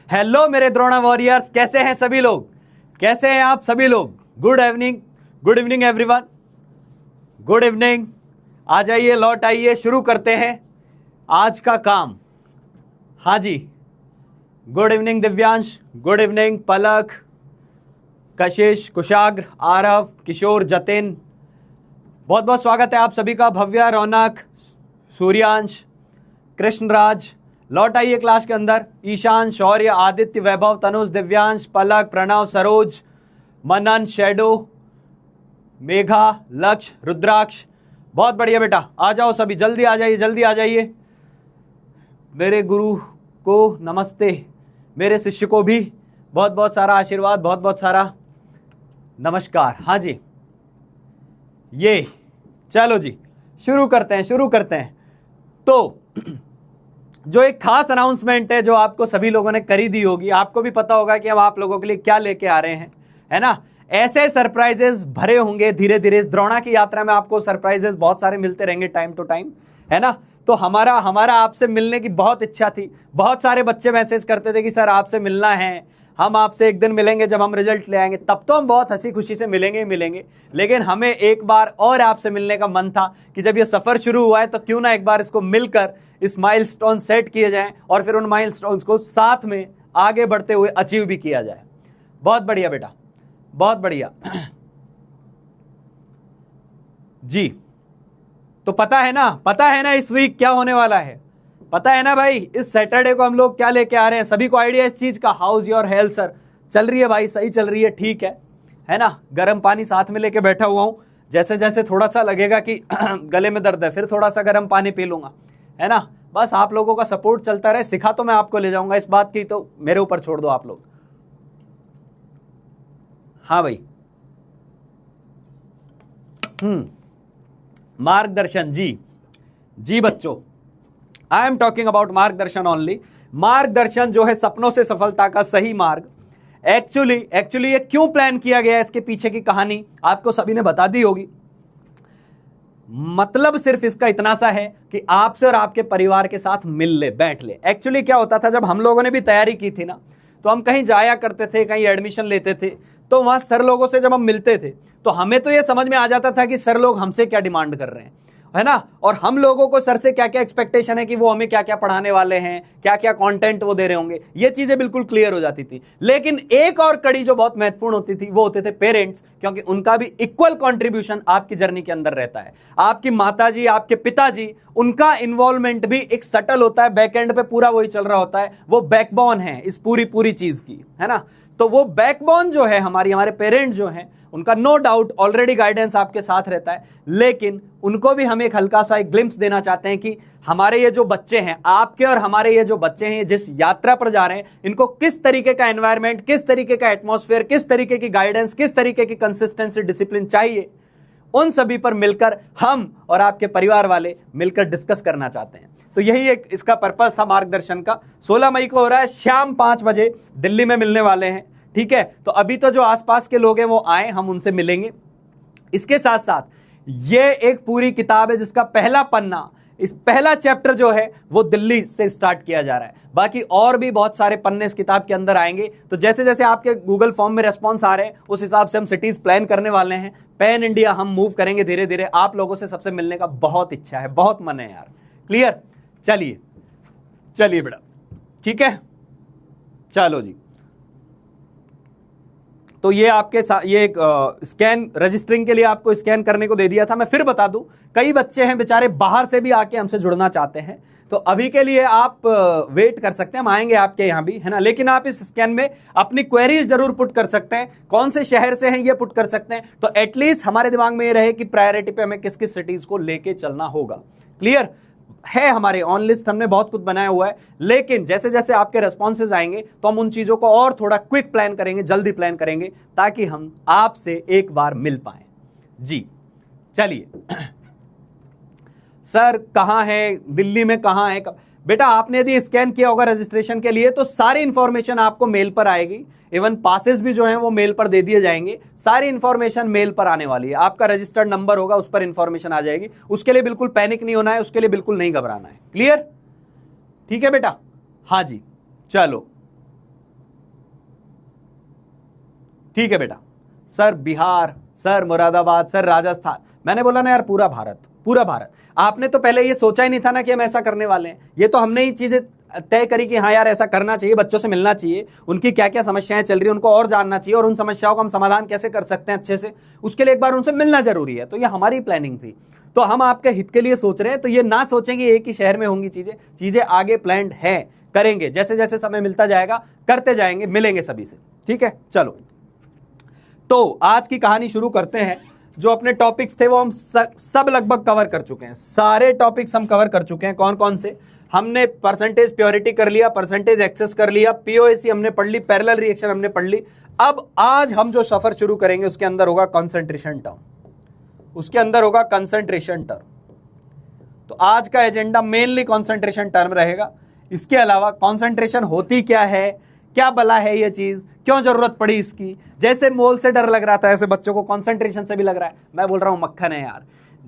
Hello मेरे Drona warriors, कैसे हैं सभी लोग? कैसे हैं आप सभी लोग? Good evening everyone, good evening. आ जाइए, लौट आइए, शुरू करते हैं आज का काम। हाँ जी, good evening Divyansh, good evening Palak, Kashish, Kushagra, Aarav, किशोर, जतिन, बहुत बहुत स्वागत है आप सभी का। भव्या, रौनक, सूर्यांश, कृष्णराज, लौट आइए क्लास के अंदर। ईशान, शौर्य, आदित्य, वैभव, तनुज, दिव्यांश, पलक, प्रणव, सरोज, मनन, शैडो, मेघा, लक्ष्य, रुद्राक्ष, बहुत बढ़िया बेटा। आ जाओ सभी, जल्दी आ जाइए, जल्दी आ जाइए। मेरे गुरु को नमस्ते, मेरे शिष्य को भी बहुत बहुत सारा आशीर्वाद, बहुत बहुत सारा नमस्कार। हाँ जी, ये चलो जी, शुरू करते हैं। तो जो एक खास अनाउंसमेंट है जो आपको सभी लोगों ने करी दी होगी, आपको भी पता होगा कि हम आप लोगों के लिए क्या लेके आ रहे हैं, है ना। ऐसे सरप्राइजेस भरे होंगे धीरे धीरे इस द्रोणा की यात्रा में, आपको सरप्राइजेस बहुत सारे मिलते रहेंगे टाइम टू टाइम, है ना। तो हमारा आपसे मिलने की बहुत इच्छा थी। बहुत सारे बच्चे मैसेज करते थे कि सर आपसे मिलना है, हम आपसे एक दिन मिलेंगे जब हम रिजल्ट ले आएंगे। तब तो हम बहुत हंसी खुशी से मिलेंगे, लेकिन हमें एक बार और आपसे मिलने का मन था कि जब ये सफर शुरू हुआ है तो क्यों ना एक बार इसको मिलकर इस माइलस्टोन सेट किए जाएं और फिर उन माइलस्टोन्स को साथ में आगे बढ़ते हुए अचीव भी किया जाए। बहुत बढ़िया बेटा, बहुत बढ़िया जी। तो पता है ना इस वीक क्या होने वाला है? पता है ना भाई, इस सैटरडे को हम लोग क्या लेके आ रहे हैं? सभी को आइडिया इस चीज का? House your health sir? चल रही है भाई, सही चल रही है, ठीक है ना। गर्म पानी साथ में लेके बैठा हुआ हूं, जैसे जैसे थोड़ा सा लगेगा कि गले में दर्द है, फिर थोड़ा सा गर्म पानी पी लूंगा, है ना। बस आप लोगों का सपोर्ट चलता रहे, सिखा तो मैं आपको ले जाऊंगा, इस बात की तो मेरे ऊपर छोड़ दो आप लोग। हाँ भाई, मार्गदर्शन जी बच्चों, आई एम टॉकिंग अबाउट मार्गदर्शन ओनली। मार्गदर्शन जो है सपनों से सफलता का सही मार्ग। एक्चुअली ये क्यों प्लान किया गया है, इसके पीछे की कहानी आपको सभी ने बता दी होगी। मतलब सिर्फ इसका इतना सा है कि आपसे और आपके परिवार के साथ मिल ले, बैठ ले। एक्चुअली क्या होता था, जब हम लोगों ने भी तैयारी की थी ना, तो हम कहीं जाया करते थे, कहीं एडमिशन लेते थे, तो वहां सर लोगों से जब हम मिलते थे तो हमें तो ये समझ में आ जाता था कि सर लोग हमसे क्या डिमांड कर रहे हैं, है ना। और हम लोगों को सर से क्या क्या एक्सपेक्टेशन है कि वो हमें क्या क्या पढ़ाने वाले हैं, क्या क्या कंटेंट वो दे रहे होंगे, ये चीजें बिल्कुल क्लियर हो जाती थी। लेकिन एक और कड़ी जो बहुत महत्वपूर्ण होती थी वो होते थे पेरेंट्स, क्योंकि उनका भी इक्वल कंट्रीब्यूशन आपकी जर्नी के अंदर रहता है। आपकी माताजी, आपके पिताजी, उनका इन्वॉल्वमेंट भी एक सटल होता है, बैकएंड पे पूरा वही चल रहा होता है, वो बैकबोन है इस पूरी चीज की, है ना। तो वो बैकबोन जो है हमारे पेरेंट्स जो हैं, उनका नो डाउट ऑलरेडी गाइडेंस आपके साथ रहता है, लेकिन उनको भी हम एक हल्का सा एक ग्लिम्स देना चाहते हैं कि हमारे ये जो बच्चे हैं, आपके और हमारे ये जो बच्चे हैं, जिस यात्रा पर जा रहे हैं, इनको किस तरीके का एनवायरनमेंट, किस तरीके का एटमॉस्फेयर, किस तरीके की गाइडेंस, किस तरीके की कंसिस्टेंसी, डिसिप्लिन चाहिए, उन सभी पर मिलकर हम और आपके परिवार वाले मिलकर डिस्कस करना चाहते हैं। तो यही एक इसका पर्पस था मार्गदर्शन का। 16 मई को हो रहा है, शाम 5 बजे दिल्ली में मिलने वाले हैं, ठीक है। तो अभी तो जो आसपास के लोग हैं वो आए, हम उनसे मिलेंगे। इसके साथ साथ ये एक पूरी किताब है जिसका पहला पन्ना, इस पहला चैप्टर जो है वो दिल्ली से स्टार्ट किया जा रहा है। बाकी और भी बहुत सारे पन्ने इस किताब के अंदर आएंगे। तो जैसे जैसे आपके गूगल फॉर्म में रेस्पॉन्स आ रहे हैं, उस हिसाब से हम सिटीज प्लान करने वाले हैं। पैन इंडिया हम मूव करेंगे धीरे धीरे। आप लोगों से सबसे मिलने का बहुत इच्छा है, बहुत मन है यार। क्लियर? चलिए बेटा, ठीक है, चलो जी। तो ये आपके साथ ये एक स्कैन रजिस्टरिंग के लिए आपको स्कैन करने को दे दिया था। मैं फिर बता दूं, कई बच्चे हैं बेचारे बाहर से भी आके हमसे जुड़ना चाहते हैं, तो अभी के लिए आप वेट कर सकते हैं, हम आएंगे आपके यहाँ भी, है ना। लेकिन आप इस स्कैन में अपनी क्वेरीज जरूर पुट कर सकते हैं, कौन से शहर से हैं ये पुट कर सकते हैं, तो एटलीस्ट हमारे दिमाग में ये रहे कि प्रायोरिटी पे हमें किस किस सिटीज को लेके चलना होगा। क्लियर है? हमारे ऑन लिस्ट हमने बहुत कुछ बनाया हुआ है, लेकिन जैसे जैसे आपके रेस्पॉन्सेज आएंगे तो हम उन चीजों को और थोड़ा क्विक प्लान करेंगे, जल्दी प्लान करेंगे, ताकि हम आपसे एक बार मिल पाए जी। चलिए सर कहां है, दिल्ली में कहां है? बेटा आपने यदि स्कैन किया होगा रजिस्ट्रेशन के लिए तो सारी इंफॉर्मेशन आपको मेल पर आएगी। इवन पासेस भी जो हैं वो मेल पर दे दिए जाएंगे। सारी इंफॉर्मेशन मेल पर आने वाली है। आपका रजिस्टर्ड नंबर होगा, उस पर इंफॉर्मेशन आ जाएगी। उसके लिए बिल्कुल पैनिक नहीं होना है, उसके लिए बिल्कुल नहीं घबराना है। क्लियर? ठीक है बेटा? हाँ जी, चलो ठीक है बेटा, sir Bihar, sir Moradabad, sir Rajasthan. मैंने बोला ना यार पूरा भारत, पूरा भारत। आपने तो पहले ये सोचा ही नहीं था ना कि हम ऐसा करने वाले हैं। ये तो हमने ही चीजें तय करी कि हाँ यार ऐसा करना चाहिए, बच्चों से मिलना चाहिए, उनकी क्या क्या समस्याएं चल रही है उनको और जानना चाहिए, और उन समस्याओं का हम समाधान कैसे कर सकते हैं अच्छे से, उसके लिए एक बार उनसे मिलना जरूरी है। तो ये हमारी प्लानिंग थी। तो हम आपके हित के लिए सोच रहे हैं, तो ये ना सोचें कि एक ही शहर में होंगी चीजें। चीजें आगे प्लान्ड है, करेंगे, जैसे जैसे समय मिलता जाएगा करते जाएंगे, मिलेंगे सभी से। ठीक है, चलो तो आज की कहानी शुरू करते हैं। जो अपने टॉपिक्स थे वो हम सब लगभग कवर कर चुके हैं, सारे टॉपिक्स हम कवर कर चुके हैं। कौन कौन से? हमने परसेंटेज प्योरिटी कर लिया, परसेंटेज एक्सेस कर लिया, पीओएसी हमने पढ़ ली, पैरेलल रिएक्शन हमने पढ़ ली। अब आज हम जो सफर शुरू करेंगे उसके अंदर होगा कंसंट्रेशन टर्म, उसके अंदर होगा कंसंट्रेशन टर्म। तो आज का एजेंडा मेनली कंसंट्रेशन टर्म रहेगा। इसके अलावा कंसंट्रेशन होती क्या है, क्या भला है ये चीज, क्यों जरूरत पड़ी इसकी। जैसे मोल से डर लग रहा था ऐसे बच्चों को कंसंट्रेशन से भी लग रहा है। मैं बोल रहा हूं मक्खन है यार।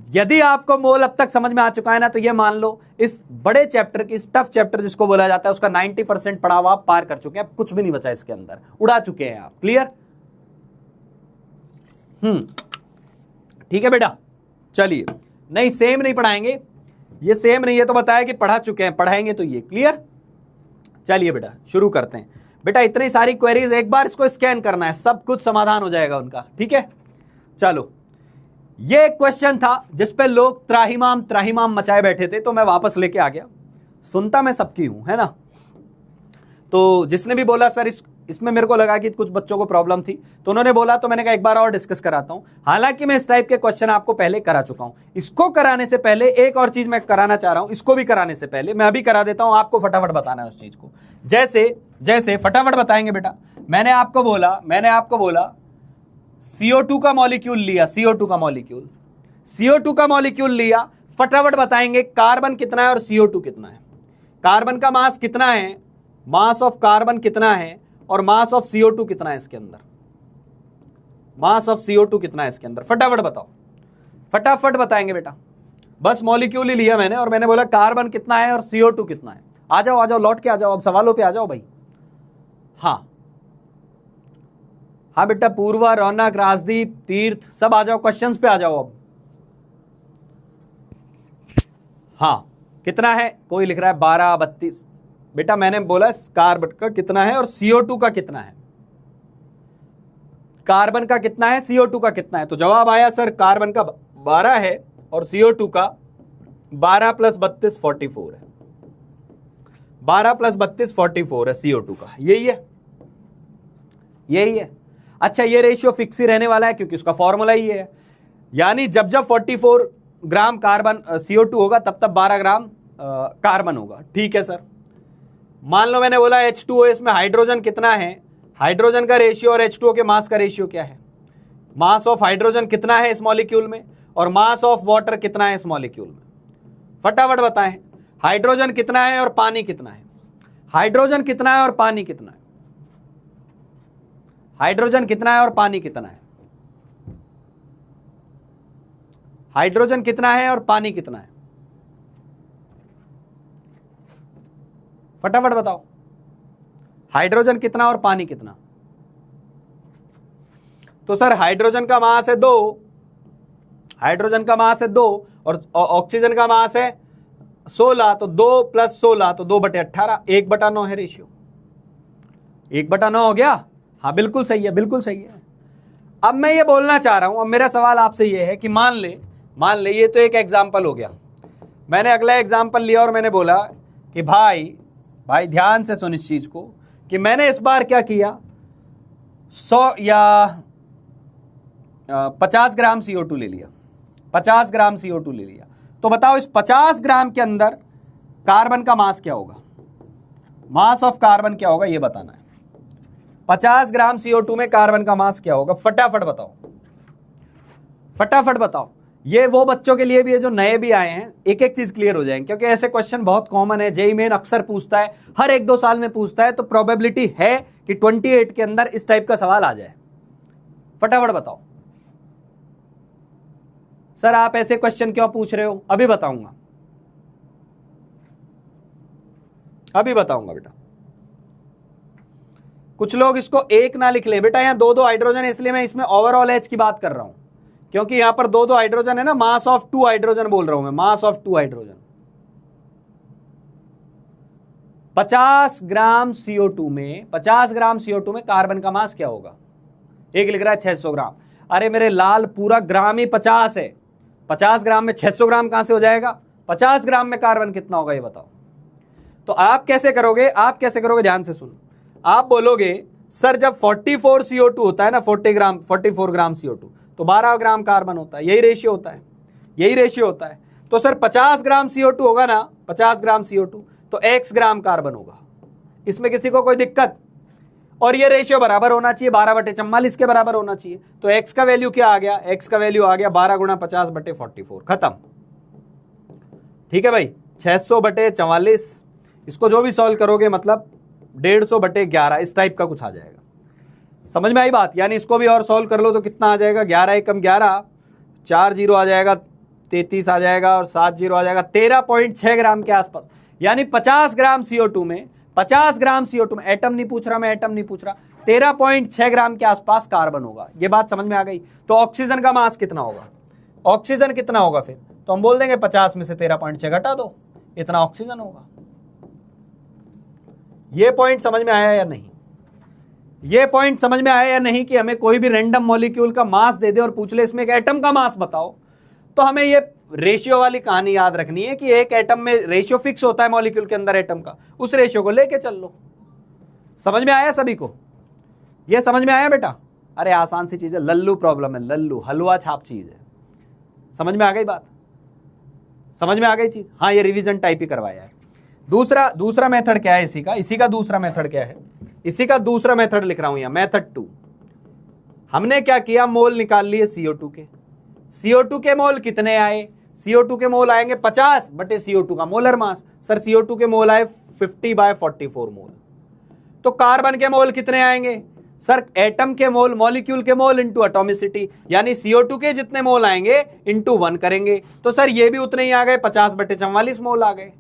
यदि आपको मोल अब तक समझ में आ चुका है ना, तो ये मान लो इस बड़े चैप्टर की, इस टफ चैप्टर जिसको बोला जाता है, उसका 90% पड़ाव आप पार कर चुके हैं। अब कुछ भी नहीं बचा इसके अंदर, उड़ा चुके हैं आप। क्लियर? ठीक है बेटा, चलिए। नहीं सेम नहीं पढ़ाएंगे, ये सेम नहीं है तो बताया कि पढ़ा चुके हैं, पढ़ाएंगे तो ये। क्लियर? चलिए बेटा शुरू करते हैं। बेटा इतनी सारी क्वेरीज एक बार इसको स्कैन करना है, सब कुछ समाधान हो जाएगा उनका। ठीक है, चलो। ये क्वेश्चन था जिस पे लोग त्राहिमाम त्राहिमाम मचाए बैठे थे, तो मैं वापस लेके आ गया। सुनता मैं सबकी हूं, है ना। तो जिसने भी बोला सर इसमें मेरे को लगा कि कुछ बच्चों को प्रॉब्लम थी, तो उन्होंने बोला, तो मैंने कहा एक बार और डिस्कस कराता हूं। हालांकि मैं इस टाइप के क्वेश्चन आपको पहले करा चुका हूं। इसको कराने से पहले एक और चीज मैं कराना चाह रहा हूं। इसको भी कराने से पहले मैं अभी करा देता हूं, आपको फटाफट बताना है उस चीज को। जैसे जैसे फटाफट बताएंगे बेटा। मैंने आपको बोला CO2 का मॉलिक्यूल लिया, CO2 का मॉलिक्यूल लिया, फटाफट बताएंगे कार्बन कितना है और CO2 कितना है। कार्बन का मास कितना है, मास ऑफ कार्बन कितना है, और मास ऑफ CO2 कितना है इसके अंदर। मास ऑफ CO2 कितना है इसके अंदर, फटाफट बताओ। फटाफट बताएंगे बेटा। बस मॉलिक्यूल ही लिया मैंने और मैंने बोला कार्बन कितना है और CO2 कितना है। आ जाओ लौट के आ जाओ, अब सवालों पे आ जाओ भाई। हाँ बेटा, पूर्वा, रौनक, राजदीप, तीर्थ, सब आ जाओ, क्वेश्चंस पे आ जाओ अब। हाँ कितना है, कोई लिख रहा है 12, 32। बेटा मैंने बोला कार्बन का कितना है और CO2 का कितना है। कार्बन का कितना है, CO2 का कितना है। तो जवाब आया सर कार्बन का 12 है और CO2 का 12 + 32 44 है। 12 + 32 44 है CO2 का। यही है। अच्छा, ये रेशियो फिक्स ही रहने वाला है क्योंकि उसका फॉर्मूला ही है। यानी जब 44 ग्राम कार्बन CO2 होगा तब 12 ग्राम कार्बन होगा। ठीक है सर। मान लो मैंने बोला H2O, इसमें हाइड्रोजन कितना है, हाइड्रोजन का रेशियो और H2O के मास का रेशियो क्या है। मास ऑफ हाइड्रोजन कितना है इस मॉलिक्यूल में और मास ऑफ वाटर कितना है इस मॉलिक्यूल में। फटाफट बताएं, हाइड्रोजन कितना है और पानी कितना है। हाइड्रोजन कितना है और पानी कितना है। हाइड्रोजन कितना है और पानी कितना है। हाइड्रोजन कितना है और पानी कितना है, फटाफट बताओ। हाइड्रोजन कितना और पानी कितना। तो सर हाइड्रोजन का मास है 2, हाइड्रोजन का मास है 2 और ऑक्सीजन का मास है 16, तो 2 + 16 तो 2/18, 1/9 है रेशियो। 1/9 हो गया। हाँ बिल्कुल सही है, बिल्कुल सही है। अब मैं ये बोलना चाह रहा हूं, अब मेरा सवाल आपसे ये है कि मान ले ये तो एक एग्जाम्पल हो गया। मैंने अगला एग्जाम्पल लिया और मैंने बोला कि भाई ध्यान से सुन इस चीज को, कि मैंने इस बार क्या किया, 100 या 50 ग्राम CO2 ले लिया, 50 ग्राम CO2 ले लिया। तो बताओ इस 50 ग्राम के अंदर कार्बन का मास क्या होगा, मास ऑफ कार्बन क्या होगा, ये बताना है। 50 ग्राम CO2 में कार्बन का मास क्या होगा, फटाफट बताओ, फटाफट बताओ। ये वो बच्चों के लिए भी है जो नए भी आए हैं, एक एक चीज क्लियर हो जाएंगे, क्योंकि ऐसे क्वेश्चन बहुत कॉमन है। जेईई मेन अक्सर पूछता है, हर 1-2 साल में पूछता है, तो प्रोबेबिलिटी है कि 28 के अंदर इस टाइप का सवाल आ जाए। फटाफट बताओ। सर आप ऐसे क्वेश्चन क्यों पूछ रहे हो, अभी बताऊंगा, अभी बताऊंगा बेटा। कुछ लोग इसको एक ना लिख लें बेटा, यहां दो दो हाइड्रोजन है इसलिए मैं इसमें ओवरऑल एच की बात कर रहा हूं, क्योंकि यहां पर दो दो हाइड्रोजन है ना, मास ऑफ 2 हाइड्रोजन बोल रहा हूं मैं, mass of 2 hydrogen. 50 gram CO2 में, 50 ग्राम CO2 में कार्बन का मास क्या होगा? एक लिख रहा है 600 ग्राम। अरे मेरे लाल, पूरा ग्राम ही 50 है, 50 ग्राम में 600 ग्राम कहां से हो जाएगा? 50 ग्राम में कार्बन कितना होगा ये बताओ। तो आप कैसे करोगे, आप कैसे करोगे, ध्यान से सुनो। आप बोलोगे सर जब 44 CO2 होता है ना, 44 ग्राम CO2 तो 12 ग्राम कार्बन होता है, यही रेशियो होता है, यही रेशियो होता है। तो सर 50 ग्राम CO2 होगा ना, 50 ग्राम CO2 तो x ग्राम कार्बन होगा, इसमें किसी को कोई दिक्कत? और ये रेशियो बराबर होना चाहिए, 12/44 के बराबर होना चाहिए। तो x का वैल्यू क्या आ गया? x का वैल्यू आ गया 12 गुणा 50/44, खत्म। ठीक है भाई, 600/44, इसको जो भी सॉल्व करोगे मतलब 150/11 इस टाइप का कुछ आ जाएगा। समझ में आई बात? यानी इसको भी और सॉल्व कर लो तो कितना आ जाएगा? 11 एकम 11, 4 जीरो आ जाएगा, 33 आ जाएगा और 7 जीरो आ जाएगा, 13.6 ग्राम के आसपास। यानी 50 ग्राम CO2 में, 50 ग्राम CO2 में, एटम नहीं पूछ रहा मैं, एटम नहीं पूछ रहा, 13.6 ग्राम के आसपास कार्बन होगा। ये बात समझ में आ गई? तो ऑक्सीजन का मास कितना होगा? ऑक्सीजन कितना होगा फिर? तो हम बोल देंगे 50 में से 13.6 घटा दो, इतना ऑक्सीजन होगा। ये पॉइंट समझ में आया या नहीं? ये पॉइंट समझ में आया या नहीं कि हमें कोई भी रैंडम मॉलिक्यूल का मास दे दे और पूछ ले इसमें एक एटम का मास बताओ, तो हमें ये रेशियो वाली कहानी याद रखनी है कि एक एटम में रेशियो फिक्स होता है मॉलिक्यूल के अंदर एटम का, उस रेशियो को लेके चल लो। समझ में आया सभी को? ये समझ में आया बेटा? अरे आसान सी चीज है, लल्लू प्रॉब्लम है, लल्लू हलवा छाप चीज है। समझ में आ गई बात? समझ में आ गई चीज? हाँ, ये रिवीजन टाइप ही करवाया है। दूसरा मेथड क्या है इसी का दूसरा मेथड क्या है? इसी का दूसरा मेथड लिख रहा हूं यहां, मेथड 2। हमने क्या किया, मोल निकाल लिए CO2 के। CO2 के मोल कितने आए? CO2 के मोल आएंगे 50/CO2 का मोलर मास। सर CO2 के मोल आए 50/44 मोल। तो कार्बन के मोल कितने आएंगे? सर एटम के मोल, मॉलिक्यूल के मोल इंटू एटॉमिसिटी, यानी CO2 के जितने मोल आएंगे इंटू 1 करेंगे। तो सर ये भी उतने ही आ गए, 50/44 मोल आ गए।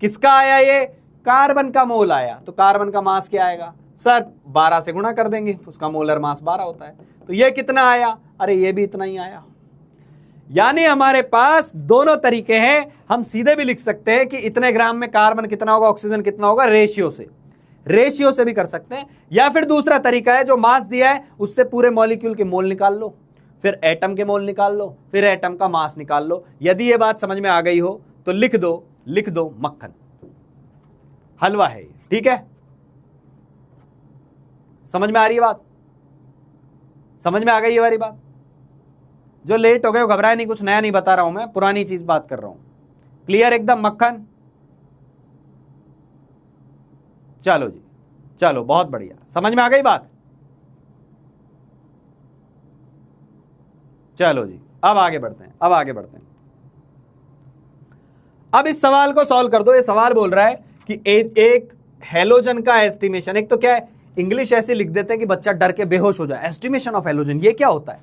किसका आया? ये कार्बन का मोल आया। तो कार्बन का मास क्या आएगा? सर 12 से गुणा कर देंगे, उसका मोलर मास 12 होता है। तो ये कितना आया? अरे ये भी इतना ही आया। यानी हमारे पास दोनों तरीके हैं, हम सीधे भी लिख सकते हैं कि इतने ग्राम में कार्बन कितना होगा, ऑक्सीजन कितना होगा, रेशियो से भी कर सकते हैं। या फिर दूसरा तरीका है, जो मास दिया है उससे पूरे मॉलिक्यूल के मोल निकाल लो, फिर एटम के मोल निकाल लो, फिर एटम का मास निकाल लो। यदि ये बात समझ में आ गई हो तो लिख दो मक्खन, हलवा है ये। ठीक है, समझ में आ रही है बात? समझ में आ गई ये वाली बात? जो लेट हो गए वो घबराए नहीं, कुछ नया नहीं बता रहा हूं मैं, पुरानी चीज बात कर रहा हूं। क्लियर एकदम मक्खन? चलो जी, चलो बहुत बढ़िया, समझ में आ गई बात? चलो जी, अब आगे बढ़ते हैं। अब इस सवाल को सॉल्व कर दो। ये सवाल बोल रहा है कि एक हेलोजन का एस्टिमेशन, एक तो क्या है, इंग्लिश ऐसे लिख देते हैं कि बच्चा डर के बेहोश हो जाए। एस्टिमेशन ऑफ हेलोजन, ये क्या होता है?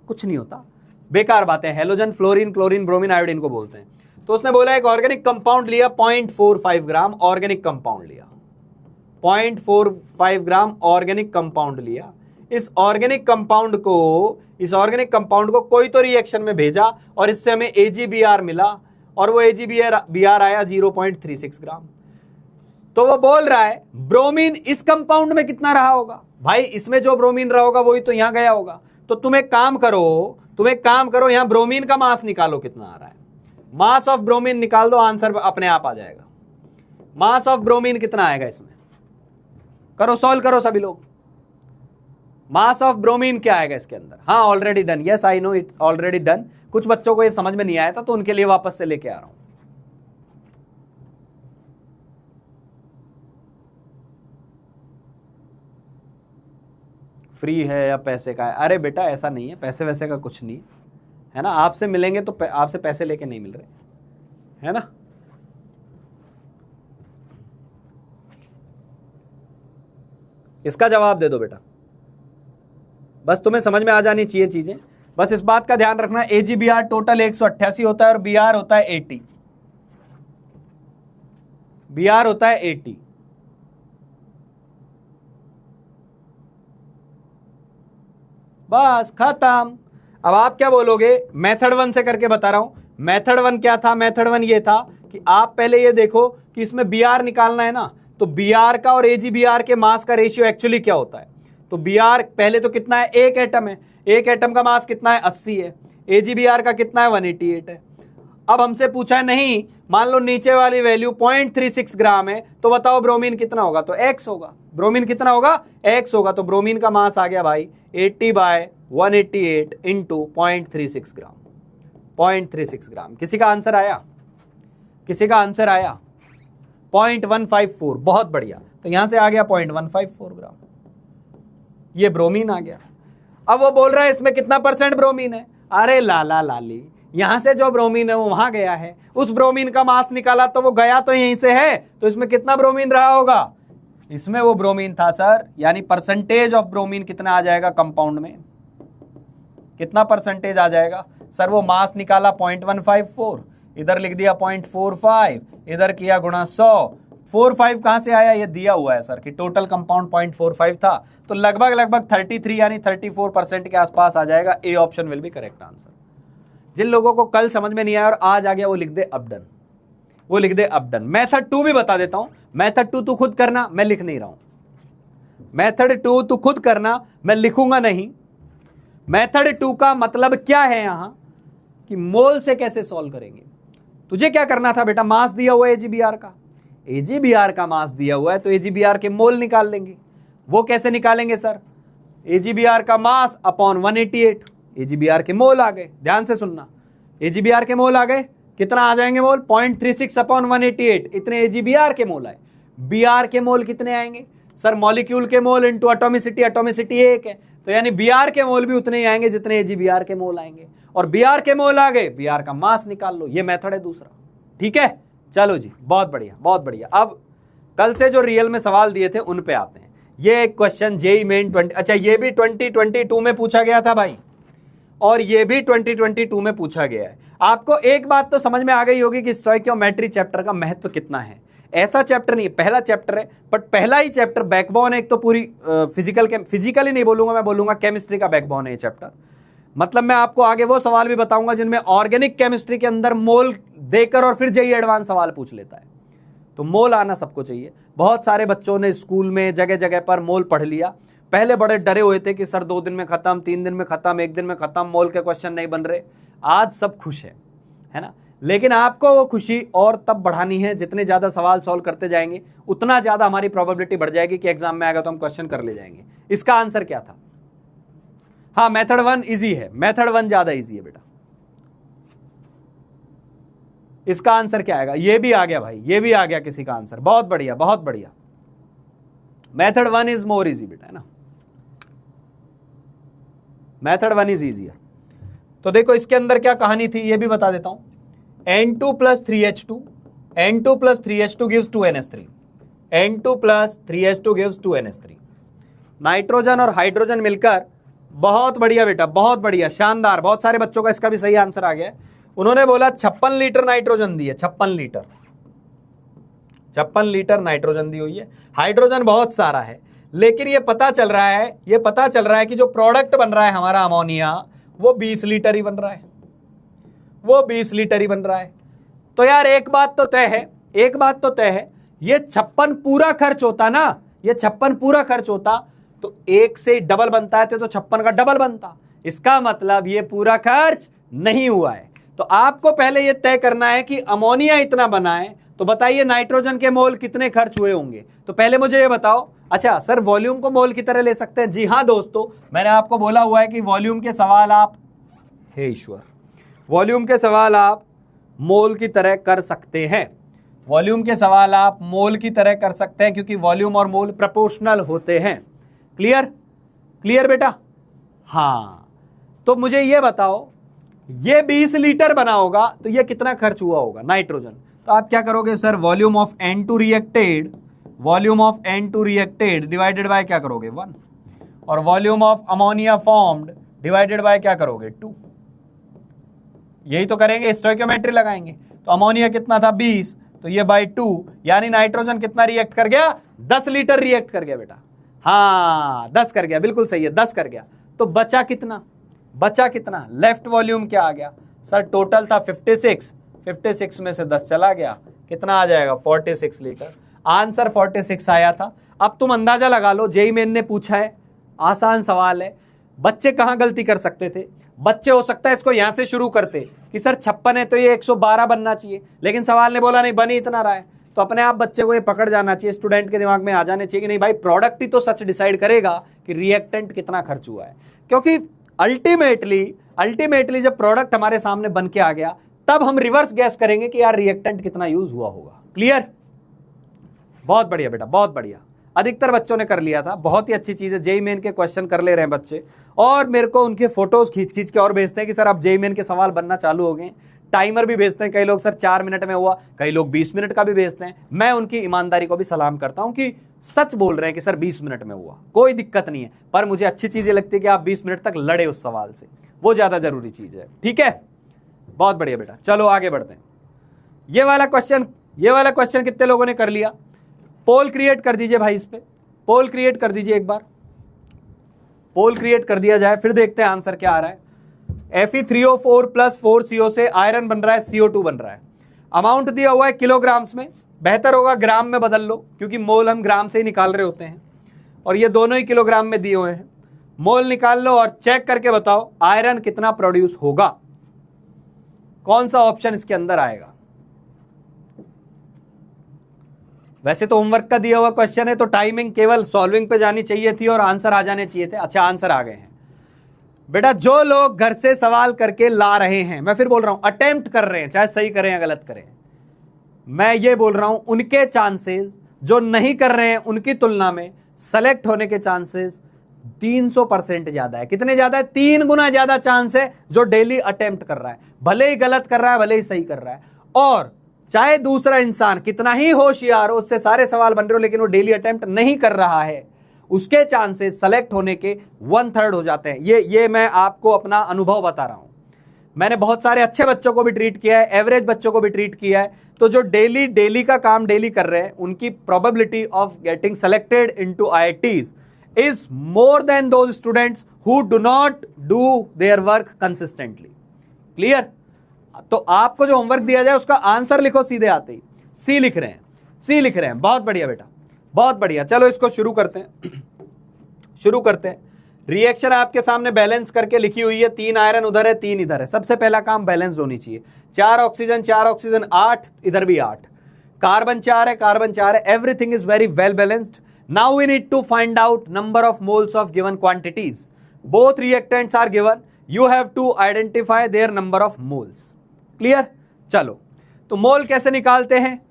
कुछ नहीं होता, बेकार बातें। Halogen fluorine, chlorine, bromine, iodine को बोलते हैं। तो उसने बोला एक ऑर्गेनिक कंपाउंड लिया, 0.45 ग्राम ऑर्गेनिक कंपाउंड लिया, 0.45 ग्राम ऑर्गेनिक कंपाउंड लिया। इस ऑर्गेनिक कंपाउंड को कोई तो रिएक्शन में भेजा और इससे हमें AgBr मिला, और वो AgBr आया 0.36 ग्राम। तो वो बोल रहा है ब्रोमीन इस कंपाउंड में कितना रहा होगा? भाई इसमें जो ब्रोमीन रहा होगा वही तो यहां गया होगा। तो तुम एक काम करो, यहां ब्रोमीन का मास निकालो, कितना आ रहा है। मास ऑफ ब्रोमीन निकाल दो, आंसर अपने आप आ जाएगा। मास ऑफ ब्रोमीन कितना आएगा इसमें? करो, सॉल्व करो सभी लोग। मास ऑफ ब्रोमीन क्या आएगा इसके अंदर? हाँ, already done. Yes I know, it's already done. कुछ बच्चों को ये समझ में नहीं आया था तो उनके लिए वापस से लेके आ रहा हूं। फ्री है या पैसे का है? अरे बेटा ऐसा नहीं है, पैसे वैसे का कुछ नहीं है ना। आपसे मिलेंगे तो आपसे पैसे लेके नहीं मिल रहे, है ना। इसका जवाब दे दो बेटा, बस तुम्हें समझ में आ जानी चाहिए चीजें। बस इस बात का ध्यान रखना, AgBr टोटल 188 होता है और Br होता है 80। Br होता है 80। बस खत्म। अब आप क्या बोलोगे, मेथड 1 से करके बता रहा हूं। मेथड 1 क्या था? मेथड 1 ये था कि आप पहले ये देखो कि इसमें बीआर निकालना है ना, तो बीआर का और एजीबीआर के मास का रेशियो एक्चुअली क्या होता है। तो बीआर पहले तो कितना है, एक एटम है, एक एटम का मास कितना है, 80 है। एजीबीआर का कितना है, 188 है। अब हमसे पूछा है नहीं, मान लो नीचे वाली वैल्यू 0.36 ग्राम है, तो बताओ ब्रोमीन कितना होगा, तो x होगा। ब्रोमीन कितना होगा, x होगा। तो ब्रोमीन का मास आ गया भाई 80/188 इंटू 0.36 ग्राम। 0.36 ग्राम। किसी का आंसर आया? किसी का आंसर आया? 0.154। बहुत बढ़िया। तो यहां से आ गया 0.154 ग्राम, ये ब्रोमीन आ गया। अब वो बोल रहा है इसमें कितना % ब्रोमीन है। अरे लाला लाली, यहां से जो ब्रोमीन है वो वहां गया है, उस ब्रोमीन का मास निकाला तो वो गया तो यहीं से है, तो इसमें कितना ब्रोमीन रहा होगा, इसमें वो ब्रोमीन था सर। यानी परसेंटेज ऑफ ब्रोमीन कितना आ जाएगा कंपाउंड में, कितना परसेंटेज आ जाएगा सर? वो मास निकाला 0.154, इधर लिख दिया 0.45, इधर किया गुणा 100। 45 कहां से आया, ये दिया हुआ है सर कि टोटल कंपाउंड 0.45 था, तो लगभग 33 यानी 34% के आसपास आ जाएगा। A option will be correct answer. जिन लोगों को कल समझ में नहीं आया और आज आ गया वो लिख दे अप डन, वो लिख दे अप डन। मेथड 2 भी बता देता हूं। मेथड 2 तू खुद करना, मैं लिख नहीं रहा हूं। मेथड 2 तू खुद करना, मैं लिखूंगा नहीं। मेथड 2 का मतलब क्या है यहां कि मोल से कैसे सॉल्व करेंगे। तुझे क्या करना था बेटा, मास दिया हुआ है एजीबीआर का, एजीबीआर का मास दिया हुआ है तो एजीबीआर के मोल निकाल लेंगे। वो कैसे निकालेंगे सर? एजीबीआर का मास अपॉन 188, एजीबीआर के मोल आ गए। ध्यान से सुनना, एजीबीआर के मोल आ गए, कितना आ जाएंगे मोल, 0.36 अपॉन 188, इतने एजीबीआर के मोल आए। बीआर के मोल कितने आएंगे सर? मॉलिक्यूल के मोल इंटू एटॉमिसिटी, एटॉमिसिटी 1 है, तो यानी बीआर के मोल भी उतने ही आएंगे जितने एजीबीआर के मोल आएंगे। और बीआर के मोल आ गए, बीआर का मास निकाल लो। ये मेथड है दूसरा, ठीक है। चलो जी, बहुत बढ़िया बहुत बढ़िया। अब कल से जो रियल में सवाल दिए थे उन पे आते हैं। ये क्वेश्चन जेई मेन 20, अच्छा ये भी 2022 में पूछा गया था भाई, और ये भी 2022 में पूछा गया है। आपको एक बात तो समझ में आ गई होगी कि स्टोइकियोमेट्री चैप्टर का महत्व कितना है। ऐसा चैप्टर नहीं है, पहला चैप्टर है, बट पहला ही चैप्टर बैकबोन है। एक तो पूरी फिजिकली नहीं बोलूंगा, मैं बोलूंगा केमिस्ट्री का बैकबोन है ये चैप्टर। मतलब मैं आपको आगे वो सवाल भी बताऊंगा जिनमें ऑर्गेनिक केमिस्ट्री के अंदर मोल देकर और फिर जेईई एडवांस सवाल पूछ लेता है। तो मोल आना सबको चाहिए। बहुत सारे बच्चों ने स्कूल में जगह जगह पर मोल पढ़ लिया। पहले बड़े डरे हुए थे कि सर 2 दिन में खत्म, 3 दिन में खत्म, 1 दिन में खत्म, मोल के क्वेश्चन नहीं बन रहे। आज सब खुश है ना। लेकिन आपको वो खुशी और तब बढ़ानी है, जितने ज्यादा सवाल सॉल्व करते जाएंगे उतना ज्यादा हमारी प्रोबेबिलिटी बढ़ जाएगी कि एग्जाम में आएगा तो हम क्वेश्चन कर ले जाएंगे। इसका आंसर क्या था? हाँ, मेथड 1 इजी है, मेथड 1 ज्यादा इजी है बेटा। इसका आंसर क्या आएगा? ये भी आ गया भाई, ये भी आ गया किसी का आंसर। बहुत बढ़िया बहुत बढ़िया। मेथड 1 इज मोर इजी बेटा, है ना। Method 1 is easier. तो देखो इसके अंदर क्या कहानी थी ये भी बता देता हूं। N2 plus 3H2, N2 plus 3H2 gives 2NH3, N2 plus 3H2 gives 2NH3। Nitrogen और हाइड्रोजन मिलकर, बहुत बढ़िया बेटा, बहुत बढ़िया, शानदार। बहुत सारे बच्चों का इसका भी सही आंसर आ गया है। उन्होंने बोला 56 लीटर नाइट्रोजन दी है, 56 लीटर, 56 लीटर नाइट्रोजन दी हुई है। हाइड्रोजन बहुत सारा है, लेकिन ये पता चल रहा है कि जो प्रोडक्ट बन रहा है हमारा अमोनिया, वो 20 लीटर ही बन रहा है, वो 20 लीटर ही बन रहा है। तो यार एक बात तो तय है, एक बात तो तय है, ये 56 पूरा खर्च होता ना, ये 56 पूरा खर्च होता तो 1 से डबल बनता है, तो 56 का डबल बनता। इसका मतलब ये पूरा खर्च नहीं हुआ है। तो आपको पहले ये तय करना है कि अमोनिया इतना बना है, तो बताइए नाइट्रोजन के मोल कितने खर्च हुए होंगे। तो पहले मुझे ये बताओ। अच्छा सर, वॉल्यूम को मोल की तरह ले सकते हैं? जी हाँ दोस्तों, मैंने आपको बोला हुआ है कि वॉल्यूम के सवाल आप, हे ईश्वर, वॉल्यूम के सवाल आप मोल की तरह कर सकते हैं। वॉल्यूम के सवाल आप मोल की तरह कर सकते हैं, क्योंकि वॉल्यूम और मोल प्रोपोर्शनल होते हैं। क्लियर? क्लियर बेटा? हाँ। तो मुझे ये बताओ, ये 20 लीटर बना होगा तो ये कितना खर्च हुआ होगा नाइट्रोजन? तो आप क्या करोगे sir, volume of N2 reacted, volume of N2 reacted divided by क्या करोगे, 1, और volume of ammonia formed divided by क्या करोगे, 2। यही तो करेंगे, स्टोइकियोमेट्री लगाएंगे। तो अमोनिया कितना था, 20, तो ये बाय 2, यानी नाइट्रोजन कितना रिएक्ट कर गया, 10 लीटर रिएक्ट कर गया बेटा। हाँ 10 कर गया, बिल्कुल सही है, 10 कर गया। तो बचा कितना, बचा कितना, लेफ्ट वॉल्यूम क्या आ गया सर, टोटल था 56, 56 में से 10 चला गया, कितना आ जाएगा 46 लीटर। आंसर 46 आया था। अब तुम अंदाजा लगा लो, जेईई मेन ने पूछा है, आसान सवाल है, बच्चे कहां गलती कर सकते थे। बच्चे हो सकता है इसको यहां से शुरू करते कि सर 56 है तो ये 112 बनना चाहिए, लेकिन सवाल ने बोला नहीं बन ही इतना रहा है, तो अपने आप बच्चे को ये पकड़ जाना चाहिए, स्टूडेंट के दिमाग में आ जाने चाहिए कि नहीं भाई, प्रोडक्ट ही तो सच डिसाइड करेगा कि रिएक्टेंट कितना खर्च हुआ है। क्योंकि अल्टीमेटली जब प्रोडक्ट हमारे सामने बन के आ गया, तब हम रिवर्स गैस करेंगे कि यार रिएक्टेंट कितना यूज हुआ होगा। क्लियर? बहुत बढ़िया बेटा, बहुत बढ़िया, अधिकतर बच्चों ने कर लिया था, बहुत ही अच्छी चीज है। जेईई मेन के क्वेश्चन कर ले रहे हैं बच्चे, और मेरे को उनके फोटोज खींच खींच के और भेजते हैं कि सर अब जेईई मेन के सवाल बनना चालू हो गए। टाइमर भी भेजते हैं कई लोग, सर 4 मिनट में हुआ, कई लोग 20 मिनट का भी भेजते हैं। मैं उनकी ईमानदारी को भी सलाम करता हूं कि सच बोल रहे हैं कि सर 20 मिनट में हुआ, कोई दिक्कत नहीं है, पर मुझे अच्छी चीज ये लगती है कि आप 20 मिनट तक लड़े उस सवाल से, वो ज्यादा जरूरी चीज है। ठीक है, बहुत बढ़िया बेटा, चलो आगे बढ़ते हैं। ये वाला क्वेश्चन कितने लोगों ने कर लिया? पोल क्रिएट कर दीजिए भाई, इस पे पोल क्रिएट कर दीजिए, एक बार पोल क्रिएट कर दिया जाए, फिर देखते हैं आंसर क्या आ रहा है। Fe3O4 प्लस 4CO से आयरन बन रहा है, CO2 बन रहा है। अमाउंट दिया हुआ है किलोग्राम्स में, बेहतर होगा ग्राम में बदल लो, क्योंकि मोल हम ग्राम से ही निकाल रहे होते हैं, और ये दोनों ही किलोग्राम में दिए हुए हैं। मोल निकाल लो और चेक करके बताओ आयरन कितना प्रोड्यूस होगा, कौन सा ऑप्शन इसके अंदर आएगा। वैसे तो होमवर्क का दिया हुआ क्वेश्चन है, तो टाइमिंग केवल सॉल्विंग पे जानी चाहिए थी और आंसर आ जाने चाहिए थे। अच्छा, आंसर आ गए हैं बेटा। जो लोग घर से सवाल करके ला रहे हैं, मैं फिर बोल रहा हूं, अटेम्प्ट कर रहे हैं, चाहे सही करें या गलत करें, मैं ये बोल रहा हूं उनके चांसेस जो नहीं कर रहे हैं उनकी तुलना में सेलेक्ट होने के चांसेस 300% ज्यादा है। कितने ज्यादा है? 3 गुना ज्यादा चांस है जो डेली अटेम्प्ट कर रहा है, भले ही गलत कर रहा है भले ही सही कर रहा है। और चाहे दूसरा इंसान कितना ही होशियार हो, उससे सारे सवाल बन रहे हो, लेकिन वो डेली अटेम्प्ट नहीं कर रहा है, उसके चांसेस सेलेक्ट होने के 1/3 हो जाते हैं। ये मैं आपको अपना अनुभव बता रहा हूं। मैंने बहुत सारे अच्छे बच्चों को भी ट्रीट किया है, एवरेज बच्चों को भी ट्रीट किया है, तो जो डेली का काम डेली कर रहे हैं, उनकी probability of getting selected into IITs is more than those students who do not do their work consistently. Clear? तो आपको जो होमवर्क दिया जाए उसका आंसर लिखो सीधे आते ही। सी लिख रहे हैं, बहुत बढ़िया बेटा, बहुत बढ़िया। चलो इसको शुरू करते हैं। रिएक्शन आपके सामने बैलेंस करके लिखी हुई है, 3 आयरन उधर है 3 इधर है। सबसे पहला काम बैलेंस होनी चाहिए। 4 ऑक्सीजन 8, इधर भी 8, कार्बन 4 है, everything is very well balanced. Now we need to find out number of moles of given quantities. Both reactants are given, you have to identify their number of moles. Clear? चलो, तो मोल कैसे निकालते हैं?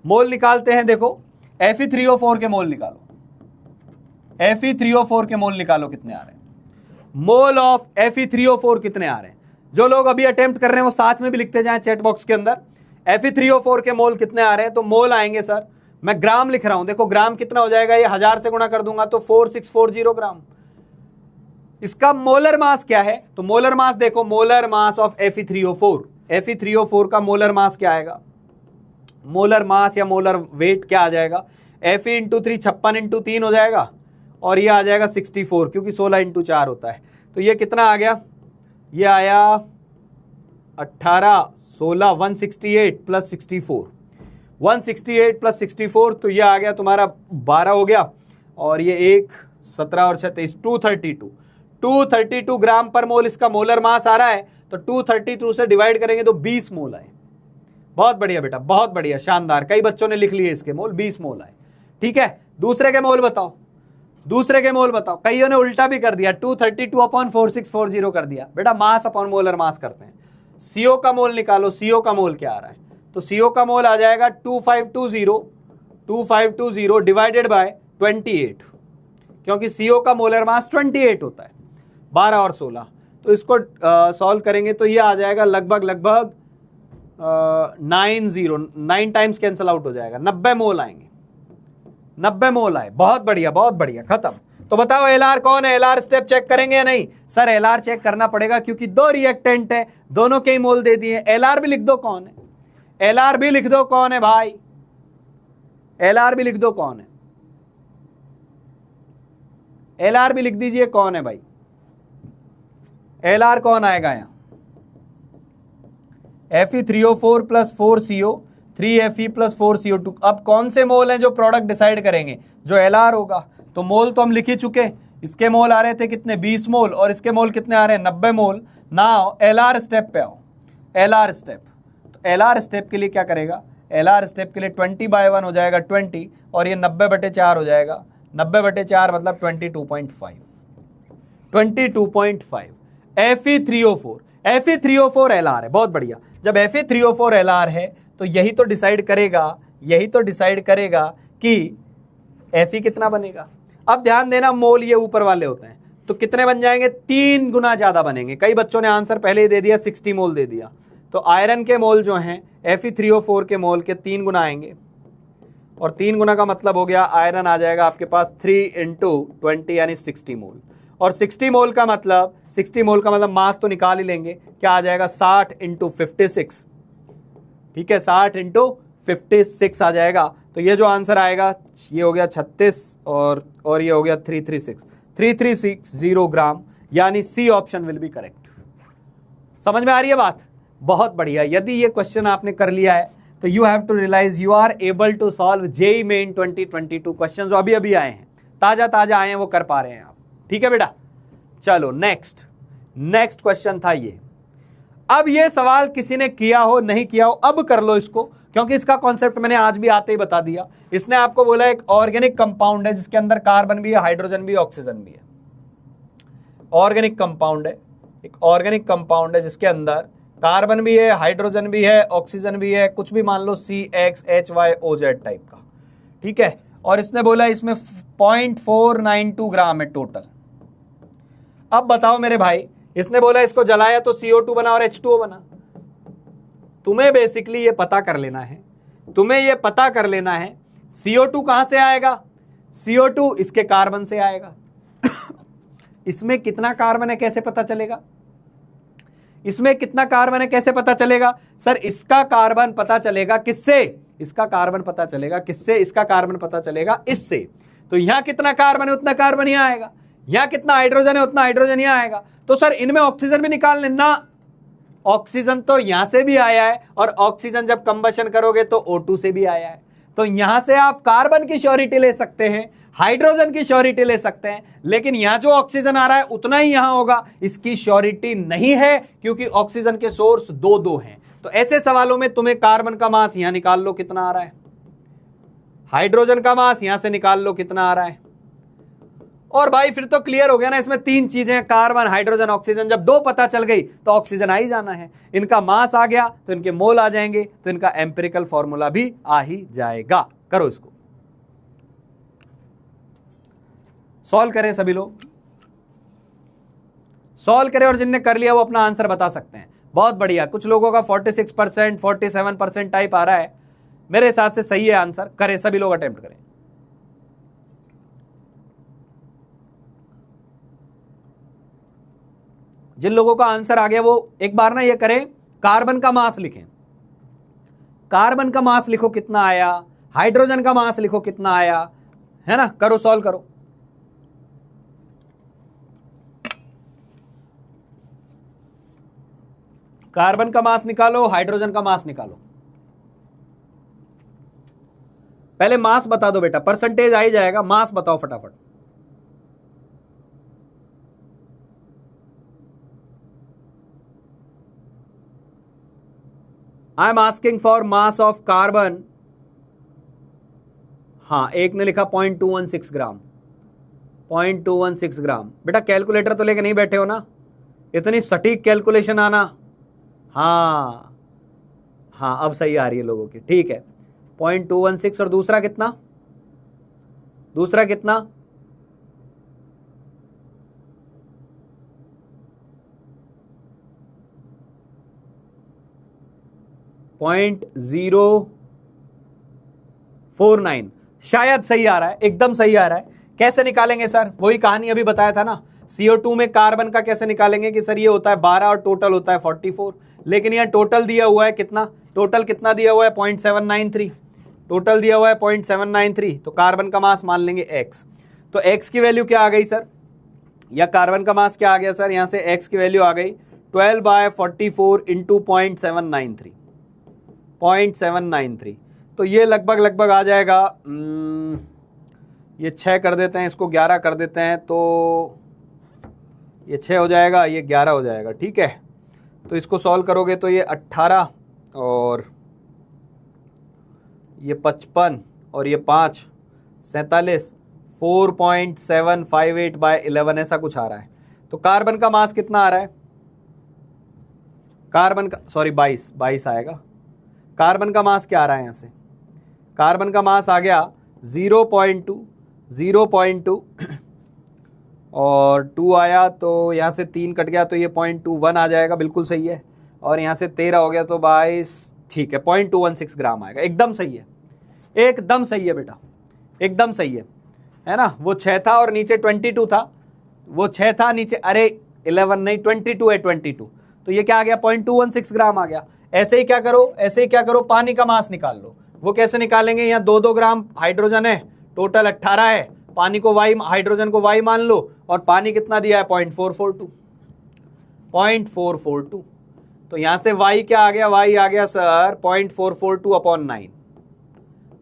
मोल निकालते हैं, देखो Fe3O4 के मोल निकालो, Fe3O4 के मोल निकालो, कितने आ रहे हैं? मोल ऑफ Fe3O4 कितने आ रहे हैं? जो लोग अभी अटेम्प्ट कर रहे हैं वो साथ में भी लिखते जाएं चैट बॉक्स के अंदर, Fe3O4 के मोल कितने आ रहे हैं। तो मोल आएंगे सर, मैं ग्राम लिख रहा हूं, देखो ग्राम कितना हो जाएगा, ये 1000 से गुणा कर दूंगा तो 4640 ग्राम। इसका मोलर मास क्या है? तो मोलर मास देखो, मोलर मास ऑफ Fe3O4 का मोलर मास क्या आएगा? मोलर मास या मोलर वेट क्या आ जाएगा? Fe इंटू 3 56 इंटू 3 हो जाएगा, और ये आ जाएगा 64, क्योंकि 16 इंटू 4 होता है। तो ये कितना आ गया? ये आया 18 16 168 प्लस 64, 168 प्लस 64, तो ये आ गया तुम्हारा 12 हो गया, और ये 1 17 और 36 232 ग्राम पर मोल इसका मोलर मास आ रहा है। तो 232 से डिवाइड करेंगे तो 20 मोल आए। बहुत बढ़िया बेटा, बहुत बढ़िया, शानदार। कई बच्चों ने लिख लिए इसके मोल, 20 मोल आए। ठीक है, दूसरे के मोल बताओ, कईयों ने उल्टा भी कर दिया, 232/4640 कर दिया। बेटा मास अपॉन मोलर मास करते हैं। CO का मोल निकालो, CO का मोल क्या आ रहा है? तो CO का मोल आ जाएगा 2520 डिवाइडेड बाय 28, क्योंकि CO का मोलर मास 28 होता है, 12 और 16। तो इसको सॉल्व करेंगे तो ये आ जाएगा लगभग 9 टाइम्स कैंसल आउट हो जाएगा, 90 मोल आएंगे, 90 मोल आए। बहुत बढ़िया, खत्म। तो बताओ LR कौन है? LR स्टेप चेक करेंगे या नहीं? सर LR चेक करना पड़ेगा, क्योंकि 2 रिएक्टेंट है, दोनों के ही मोल दे दिए। LR भी लिख दो कौन है, LR भी लिख दो कौन है भाई, LR भी लिख दो कौन है, LR भी लिख दीजिए कौन है भाई। Lr कौन आएगा यहाँ, Fe3O4 plus 4CO 3Fe plus 4CO2। अब कौन से मोल हैं जो प्रोडक्ट डिसाइड करेंगे, जो Lr होगा। तो मोल तो हम लिख ही चुके, इसके मोल आ रहे थे कितने 20 मोल और इसके मोल कितने आ रहे हैं 90 मोल। नाउ Lr स्टेप पे आओ, Lr स्टेप। तो Lr स्टेप के लिए क्या करेगा, Lr स्टेप के लिए 20/1 हो जाएगा 20 और ये 90/4 हो जाएगा। 90/4 मतलब 22.5 22.5 Fe3O4 Fe3O4 Lr है, बहुत बढ़िया। जब Fe3O4 Lr है तो यही तो डिसाइड करेगा कि Fe कितना बनेगा। अब ध्यान देना, मोल ये ऊपर वाले होते हैं तो कितने बन जाएंगे, 3 गुना ज्यादा बनेंगे। कई बच्चों ने आंसर पहले ही दे दिया, 60 मोल दे दिया। तो आयरन के मोल जो हैं Fe3O4 के मोल के 3 गुना आएंगे और 3 गुना का मतलब हो गया आयरन आ जाएगा आपके पास 3 × 20 यानी 60 मोल। और 60 मोल का मतलब मास तो निकाल ही लेंगे, क्या आ जाएगा 60 × 56। ठीक है, 60 × 56 आ जाएगा। तो ये जो आंसर आएगा ये हो गया 36 और ये हो गया 3360 ग्राम, यानी C option will be correct. समझ में आ रही है बात, बहुत बढ़िया। यदि ये क्वेश्चन आपने कर लिया है तो you have to realize you are able to solve JEE main 2022 question जो अभी आए हैं, ताजा आए हैं, वो कर पा रहे हैं आप। ठीक है बेटा, चलो नेक्स्ट क्वेश्चन था ये। अब ये सवाल किसी ने किया हो नहीं किया हो, अब कर लो इसको, क्योंकि इसका कॉन्सेप्ट मैंने आज भी आते ही बता दिया। इसने आपको बोला एक ऑर्गेनिक कंपाउंड है जिसके अंदर कार्बन भी है, हाइड्रोजन भी है, ऑक्सीजन भी है। ऑर्गेनिक कंपाउंड है, एक ऑर्गेनिक कंपाउंड है जिसके अंदर कार्बन भी है, हाइड्रोजन भी है, ऑक्सीजन भी है, कुछ भी मान लो CXHYOZ टाइप का। ठीक है, और इसने बोला इसमें 0.492 ग्राम है टोटल। अब बताओ मेरे भाई, इसने बोला इसको जलाया तो CO2 बना और H2O बना। तुम्हें बेसिकली ये पता कर लेना है CO2 कहां से आएगा, CO2 इसके कार्बन से आएगा। इसमें कितना कार्बन है कैसे पता चलेगा, सर इसका कार्बन पता चलेगा किससे, इसका कार्बन पता चलेगा इससे। तो यहां कितना कार्बन है उतना कार्बन यहां आएगा, यहां कितना हाइड्रोजन है उतना हाइड्रोजन यहां आएगा। तो सर इनमें ऑक्सीजन भी निकाल लेना, ऑक्सीजन तो यहां से भी आया है और ऑक्सीजन जब कंबशन करोगे तो O2 से भी आया है। तो यहां से आप कार्बन की श्योरिटी ले सकते हैं, हाइड्रोजन की श्योरिटी ले सकते हैं, लेकिन यहां जो ऑक्सीजन आ रहा है उतना ही यहां होगा, इसकी श्योरिटी नहीं है क्योंकि ऑक्सीजन के सोर्स दो हैं। तो ऐसे सवालों में तुम्हें कार्बन का मास यहां निकाल लो कितना आ रहा है, हाइड्रोजन का मास यहां से निकाल लो कितना आ रहा है, और भाई फिर तो क्लियर हो गया ना। इसमें 3 चीजें, कार्बन, हाइड्रोजन, ऑक्सीजन, जब 2 पता चल गई तो ऑक्सीजन आ ही जाना है। इनका मास आ गया तो इनके मोल आ जाएंगे, तो इनका एम्पिरिकल फॉर्मूला भी आ ही जाएगा। करो इसको, सॉल्व करें सभी लोग, सॉल्व करें, और जिनने कर लिया वो अपना आंसर बता सकते हैं। बहुत बढ़िया, कुछ लोगों का 46% 47% टाइप आ रहा है, मेरे हिसाब से सही है आंसर। करें सभी लोग, अटेम्प्ट करें। जिन लोगों का आंसर आ गया वो एक बार ना ये करें, कार्बन का मास लिखें, कार्बन का मास लिखो कितना आया, हाइड्रोजन का मास लिखो कितना आया, है ना। करो, सॉल्व करो। कार्बन का मास निकालो, हाइड्रोजन का मास निकालो। पहले मास बता दो बेटा, परसेंटेज आ ही जाएगा, मास बताओ फटाफट। I am asking for mass of carbon. हाँ, एक ने लिखा 0.216 ग्राम, 0.216 ग्राम। बेटा कैलकुलेटर तो लेके नहीं बैठे हो ना, इतनी सटीक कैलकुलेशन आना। हाँ, अब सही आ रही है लोगों की, ठीक है। 0.216 और दूसरा कितना, 0.049, शायद सही आ रहा है, एकदम सही आ रहा है। कैसे निकालेंगे सर, वही कहानी अभी बताया था ना। CO2 में कार्बन का कैसे निकालेंगे कि सर ये होता है 12 और टोटल होता है 44, लेकिन यहाँ टोटल दिया हुआ है कितना, टोटल कितना दिया हुआ है 0.793, टोटल दिया हुआ है 0.793, तो कार्बन का मास मान लेंगे x। तो x की वैल्यू क्या आ गई सर, या कार्बन का मास क्या आ गया सर, यहां से x की वैल्यू आ गई 12/44 इंटू 0.793। तो ये लगभग आ जाएगा, ये 6 कर देते हैं, इसको 11 कर देते हैं, तो ये 6 हो जाएगा, ये 11 हो जाएगा, ठीक है। तो इसको सॉल्व करोगे तो ये 18 और ये 55 और ये 5 47 4.758/11 ऐसा कुछ आ रहा है। तो कार्बन का मास कितना आ रहा है, कार्बन का, सॉरी 22 आएगा। कार्बन का मास क्या आ रहा है, यहां से कार्बन का मास आ गया 0.2 और 2 आया, तो यहाँ से 3 कट गया तो ये 0.21 आ जाएगा, बिल्कुल सही है। और यहाँ से 13 हो गया तो 22, ठीक है, 0.216 ग्राम आएगा, एकदम सही है, एकदम सही है बेटा, एकदम सही है ना। वो 6 था और नीचे 22 था, वो 6 था नीचे, अरे 11 नहीं 22 है, 22, तो ये क्या आ गया 0.216 ग्राम आ गया। ऐसे ही क्या करो, पानी का मास निकाल लो। वो कैसे निकालेंगे, यहाँ 2-2 ग्राम हाइड्रोजन है, टोटल 18 है, पानी को y, हाइड्रोजन को y मान लो, और पानी कितना दिया है 0.442। तो यहां से y क्या आ गया, y आ गया सर 0.442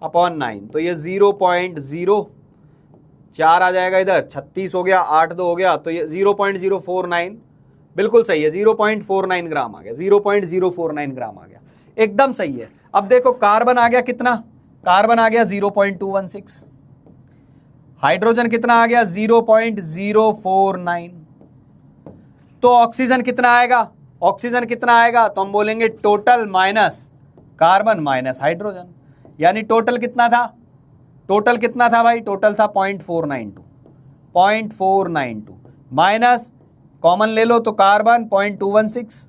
अपॉन 9, तो ये 0.04 आ जाएगा, इधर 36 हो गया, 8-2 हो गया, तो ये 0.049, बिल्कुल सही है, 0.49 ग्राम आ गया, 0.049 ग्राम आ गया, एकदम सही है। अब देखो कार्बन आ गया कितना, कार्बन आ गया 0.216, हाइड्रोजन कितना आ गया 0.049, तो ऑक्सीजन कितना आएगा, ऑक्सीजन कितना आएगा, तो हम बोलेंगे total minus carbon minus hydrogen, यानी टोटल कितना था, टोटल कितना था भाई, टोटल था 0.492 माइनस कॉमन ले लो तो कार्बन 0.216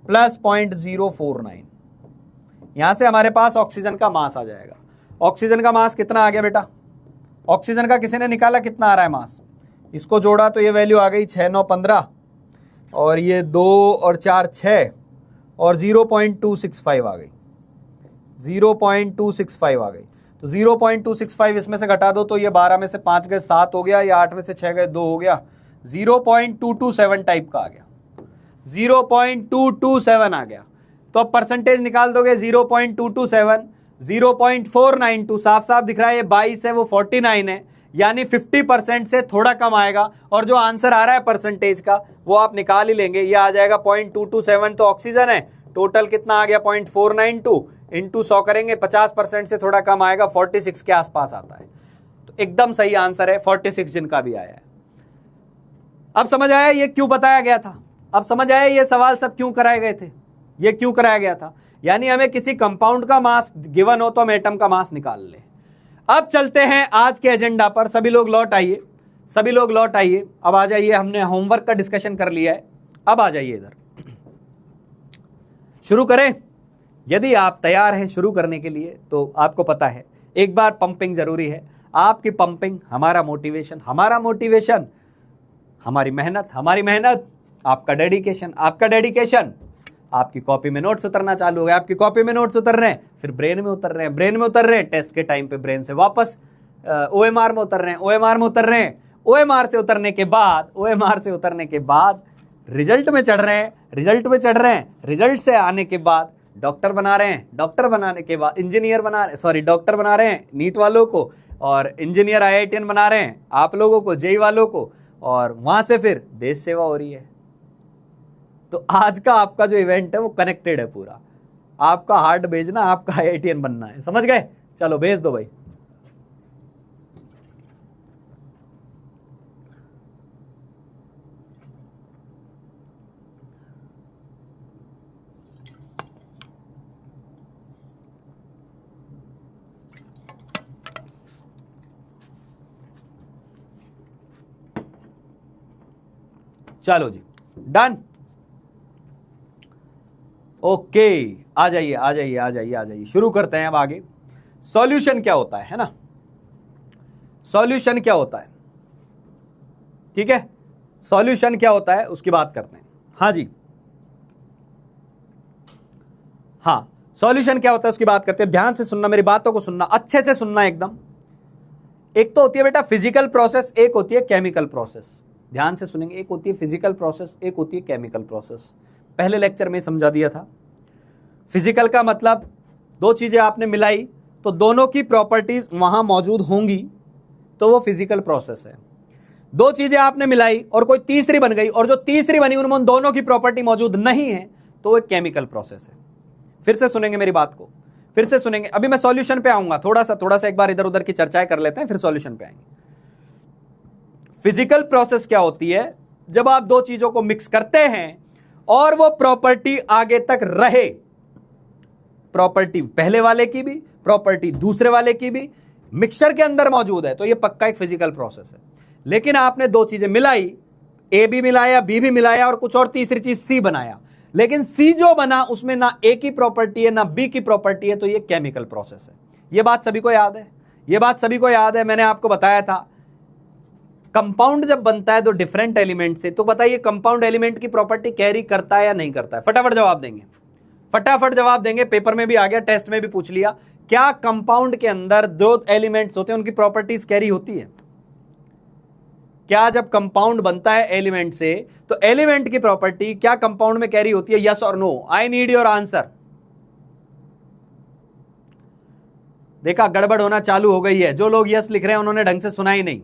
प्लस 0.049, यहां से हमारे पास ऑक्सीजन का मास आ जाएगा। ऑक्सीजन का मास कितना आ गया बेटा, ऑक्सीजन का किसी ने निकाला कितना आ रहा है मास, इसको जोड़ा तो ये वैल्यू आ गई 6-9-15 और ये 2 और 4 6 और 0.265 आ गई, 0.265 आ गई। तो 0.265 इसमें से घटा दो तो ये 12 में से 5 गए 7 हो गया, या 8 में से 6 गए 2 हो गया, 0.227 टाइप का आ गया, 0.227 आ गया। तो अब परसेंटेज निकाल दोगे 0.227, 0.492 साफ साफ दिख रहा है, ये 22 है वो 49 है, यानी 50% से थोड़ा कम आएगा। और जो आंसर आ रहा है परसेंटेज का वो आप निकाल ही लेंगे, ये आ जाएगा 0.227, तो ऑक्सीजन है, टोटल कितना आ गया 0.492 इंटू 100 करेंगे, 50% से थोड़ा कम आएगा, 46 के आसपास आता है। तो एकदम सही आंसर है 46 जिनका भी आया है। अब समझ आया ये क्यों बताया गया था, अब समझ आया ये सवाल सब क्यों कराए गए थे, ये क्यों कराया गया था, यानी हमें किसी कंपाउंड का मास गिवन हो तो हम एटम का मास निकाल ले। अब चलते हैं आज के एजेंडा पर, सभी लोग लौट आइए, सभी लोग लौट आइए, अब आ जाइए, हमने होमवर्क का डिस्कशन कर लिया है, अब आ जाइए इधर, शुरू करें। यदि आप तैयार हैं शुरू करने के लिए तो आपको पता है एक बार पंपिंग जरूरी है, आपकी पंपिंग हमारा मोटिवेशन, हमारा मोटिवेशन हमारी मेहनत, हमारी मेहनत आपका डेडिकेशन, आपका डेडिकेशन आपकी कॉपी में नोट्स उतरना चालू हो गया, आपकी कॉपी में नोट्स उतर रहे हैं, फिर ब्रेन में उतर रहे हैं, ब्रेन में उतर रहे हैं, टेस्ट के टाइम पे ब्रेन से वापस ओएमआर में उतर रहे हैं, ओएमआर में उतर रहे हैं, ओएमआर से उतरने के बाद, ओएमआर से उतरने के बाद रिजल्ट में चढ़ रहे हैं, रिजल्ट में चढ़ रहे हैं, रिजल्ट से आने के बाद डॉक्टर बना रहे हैं, डॉक्टर बनाने के बाद इंजीनियर बना रहे, सॉरी डॉक्टर बना रहे हैं नीट वालों को, और इंजीनियर आईआईटीएन बना रहे हैं आप लोगों को, जेई वालों को, और वहां से फिर देश सेवा हो रही है। तो आज का आपका जो इवेंट है वो कनेक्टेड है पूरा, आपका हार्ट भेजना, आपका आईआईटीएन बनना है, समझ गए, चलो भेज दो भाई। चलो जी डन, ओके, आ जाइए आ जाइए आ जाइए आ जाइए, शुरू करते हैं अब आगे। सॉल्यूशन क्या होता है ना, सॉल्यूशन क्या होता है, ठीक है, सॉल्यूशन क्या होता है उसकी बात करते हैं। हाँ जी, हाँ, सॉल्यूशन क्या होता है उसकी बात करते हैं, ध्यान से सुनना, मेरी बातों को सुनना, अच्छे से सुनना एकदम। एक तो होती है बेटा फिजिकल प्रोसेस, एक होती है केमिकल प्रोसेस, ध्यान से सुनेंगे। एक होती है फिजिकल प्रोसेस, एक होती है केमिकल प्रोसेस। पहले लेक्चर में समझा दिया था। फिजिकल का मतलब दो चीजें आपने मिलाई तो दोनों की प्रॉपर्टीज वहां मौजूद होंगी, तो वो फिजिकल प्रोसेस है। दो चीजें आपने मिलाई और कोई तीसरी बन गई, और जो तीसरी बनी उनमें दोनों की प्रॉपर्टी मौजूद नहीं है, तो वो एक केमिकल प्रोसेस है। फिर से सुनेंगे मेरी बात को, फिर से सुनेंगे। अभी मैं सॉल्यूशन पे आऊंगा, थोड़ा सा एक बार इधर उधर की चर्चाएं कर लेते हैं, फिर सॉल्यूशन पे आएंगे। फिजिकल प्रोसेस क्या होती है? जब आप दो चीजों को मिक्स करते हैं और वो प्रॉपर्टी आगे तक रहे, प्रॉपर्टी पहले वाले की भी, प्रॉपर्टी दूसरे वाले की भी मिक्सचर के अंदर मौजूद है, तो ये पक्का एक फिजिकल प्रोसेस है। लेकिन आपने दो चीजें मिलाई, ए भी मिलाया, बी भी मिलाया और कुछ और तीसरी चीज सी बनाया, लेकिन सी जो बना उसमें ना ए की प्रॉपर्टी है ना बी की प्रॉपर्टी है, तो ये केमिकल प्रोसेस है। ये बात सभी को याद है, ये बात सभी को याद है। मैंने आपको बताया था कंपाउंड जब बनता है तो डिफरेंट एलिमेंट से, तो बताइए कंपाउंड एलिमेंट की प्रॉपर्टी कैरी करता है या नहीं करता है? फटाफट जवाब देंगे, फटाफट जवाब देंगे। पेपर में भी आ गया, टेस्ट में भी पूछ लिया। क्या कंपाउंड के अंदर दो एलिमेंट्स होते हैं उनकी प्रॉपर्टीज कैरी होती है? क्या जब कंपाउंड बनता है एलिमेंट से तो एलिमेंट की प्रॉपर्टी क्या कंपाउंड में कैरी होती है? यस और no? I need your answer. देखा, गड़बड़ होना चालू हो गई है। जो लोग यस लिख रहे हैं उन्होंने ढंग से सुना ही नहीं।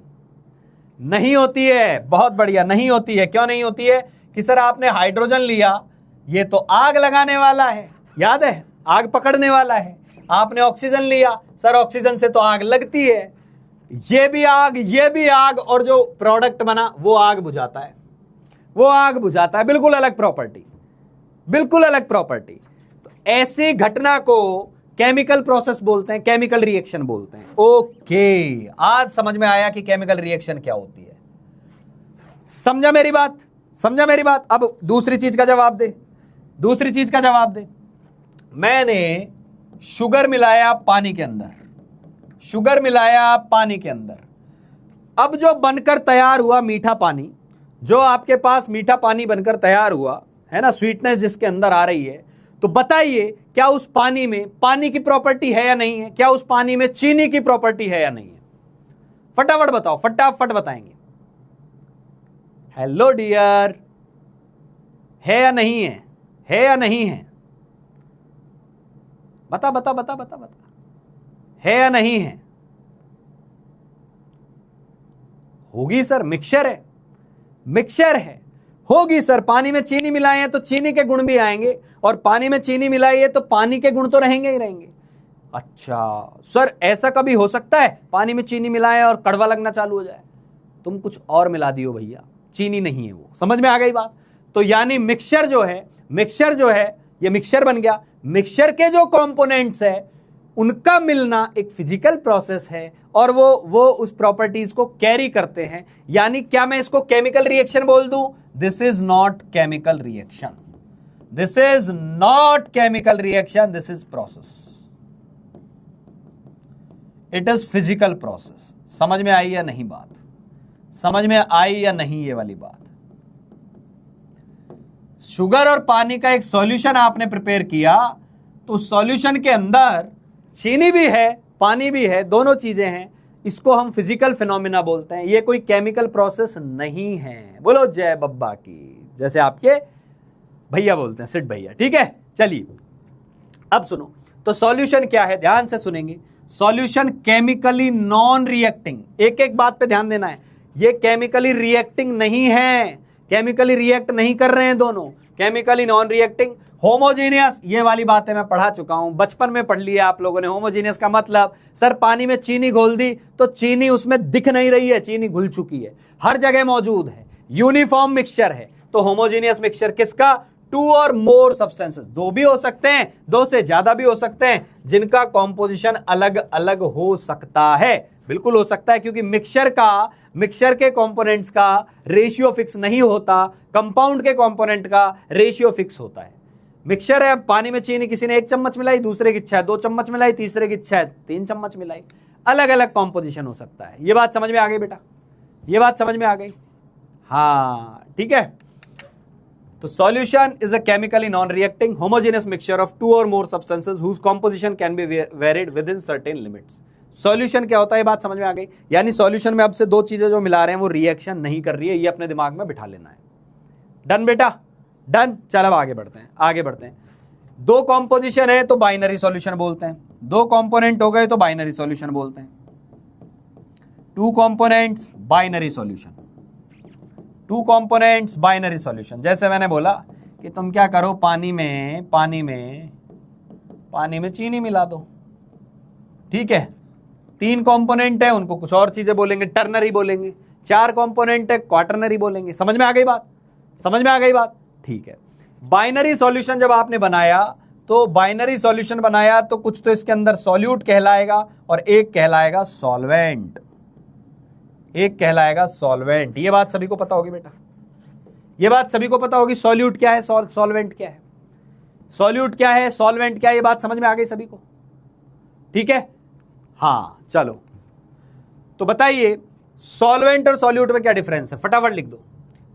नहीं होती है, बहुत बढ़िया, नहीं होती है। क्यों नहीं होती है? कि सर आपने हाइड्रोजन लिया, ये तो आग लगाने वाला है, याद है, आग पकड़ने वाला है। आपने ऑक्सीजन लिया, सर ऑक्सीजन से तो आग लगती है, ये भी आग, ये भी आग, और जो प्रोडक्ट बना वो आग बुझाता है, वो आग बुझाता है। बिल्कुल अलग प्रॉपर्टी, बिल्कुल अलग प्रॉपर्टी। तो ऐसी घटना को केमिकल प्रोसेस बोलते हैं, केमिकल रिएक्शन बोलते हैं। ओके, आज समझ में आया कि केमिकल रिएक्शन क्या होती है। समझा मेरी बात? समझा मेरी बात? अब दूसरी चीज का जवाब दे, दूसरी चीज का जवाब दे। मैंने शुगर मिलाया पानी के अंदर, शुगर मिलाया पानी के अंदर, अब जो बनकर तैयार हुआ मीठा पानी, जो आपके पास मीठा पानी बनकर तैयार हुआ है ना, स्वीटनेस जिसके अंदर आ रही है, तो बताइए क्या उस पानी में पानी की प्रॉपर्टी है या नहीं है? क्या उस पानी में चीनी की प्रॉपर्टी है या नहीं है? फटाफट बताओ, फटाफट बताएंगे। हेलो डियर, है या नहीं है? है या नहीं है? बता बता बता बता बता, है या नहीं है? होगी सर, मिक्सचर है, मिक्सचर है, होगी सर। पानी में चीनी मिलाए हैं तो चीनी के गुण भी आएंगे, और पानी में चीनी मिलाई है तो पानी के गुण तो रहेंगे ही रहेंगे। अच्छा सर, ऐसा कभी हो सकता है पानी में चीनी मिलाएं और कड़वा लगना चालू हो जाए? तुम कुछ और मिला दियो भैया, चीनी नहीं है वो। समझ में आ गई बात? तो यानी मिक्सचर जो है, मिक्सचर जो है, ये मिक्सचर बन गया। मिक्सचर के जो कंपोनेंट्स है उनका मिलना एक फिजिकल प्रोसेस है, और वो उस प्रॉपर्टीज को कैरी करते हैं। यानी क्या मैं इसको केमिकल रिएक्शन बोल दूं? This is not chemical reaction, this is not chemical reaction, this is process, it is physical process. समझ में आई या नहीं बात? समझ में आई या नहीं ये वाली बात? शुगर और पानी का एक सॉल्यूशन आपने प्रिपेयर किया, तो सॉल्यूशन के अंदर चीनी भी है, पानी भी है, दोनों चीजें हैं। इसको हम फिजिकल फिनोमिना बोलते हैं, ये कोई केमिकल प्रोसेस नहीं है। बोलो जय बब्बा की, जैसे आपके भैया बोलते हैं, सिट भैया। ठीक है, चलिए अब सुनो। तो सॉल्यूशन क्या है, ध्यान से सुनेंगे। सॉल्यूशन केमिकली नॉन रिएक्टिंग, एक एक बात पे ध्यान देना है। ये केमिकली रिएक्टिंग नहीं है, केमिकली रिएक्ट नहीं कर रहे हैं दोनों, केमिकली नॉन रिएक्टिंग। होमोजीनियस, ये वाली बातें मैं पढ़ा चुका हूं, बचपन में पढ़ लिया आप लोगों ने। होमोजीनियस का मतलब, सर पानी में चीनी घोल दी तो चीनी उसमें दिख नहीं रही है, चीनी घुल चुकी है, हर जगह मौजूद है, यूनिफॉर्म मिक्सचर है। तो होमोजीनियस मिक्सचर किसका? टू और मोर सब्सटेंसेस, दो भी हो सकते हैं, दो से ज्यादा भी हो सकते हैं, जिनका कॉम्पोजिशन अलग अलग हो सकता है। बिल्कुल हो सकता है, क्योंकि मिक्सचर के कंपोनेंट्स का रेशियो फिक्स नहीं होता, कंपाउंड के कंपोनेंट का रेशियो फिक्स होता है। मिक्सचर है, पानी में चीनी किसी ने 1 चम्मच मिलाई, दूसरे की इच्छा है 2 चम्मच मिलाई, तीसरे की इच्छा है 3 चम्मच मिलाई, अलग अलग कॉम्पोजिशन हो सकता है। ये बात समझ में आ गई बेटा? ये बात समझ में आ गई? हाँ ठीक है। तो solution is a chemically non-reacting homogeneous mixture of 2 or more substances whose composition can be varied within certain limits. Solution क्या होता है, ये बात समझ में आ गई। यानी सॉल्यूशन में अब से दो चीजें जो मिला रहे हैं वो रिएक्शन नहीं कर रही है, ये अपने दिमाग में बिठा लेना है। डन बेटा, डन। चल अब आगे बढ़ते हैं, आगे बढ़ते हैं। दो कॉम्पोजिशन है तो बाइनरी सॉल्यूशन बोलते हैं, दो कंपोनेंट हो गए तो बाइनरी सॉल्यूशन बोलते हैं। Two components binary solution, two components binary solution. जैसे मैंने बोला कि तुम क्या करो, पानी में चीनी मिला दो, ठीक है। तीन कंपोनेंट है, उनको कुछ और चीजें बोलेंगे, टर्नरी बोलेंगे। चार कंपोनेंट है, क्वाटरनरी बोलेंगे। समझ में आ गई बात, समझ में आ गई बात, ठीक है। बाइनरी सॉल्यूशन जब आपने बनाया तो बाइनरी सॉल्यूशन बनाया तो कुछ तो इसके अंदर सॉल्यूट कहलाएगा और एक कहलाएगा सॉल्वेंट, एक कहलाएगा सॉल्वेंट। ये बात सभी को पता होगी बेटा, ये बात सभी को पता होगी। सॉल्यूट क्या है, सॉल्वेंट क्या है, सॉल्यूट क्या है, सॉल्वेंट क्या है, ये बात समझ में आ गई सभी को, ठीक है। हाँ चलो, तो बताइए सॉल्वेंट और सॉल्यूट में क्या डिफरेंस है, फटाफट लिख दो।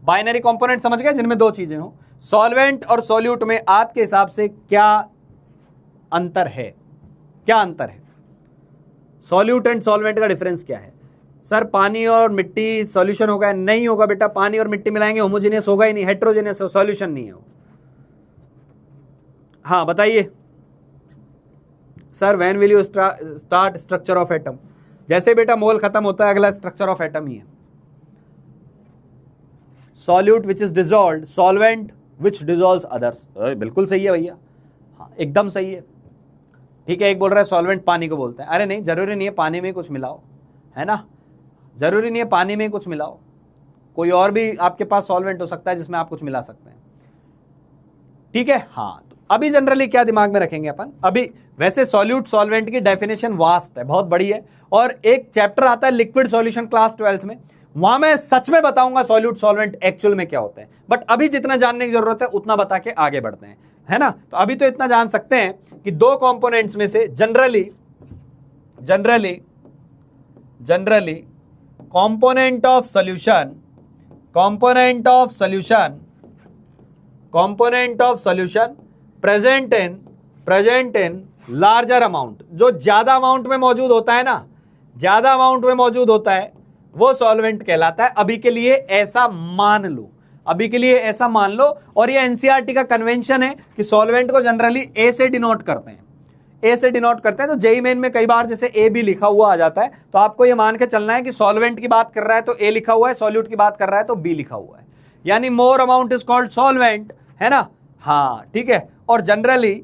बाइनरी कंपोनेंट समझ गए जिनमें दो चीजें हो, सॉल्वेंट और सॉल्यूट में आपके हिसाब से क्या अंतर है, क्या अंतर है? सॉल्यूट एंड सॉल्वेंट का डिफरेंस क्या है? सर पानी और मिट्टी सॉल्यूशन होगा? नहीं होगा बेटा, पानी और मिट्टी मिलाएंगे होमोजेनियस होगा ही नहीं, हेट्रोजेनियस सॉल्यूशन नहीं है वो। हाँ बताइए sir, when will you start structure of atom? जैसे बेटा मोल खत्म होता है अगला स्ट्रक्चर ऑफ एटम ही है। Solute which is dissolved, solvent which dissolves others. बिल्कुल सही है भैया, हाँ एकदम सही है, ठीक है। एक बोल रहा है सॉल्वेंट पानी को बोलते हैं, अरे नहीं, जरूरी नहीं है पानी में कुछ मिलाओ, है ना, जरूरी नहीं है पानी में कुछ मिलाओ, कोई और भी आपके पास सॉल्वेंट हो सकता है जिसमें आप कुछ मिला सकते हैं, ठीक है। हाँ तो अभी जनरली क्या दिमाग में रखेंगे अपन, अभी वैसे सॉल्यूट सॉल्वेंट की डेफिनेशन वास्ट है, बहुत बड़ी है, और एक चैप्टर आता है लिक्विड सॉल्यूशन क्लास 12th में, वहां मैं सच में बताऊंगा सॉल्यूट सॉल्वेंट एक्चुअल में क्या होते हैं। बट अभी जितना जानने की जरूरत है उतना बता के आगे बढ़ते हैं, है ना। तो अभी तो इतना जान सकते हैं कि दो कंपोनेंट्स में से generally component of solution present in larger amount, जो ज्यादा अमाउंट में मौजूद होता है ना, ज्यादा अमाउंट में मौजूद होता है वो सॉल्वेंट कहलाता है। अभी के लिए ऐसा मान लो, अभी के लिए ऐसा मान लो, और ये एनसीईआरटी का कन्वेंशन है कि सॉल्वेंट को जनरली ए से डिनोट करते हैं, ए से डिनोट करते हैं। तो जेईई मेन में कई बार जैसे ए भी लिखा हुआ आ जाता है, तो आपको ये मान के चलना है कि सॉल्वेंट की बात कर रहा है तो ए लिखा हुआ है, सॉल्यूट की बात कर रहा है तो बी लिखा हुआ है, यानी more amount is called solvent, है ना। हाँ ठीक है। और generally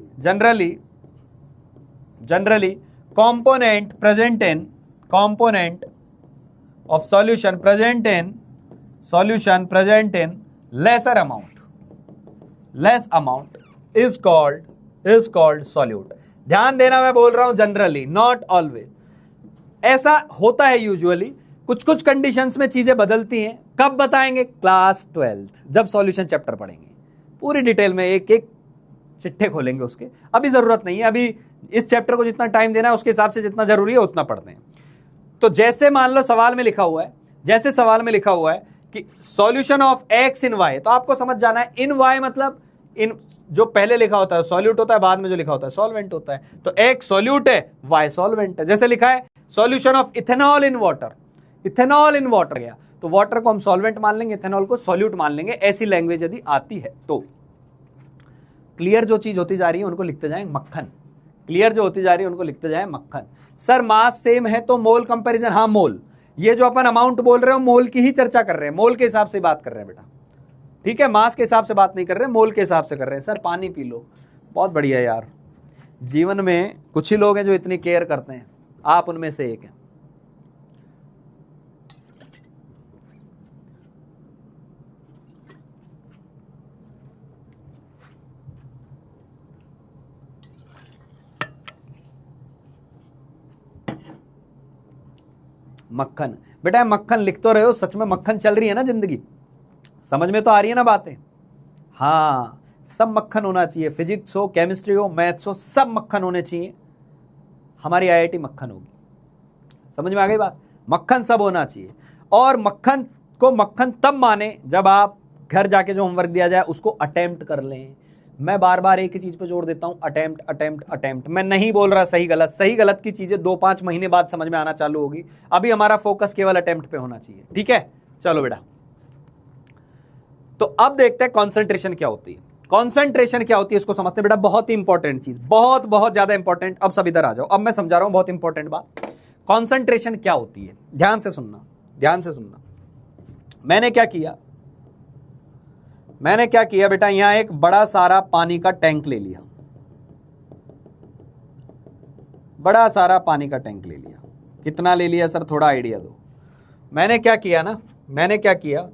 component of solution present in less amount is called solute। ध्यान देना, मैं बोल रहा हूं जनरली, नॉट ऑलवेज। ऐसा होता है यूजुअली, कुछ कुछ कंडीशंस में चीजें बदलती हैं। कब बताएंगे? क्लास 12th जब सॉल्यूशन चैप्टर पढ़ेंगे, पूरी डिटेल में एक एक चिट्ठे खोलेंगे उसके। अभी जरूरत नहीं है, अभी इस चैप्टर को जितना टाइम देना है उसके हिसाब से जितना जरूरी है उतना पढ़ते हैं। तो जैसे मान लो सवाल में लिखा हुआ है, जैसे सवाल में लिखा हुआ है कि solution of x in y, तो आपको समझ जाना है इन वाई मतलब इन जो पहले लिखा होता है सॉल्यूट होता है, बाद में जो लिखा होता है सॉल्वेंट होता है। तो एक्स सॉल्यूट है, वाई सॉल्वेंट है। जैसे लिखा है solution of ethanol in water, ethanol in water गया, तो वाटर को हम सॉल्वेंट मान लेंगे, इथेनॉल को सॉल्यूट मान लेंगे। ऐसी लैंग्वेज यदि आती है तो क्लियर जो चीज होती जा रही है उनको लिखते जाएं मक्खन, क्लियर जो होती जा रही है उनको लिखते जाएं मक्खन। सर मास सेम है तो मोल कंपैरिजन, हाँ मोल, ये जो अपन अमाउंट बोल रहे हो मोल की ही चर्चा कर रहे हैं, मोल के हिसाब से बात कर रहे हैं बेटा, ठीक है। मास के हिसाब से बात नहीं कर रहे, मोल के हिसाब से कर रहे हैं। सर पानी पी लो, बहुत बढ़िया यार, जीवन में कुछ ही लोग हैं जो इतनी केयर करते हैं, आप उनमें से एक हैं। मक्खन बेटा, मक्खन लिख तो रहे हो, सच में मक्खन चल रही है ना जिंदगी, समझ में तो आ रही है ना बातें। हाँ सब मक्खन होना चाहिए, फिजिक्स हो, केमिस्ट्री हो, मैथ्स हो, सब मक्खन होने चाहिए। हमारी आईआईटी मक्खन होगी, समझ में आ गई बात, मक्खन सब होना चाहिए। और मक्खन को मक्खन तब माने जब आप घर जाके जो होमवर्क दिया जाए उसको अटेम्प्ट कर लें, मैं बार बार एक ही चीज पे जोर देता हूं, अटेम्प्ट अटेम्प्ट अटेम्प्ट। मैं नहीं बोल रहा सही गलत, सही गलत की चीजें 2-5 महीने बाद समझ में आना चालू होगी। अभी हमारा फोकस केवल अटेम्प्ट पे होना चाहिए, ठीक है। चलो बेटा, तो अब देखते हैं कॉन्सेंट्रेशन क्या होती है। कॉन्सेंट्रेशन क्या होती है इसको समझते हैं बेटा, बहुत ही इंपॉर्टेंट चीज, बहुत बहुत ज्यादा इंपॉर्टेंट। अब सब इधर आ जाओ, अब मैं समझा रहा हूं बहुत इंपॉर्टेंट बात। कॉन्सेंट्रेशन क्या होती है, ध्यान से सुनना, ध्यान से सुनना। मैंने क्या किया, मैंने क्या किया बेटा, यहां एक बड़ा सारा पानी का टैंक ले लिया, बड़ा सारा पानी का टैंक ले लिया। कितना ले लिया सर, थोड़ा आइडिया दो। मैंने क्या किया ना, मैंने क्या किया,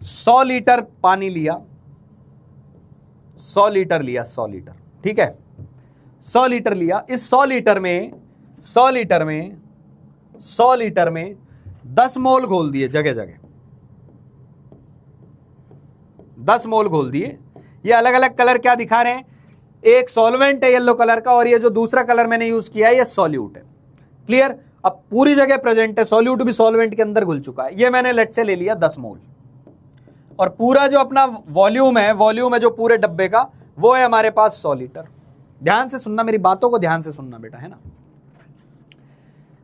100 लीटर पानी लिया, 100 लीटर लिया, 100 लीटर, ठीक है, 100 लीटर लिया। इस 100 लीटर में 100 लीटर में 100 लीटर में 10 मोल घोल दिए, जगह जगह 10 मोल घोल दिए। ये अलग अलग कलर क्या दिखा रहे हैं, एक सॉल्वेंट है येलो कलर का, और ये जो दूसरा कलर मैंने यूज किया है ये सॉल्यूट है। क्लियर, अब पूरी जगह प्रेजेंट है, सॉल्यूट भी सॉल्वेंट के अंदर घुल चुका है। ये मैंने लेट से ले लिया 10 मोल, और पूरा जो अपना वॉल्यूम है, वॉल्यूम है जो पूरे डब्बे का, वो है हमारे पास 100 लीटर। ध्यान से सुनना, मेरी बातों को ध्यान से सुनना बेटा, है ना।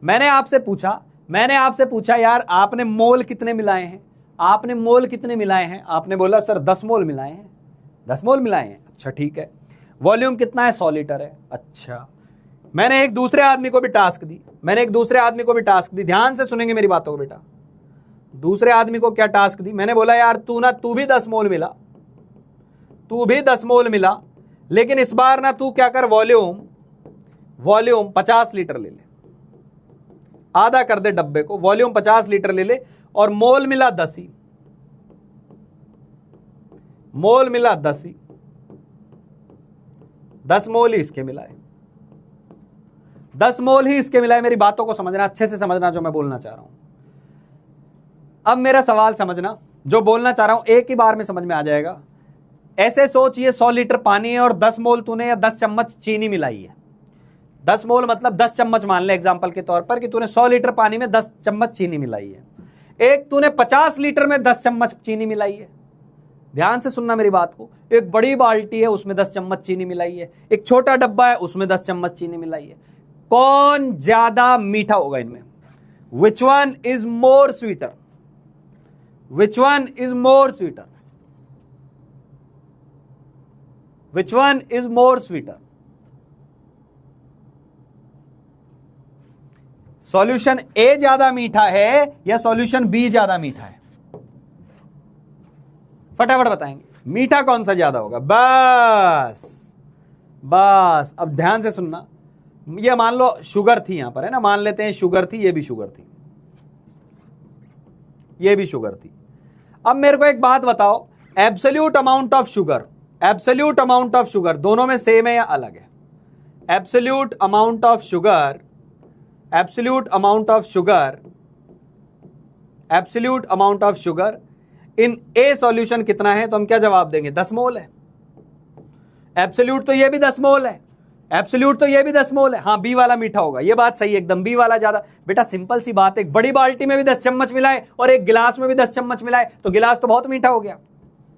मैंने आपसे पूछा यार आपने मोल कितने मिलाए हैं, आपने मोल कितने मिलाए हैं, आपने बोला सर 10 मोल मिलाए हैं, 10 मोल मिलाए हैं। अच्छा ठीक है, वॉल्यूम कितना है, 100 लीटर है। अच्छा, मैंने एक दूसरे आदमी को भी टास्क दी, मैंने एक दूसरे आदमी को भी टास्क दी, ध्यान से सुनेंगे मेरी बातों को बेटा। दूसरे आदमी को क्या टास्क दी, मैंने बोला यार तू भी 10 मोल मिला, तू भी 10 मोल मिला, लेकिन इस बार ना तू क्या कर, वॉल्यूम 50 लीटर ले ले, आधा कर दे डब्बे को, वॉल्यूम 50 लीटर ले ले, और मोल मिला 10 ही, मोल मिला 10 ही, 10 मोल ही इसके मिला है, 10 मोल ही इसके मिला है। मेरी बातों को समझना, अच्छे से समझना जो मैं बोलना चाह रहा हूं। अब मेरा सवाल समझना, जो बोलना चाह रहा हूं एक ही बार में समझ में आ जाएगा। ऐसे सोच, ये 100 लीटर पानी है और 10 मोल तूने या 10 चम्मच चीनी मिलाई है। 10 मोल मतलब 10 चम्मच मान ले एग्जांपल के तौर पर, कि तूने 100 लीटर पानी में 10 चम्मच चीनी मिलाई है। एक तूने 50 लीटर में 10 चम्मच चीनी मिलाई है। ध्यान से सुनना मेरी बात को, एक बड़ी बाल्टी है उसमें 10 चम्मच चीनी मिलाई है, एक छोटा डब्बा है उसमें 10 चम्मच चीनी मिलाई है। कौन ज्यादा मीठा होगा इनमें? Which one is more sweeter? Which one is more sweeter? Which one is more sweeter? Solution A ज्यादा मीठा है या सॉल्यूशन बी ज्यादा मीठा है? फटाफट बताएंगे, मीठा कौन सा ज्यादा होगा। बस अब ध्यान से सुनना, ये मान लो शुगर थी यहां पर, है ना, मान लेते हैं शुगर थी, ये भी शुगर थी, ये भी शुगर थी। अब मेरे को एक बात बताओ, absolute amount of sugar, absolute amount of sugar दोनों में सेम है या अलग है? Absolute amount of sugar, absolute amount of sugar, absolute amount of sugar in A solution कितना है? तो हम क्या जवाब देंगे? 10 मोल है। एब्सोल्यूट तो ये भी 10 मोल है, एब्सोल्यूट तो ये भी 10 मोल है। हाँ, बी वाला मीठा होगा, ये बात सही है एकदम, बी वाला ज्यादा। बेटा सिंपल सी बात है, एक बड़ी बाल्टी में भी 10 चम्मच मिलाए और एक गिलास में भी 10 चम्मच मिलाए, तो गिलास तो बहुत मीठा हो गया,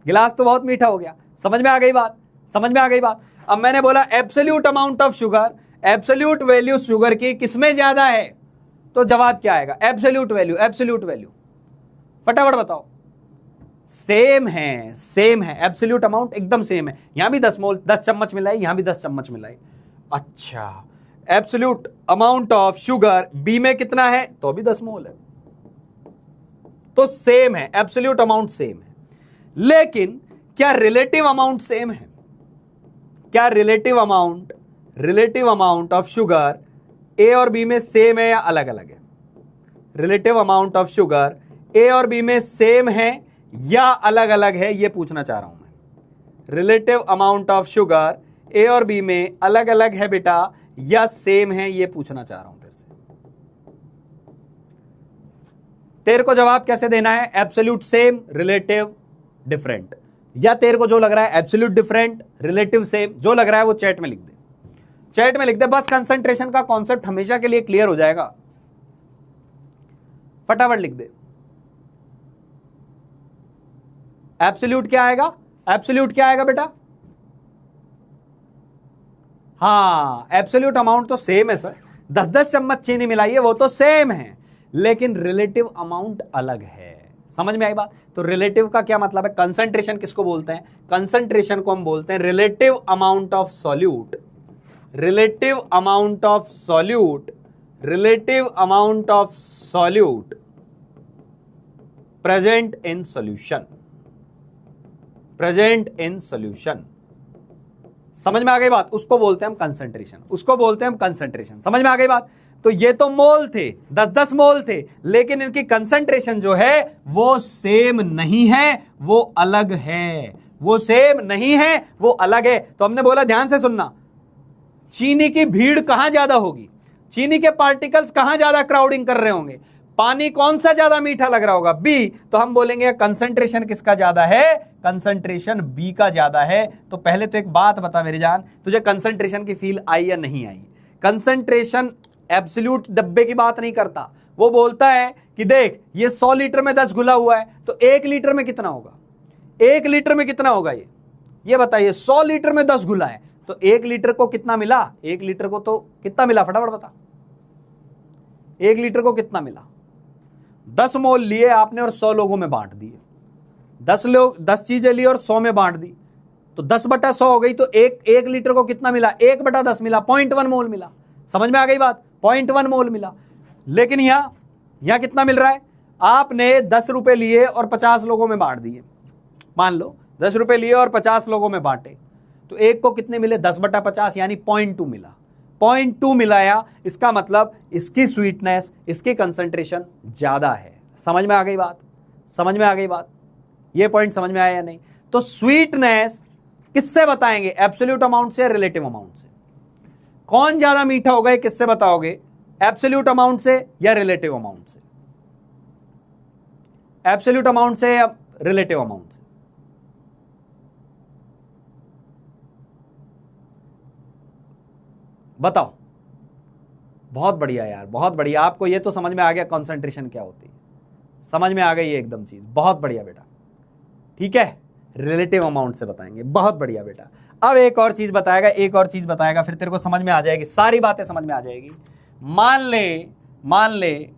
गिलास तो बहुत मीठा हो गया। समझ में आ गई बात? समझ में आ गई बात? अब मैंने बोला absolute amount of sugar, absolute value sugar की किसमें ज्यादा है, तो जवाब क्या आएगा? Absolute value, absolute value. फटाफट बताओ। सेम है, सेम है, एब्सोल्यूट अमाउंट एकदम सेम है। यहां भी 10 मोल 10 चम्मच मिलाई, यहां भी 10 चम्मच मिलाई। अच्छा, absolute amount of sugar B में कितना है? तो भी 10 मोल है, तो सेम है, एब्सोल्यूट अमाउंट सेम है। लेकिन क्या रिलेटिव अमाउंट सेम है? क्या रिलेटिव अमाउंट ऑफ शुगर ए और बी में सेम है या अलग अलग है? रिलेटिव अमाउंट ऑफ शुगर ए और बी में सेम है या अलग अलग है, यह पूछना चाह रहा हूं मैं। रिलेटिव अमाउंट ऑफ शुगर ए और बी में अलग अलग है बेटा या सेम है, यह पूछना चाह रहा हूं तेरे से। तेरे को जवाब कैसे देना है? एब्सोल्यूट सेम, रिलेटिव डिफरेंट, या तेरे को जो लग रहा है एब्सोल्यूट डिफरेंट, रिलेटिव सेम, जो लग रहा है वो चैट में लिख दे, चैट में लिख दे। बस कंसंट्रेशन का कॉन्सेप्ट हमेशा के लिए क्लियर हो जाएगा। फटाफट लिख दे। एब्सोल्यूट क्या आएगा? एब्सोल्यूट क्या आएगा बेटा? हाँ, एब्सोल्यूट अमाउंट तो सेम है सर, 10-10 चम्मच चीनी मिलाइए वो तो सेम है, लेकिन रिलेटिव अमाउंट अलग है। समझ में आई बात? तो रिलेटिव का क्या मतलब है? कंसंट्रेशन किसको बोलते हैं? कंसंट्रेशन को हम बोलते हैं relative amount of solute, relative amount of solute, relative amount of solute present in solution, present in solution. समझ में आ गई बात? उसको बोलते हैं हम कंसंट्रेशन, उसको बोलते हैं हम कंसंट्रेशन। समझ में आ गई बात? तो ये तो मोल थे, 10-10 मोल थे, लेकिन इनकी कंसंट्रेशन जो है वो सेम नहीं है, वो अलग है, वो सेम नहीं है, वो अलग है। तो हमने बोला ध्यान से सुनना, चीनी की भीड़ कहां ज्यादा होगी, चीनी के पार्टिकल्स कहां ज्यादा क्राउडिंग कर रहे होंगे, पानी कौन सा ज्यादा मीठा लग रहा होगा? बी। तो हम बोलेंगे कंसंट्रेशन किसका ज्यादा है? कंसंट्रेशन बी का ज्यादा है। तो पहले तो एक बात बता मेरी जान, तुझे कंसंट्रेशन की फील आई या नहीं आई? कंसंट्रेशन एब्सोल्यूट डब्बे की बात नहीं करता, वो बोलता है कि देख ये 100 लीटर में 10 घुला हुआ है, तो 1 लीटर में कितना होगा? 1 लीटर में कितना होगा? ये बताइए, 100 लीटर में 10 घुला है, तो 1 लीटर को कितना मिला? 1 लीटर को तो कितना मिला? फटाफट बता, 1 लीटर को कितना मिला? 10 मोल लिए आपने और 100 लोगों में बांट दिए, 10 चीजें ली और 100 में बांट दी, तो 10/100 हो गई। तो 1 लीटर को कितना मिला? 1/10 मिला, 0.1 मोल मिला। समझ में आ गई बात? 0.1 मोल मिला। लेकिन यहां कितना मिल रहा है? आपने 10 रुपए लिए और 50 लोगों में बांट दिए, मान लो 10 रुपए लिए और 50 लोगों में बांटे, तो एक को कितने मिले? 10/50 यानी 0.2 मिला। 0.2 मिलाया, इसका मतलब इसकी स्वीटनेस, इसकी कंसंट्रेशन ज्यादा है। समझ में आ गई बात? समझ में आ गई बात? ये पॉइंट समझ में आया या नहीं? तो स्वीटनेस किससे बताएंगे? एब्सोल्यूट अमाउंट से, रिलेटिव अमाउंट से? कौन ज्यादा मीठा होगा ये किससे बताओगे? एब्सोल्यूट अमाउंट से या रिलेटिव अमाउंट से? एब्सोल्यूट अमाउंट से या रिलेटिव अमाउंट से? बताओ। बहुत बढ़िया यार, बहुत बढ़िया। आपको ये तो समझ में आ गया कंसंट्रेशन क्या होती है, समझ में आ गई ये एकदम चीज। बहुत बढ़िया बेटा, ठीक है, रिलेटिव अमाउंट से बताएंगे। बहुत बढ़िया बेटा। अब एक और चीज बताएगा, एक और चीज बताएगा, फिर तेरे को समझ में आ जाएगी, सारी बातें समझ में आ जाएगी। मान ले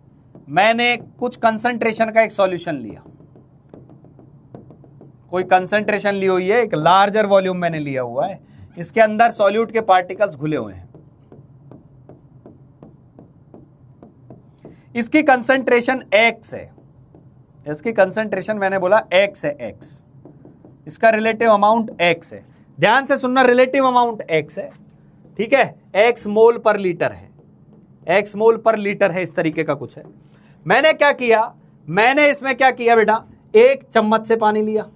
मैंने कुछ कंसंट्रेशन का एक सॉल्यूशन लिया, कोई कंसंट्रेशन ली हुई है, एक लार्जर वॉल्यूम मैंने लिया हुआ है, इसके अंदर सॉल्यूट के पार्टिकल्स घुले हुए हैं, इसकी कंसंट्रेशन x है, इसकी कंसंट्रेशन मैंने बोला x है, x, इसका रिलेटिव अमाउंट x है। ध्यान से सुनना, रिलेटिव अमाउंट x है, ठीक है, x मोल पर लीटर है, x मोल पर लीटर है, इस तरीके का कुछ है। मैंने क्या किया? मैंने इसमें क्या किया बेटा? 1 चम्मच से पानी लिया,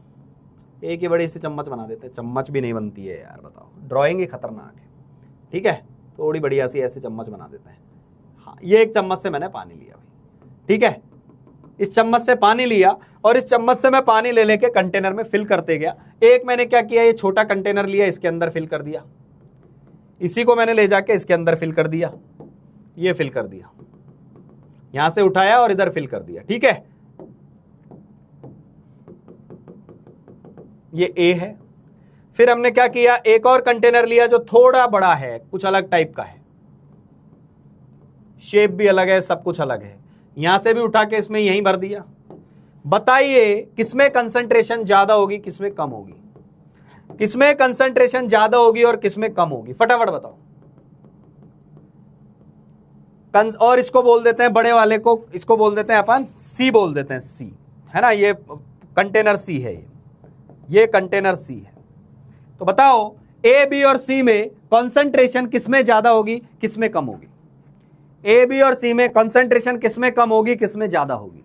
एक ही बड़ी सी चम्मच बना देते हैं, चम्मच भी नहीं बनती है यार, बताओ, ड्राइंग ही खतरनाक है, ठीक है, थोड़ी बढ़िया सी ऐसे चम्मच बना देते हैं। हाँ, ये 1 चम्मच से मैंने पानी लिया भाई, ठीक है, इस चम्मच से पानी लिया और इस चम्मच से मैं पानी ले लेके कंटेनर में फिल करते गया। एक मैंने क्या किया, ये छोटा कंटेनर लिया, इसके अंदर फिल कर दिया, इसी को मैंने ले जाके इसके अंदर फिल कर दिया, ये फिल कर दिया, यहां से उठाया और इधर फिल कर दिया, ठीक है, ये A है। फिर हमने क्या किया, एक और कंटेनर लिया जो थोड़ा बड़ा है, कुछ अलग टाइप का है, शेप भी अलग है, सब कुछ अलग है, यहां से भी उठा के इसमें यहीं भर दिया। बताइए किसमें कंसंट्रेशन ज्यादा होगी, किसमें कम होगी? किसमें कंसंट्रेशन ज्यादा होगी और किसमें कम होगी? फटाफट बताओ। और इसको बोल देते हैं, बड़े वाले को इसको बोल देते हैं अपन C बोल देते हैं, C है ना, ये कंटेनर C है, ये कंटेनर C है। तो बताओ A, B और C में कंसंट्रेशन किसमें ज्यादा होगी, किसमें कम होगी? A, B और C में कंसंट्रेशन किसमें कम होगी, किसमें ज्यादा होगी?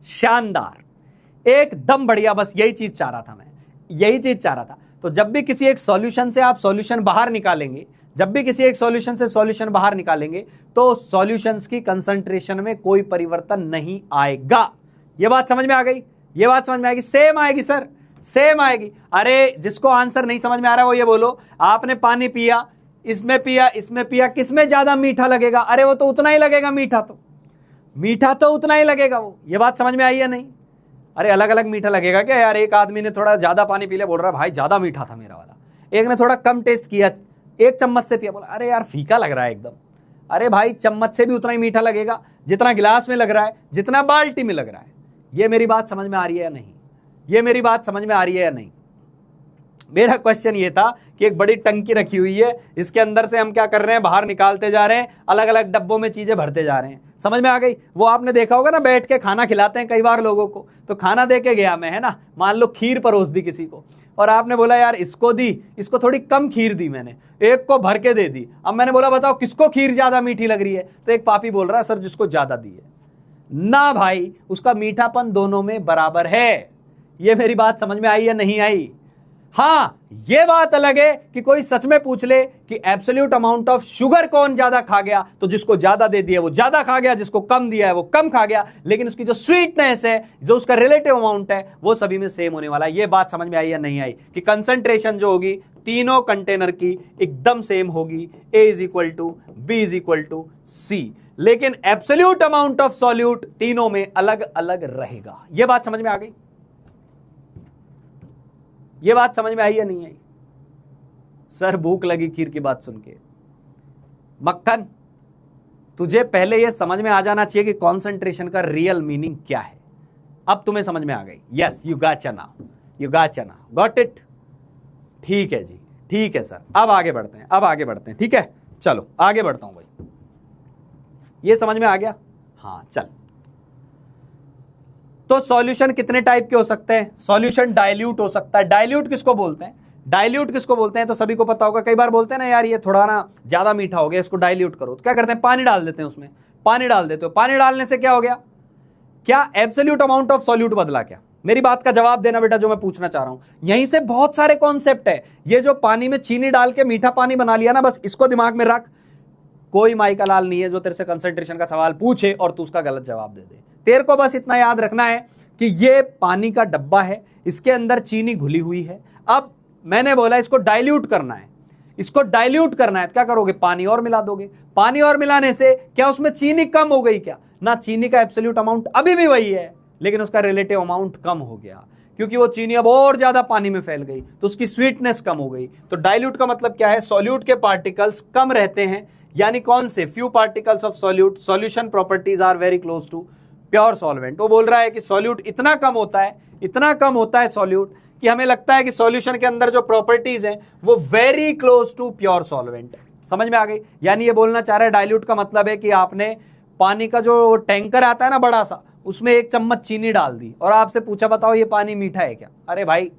शानदार, एकदम बढ़िया, बस यही चीज चाह रहा था मैं, यही चीज चाह रहा था। तो जब भी किसी एक सॉल्यूशन से आप सॉल्यूशन बाहर निकालेंगे, जब भी किसी एक सॉल्यूशन से सॉल्यूशन बाहर निकालेंगे, तो सॉल्यूशंस की कंसंट्रेशन में कोई परिवर्तन नहीं आएगा। ये बात समझ में आ गई? ये बात समझ में आएगी? सेम आएगी सर, सेम आएगी। अरे जिसको आंसर नहीं समझ में आ रहा है वो ये बोलो, आपने पानी पिया, इसमें पिया, इसमें पिया, किसमें ज्यादा मीठा लगेगा? अरे वो तो उतना ही लगेगा, मीठा तो उतना ही लगेगा वो। ये बात समझ में आई या नहीं? अरे अलग अलग मीठा लगेगा क्या यार? एक आदमी ने थोड़ा ज्यादा पानी पी लिया, बोल रहा है भाई ज्यादा मीठा था मेरा वाला। एक ने थोड़ा कम टेस्ट किया, 1 चम्मच से पिया, बोला अरे यार फीका लग रहा है एकदम। अरे भाई चम्मच से भी उतना ही मीठा लगेगा जितना गिलास में लग रहा है, जितना बाल्टी में लग रहा है। ये मेरी बात समझ में आ रही है या नहीं? ये मेरी बात समझ में आ रही है या नहीं? मेरा क्वेश्चन ये था कि एक बड़ी टंकी रखी हुई है, इसके अंदर से हम क्या कर रहे हैं, बाहर निकालते जा रहे हैं, अलग अलग डब्बों में चीजें भरते जा रहे हैं। समझ में आ गई? वो आपने देखा होगा ना, बैठ के खाना खिलाते हैं कई बार लोगों को। तो खाना दे के गया मैं, है ना, मान लो खीर परोस दी किसी को, और आपने बोला यार इसको दी, इसको थोड़ी कम खीर दी मैंने, एक को भर के दे दी। अब मैंने बोला बताओ किसको खीर ज्यादा मीठी लग रही है? तो एक पापी बोल रहा है सर जिसको ज्यादा दी है। ना भाई, उसका मीठापन दोनों में बराबर है। ये मेरी बात समझ में आई या नहीं आई? हाँ, ये बात अलग है कि कोई सच में पूछ ले कि एब्सोल्यूट अमाउंट ऑफ शुगर कौन ज्यादा खा गया, तो जिसको ज्यादा दे दिया वो ज्यादा खा गया, जिसको कम दिया है वो कम खा गया, लेकिन उसकी जो स्वीटनेस है, जो उसका रिलेटिव अमाउंट है, वो सभी में सेम होने वाला है। ये बात समझ में आई या नहीं आई कि कंसंट्रेशन जो होगी तीनों कंटेनर की एकदम सेम होगी, A is equal to B is equal to C, लेकिन एब्सोल्यूट अमाउंट ऑफ सॉल्यूट तीनों में अलग अलग रहेगा। यह बात समझ में आ गई? ये बात समझ में आई या नहीं आई? सर भूख लगी खीर की बात सुन के। मक्खन, तुझे पहले ये समझ में आ जाना चाहिए कि कॉन्सेंट्रेशन का रियल मीनिंग क्या है। अब तुम्हें समझ में आ गई? Yes, you got now, you got now, got it? ठीक है जी, ठीक है सर। अब आगे बढ़ते हैं, अब आगे बढ़ते हैं, ठीक है, चलो आगे बढ़ता हूं भाई। ये समझ में आ गया? हाँ चल। तो सॉल्यूशन कितने टाइप के हो सकते हैं? सॉल्यूशन डाइल्यूट हो सकता है। डाइल्यूट किसको बोलते हैं? डाइल्यूट किसको बोलते हैं? तो सभी को पता होगा, कई बार बोलते हैं ना यार ये थोड़ा ना ज्यादा मीठा हो गया, इसको डाइल्यूट करो। तो क्या करते हैं, पानी डाल देते हैं उसमें, पानी डाल देते हो। पानी डालने से क्या हो गया? क्या एब्सोल्यूट अमाउंट ऑफ सॉल्यूट बदला क्या? मेरी बात का जवाब देना बेटा, जो मैं पूछना चाह रहा हूं। यहीं से बहुत सारे कॉन्सेप्ट है। ये जो पानी में चीनी डाल के मीठा पानी बना लिया ना, बस इसको दिमाग में रख। कोई माई का लाल नहीं है जो तेरे से कंसंट्रेशन का सवाल पूछे और तू उसका गलत जवाब दे दे। तेरे को बस इतना याद रखना है कि ये पानी का डब्बा है, इसके अंदर चीनी घुली हुई है। अब मैंने बोला इसको डाइल्यूट करना है, इसको डाइल्यूट करना है, तो क्या करोगे? पानी और मिला दोगे। पानी और मिलाने से क्या उसमें चीनी कम हो गई क्या? ना, चीनी का एब्सोल्यूट अमाउंट अभी भी वही है, लेकिन उसका रिलेटिव अमाउंट कम हो गया, क्योंकि वो चीनी अब और ज्यादा पानी में फैल गई, तो उसकी स्वीटनेस कम हो गई। तो डाइल्यूट का मतलब क्या है? सॉल्यूट के पार्टिकल्स कम रहते हैं, यानी कौन से? Few particles of solute, solution properties are very close to pure solvent. वो बोल रहा है कि सॉल्यूट इतना कम होता है, इतना कम होता है सॉल्यूट, कि हमें लगता है कि सॉल्यूशन के अंदर जो प्रॉपर्टीज हैं वो very close to pure solvent. समझ में आ गई? यानी ये बोलना चाह रहा है डाइल्यूट का मतलब है कि आपने पानी का जो टैंकर आता है ना बड़ा सा, उसमें 1 चम्मच चीनी डाल दी और आपसे पूछा बताओ ये पानी मीठा है क्या? अरे भाई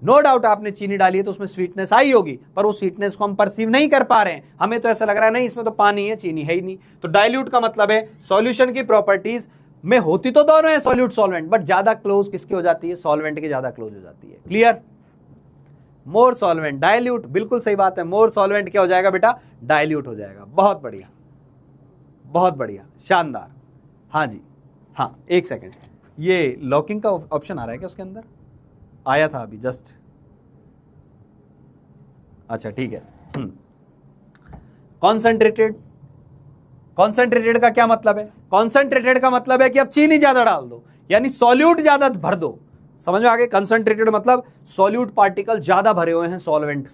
नो डाउट आपने चीनी डाली है तो उसमें स्वीटनेस आई होगी, पर उस स्वीटनेस को हम परसीव नहीं कर पा रहे हैं। हमें तो ऐसा लग रहा है नहीं इसमें तो पानी है, चीनी है ही नहीं। तो डाइल्यूट का मतलब है सॉल्यूशन की प्रॉपर्टीज में होती तो दोनों है सॉल्यूट सॉल्वेंट, बट ज्यादा क्लोज किसकी हो जाती है? सॉल्वेंट की ज्यादा क्लोज हो जाती है। क्लियर? मोर सॉल्वेंट डाइल्यूट, बिल्कुल सही बात है। मोर सॉल्वेंट क्या हो जाएगा बेटा? डाइल्यूट हो जाएगा। बहुत बढ़िया, बहुत बढ़िया, शानदार। हाँ जी, हाँ एक सेकेंड, ये लॉकिंग का ऑप्शन आ रहा है क्या उसके अंदर? आया था अभी जस्ट। अच्छा ठीक है। कॉन्सेंट्रेटेड, कॉन्सेंट्रेटेड का क्या मतलब है? कॉन्सेंट्रेटेड का मतलब है कि अब चीनी ज्यादा डाल दो, यानी सॉल्यूट ज्यादा भर दो। समझ में आ गए? कंसंट्रेटेड मतलब सॉल्यूट पार्टिकल ज्यादा भरे हुए हैं सॉल्वेंट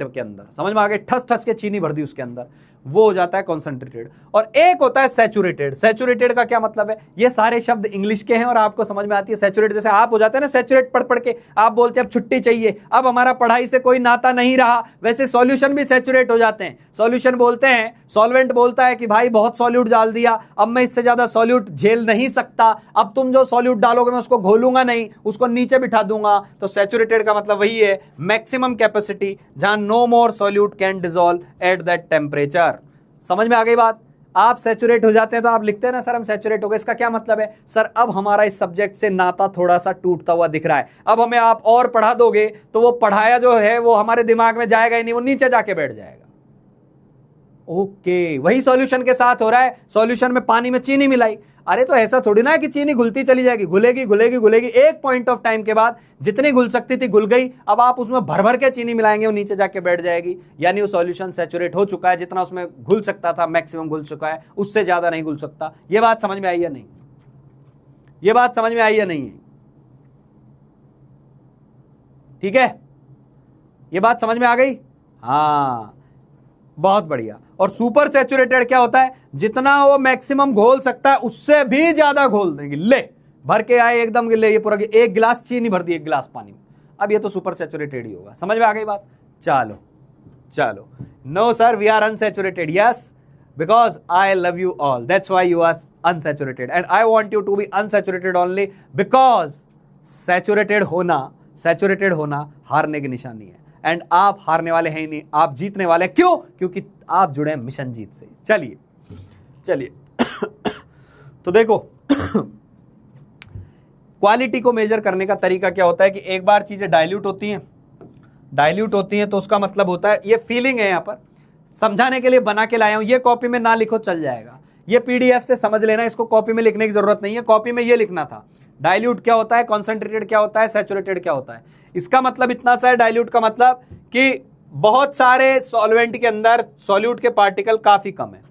के अंदर। समझ में आ गए? ठस ठस के चीनी भर दी उसके अंदर, वो हो जाता है कॉन्सेंट्रेटेड। और एक होता है सैचुरेटेड। सैचुरेटेड का क्या मतलब है? ये सारे शब्द इंग्लिश के हैं और आपको समझ में आती है। सैचुरेटेड जैसे आप हो जाते हैं ना सैचुरेट पढ़ पढ़ के, आप बोलते हैं अब छुट्टी चाहिए, अब हमारा पढ़ाई से कोई नाता नहीं रहा, वैसे सॉल्यूशन भी सैचुरेट हो जाते हैं। सॉल्यूशन बोलते हैं, सॉल्वेंट बोलता है कि भाई बहुत सॉल्यूट डाल दिया, अब मैं इससे ज्यादा सॉल्यूट झेल नहीं सकता, अब तुम जो सॉल्यूट डालोगे मैं उसको घोलूंगा नहीं, उसको नीचे बिठा दूंगा। तो सैचुरेटेड का मतलब वही है, मैक्सिमम कैपेसिटी, जहां no more solute can dissolve at that temperature. समझ में आ गई बात? आप सैचुरेट हो जाते हैं तो आप लिखते हैं ना सर हम सैचुरेट हो गए, इसका क्या मतलब है? सर अब हमारा इस सब्जेक्ट से नाता थोड़ा सा टूटता हुआ दिख रहा है, अब हमें आप और पढ़ा दोगे तो वो पढ़ाया जो है वो हमारे दिमाग में जाएगा ही नहीं, वो नीचे जाके बैठ जाएगा। ओके, वही सॉल्यूशन के साथ हो रहा है। सॉल्यूशन में पानी में चीनी मिलाई, अरे तो ऐसा थोड़ी ना है कि चीनी घुलती चली जाएगी, घुलेगी घुलेगी घुलेगी, एक पॉइंट ऑफ टाइम के बाद जितनी घुल सकती थी घुल गई, अब आप उसमें भर भर के चीनी मिलाएंगे वो नीचे जाके बैठ जाएगी, यानी वो सॉल्यूशन सैचुरेट हो चुका है, जितना उसमें घुल सकता था मैक्सिमम घुल चुका है, उससे ज्यादा नहीं घुल सकता। ये बात समझ में आई या नहीं? ये बात समझ में आई या नहीं है? ठीक है, ये बात समझ में आ गई? हाँ, बहुत बढ़िया। और सुपर सैचुरेटेड क्या होता है? जितना वो मैक्सिमम घोल सकता है उससे भी ज्यादा घोल देंगे। ले, भर के आए एकदम, ले ये पूरा, एक गिलास चीनी भर दी एक गिलास पानी में। अब ये तो सुपर सैचुरेटेड ही होगा। समझ में आ गई बात? चलो चलो, no sir, we are unsaturated. Yes, because I love you all, that's why you are unsaturated and I want you to be unsaturated only because saturated होना हारने की निशानी है। एंड आप हारने वाले हैं ही नहीं, आप जीतने वाले। क्यों? क्योंकि आप जुड़े हैं मिशन जीत से। चलिए चलिए तो देखो क्वालिटी को मेजर करने का तरीका क्या होता है कि एक बार चीजें डाइल्यूट होती हैं तो उसका मतलब होता है, ये फीलिंग है, यहां पर समझाने के लिए बना के लाया हूं। ये कॉपी में ना लिखो चल जाएगा, ये पीडीएफ से समझ लेना, इसको कॉपी में लिखने की जरूरत नहीं है। कॉपी में ये लिखना था, डाइल्यूट क्या होता है, कॉन्सेंट्रेटेड क्या होता है, सैचुरेटेड क्या होता है। इसका मतलब इतना सा है, डाइल्यूट का मतलब कि बहुत सारे सॉल्वेंट के अंदर सॉल्यूट के पार्टिकल काफी कम है।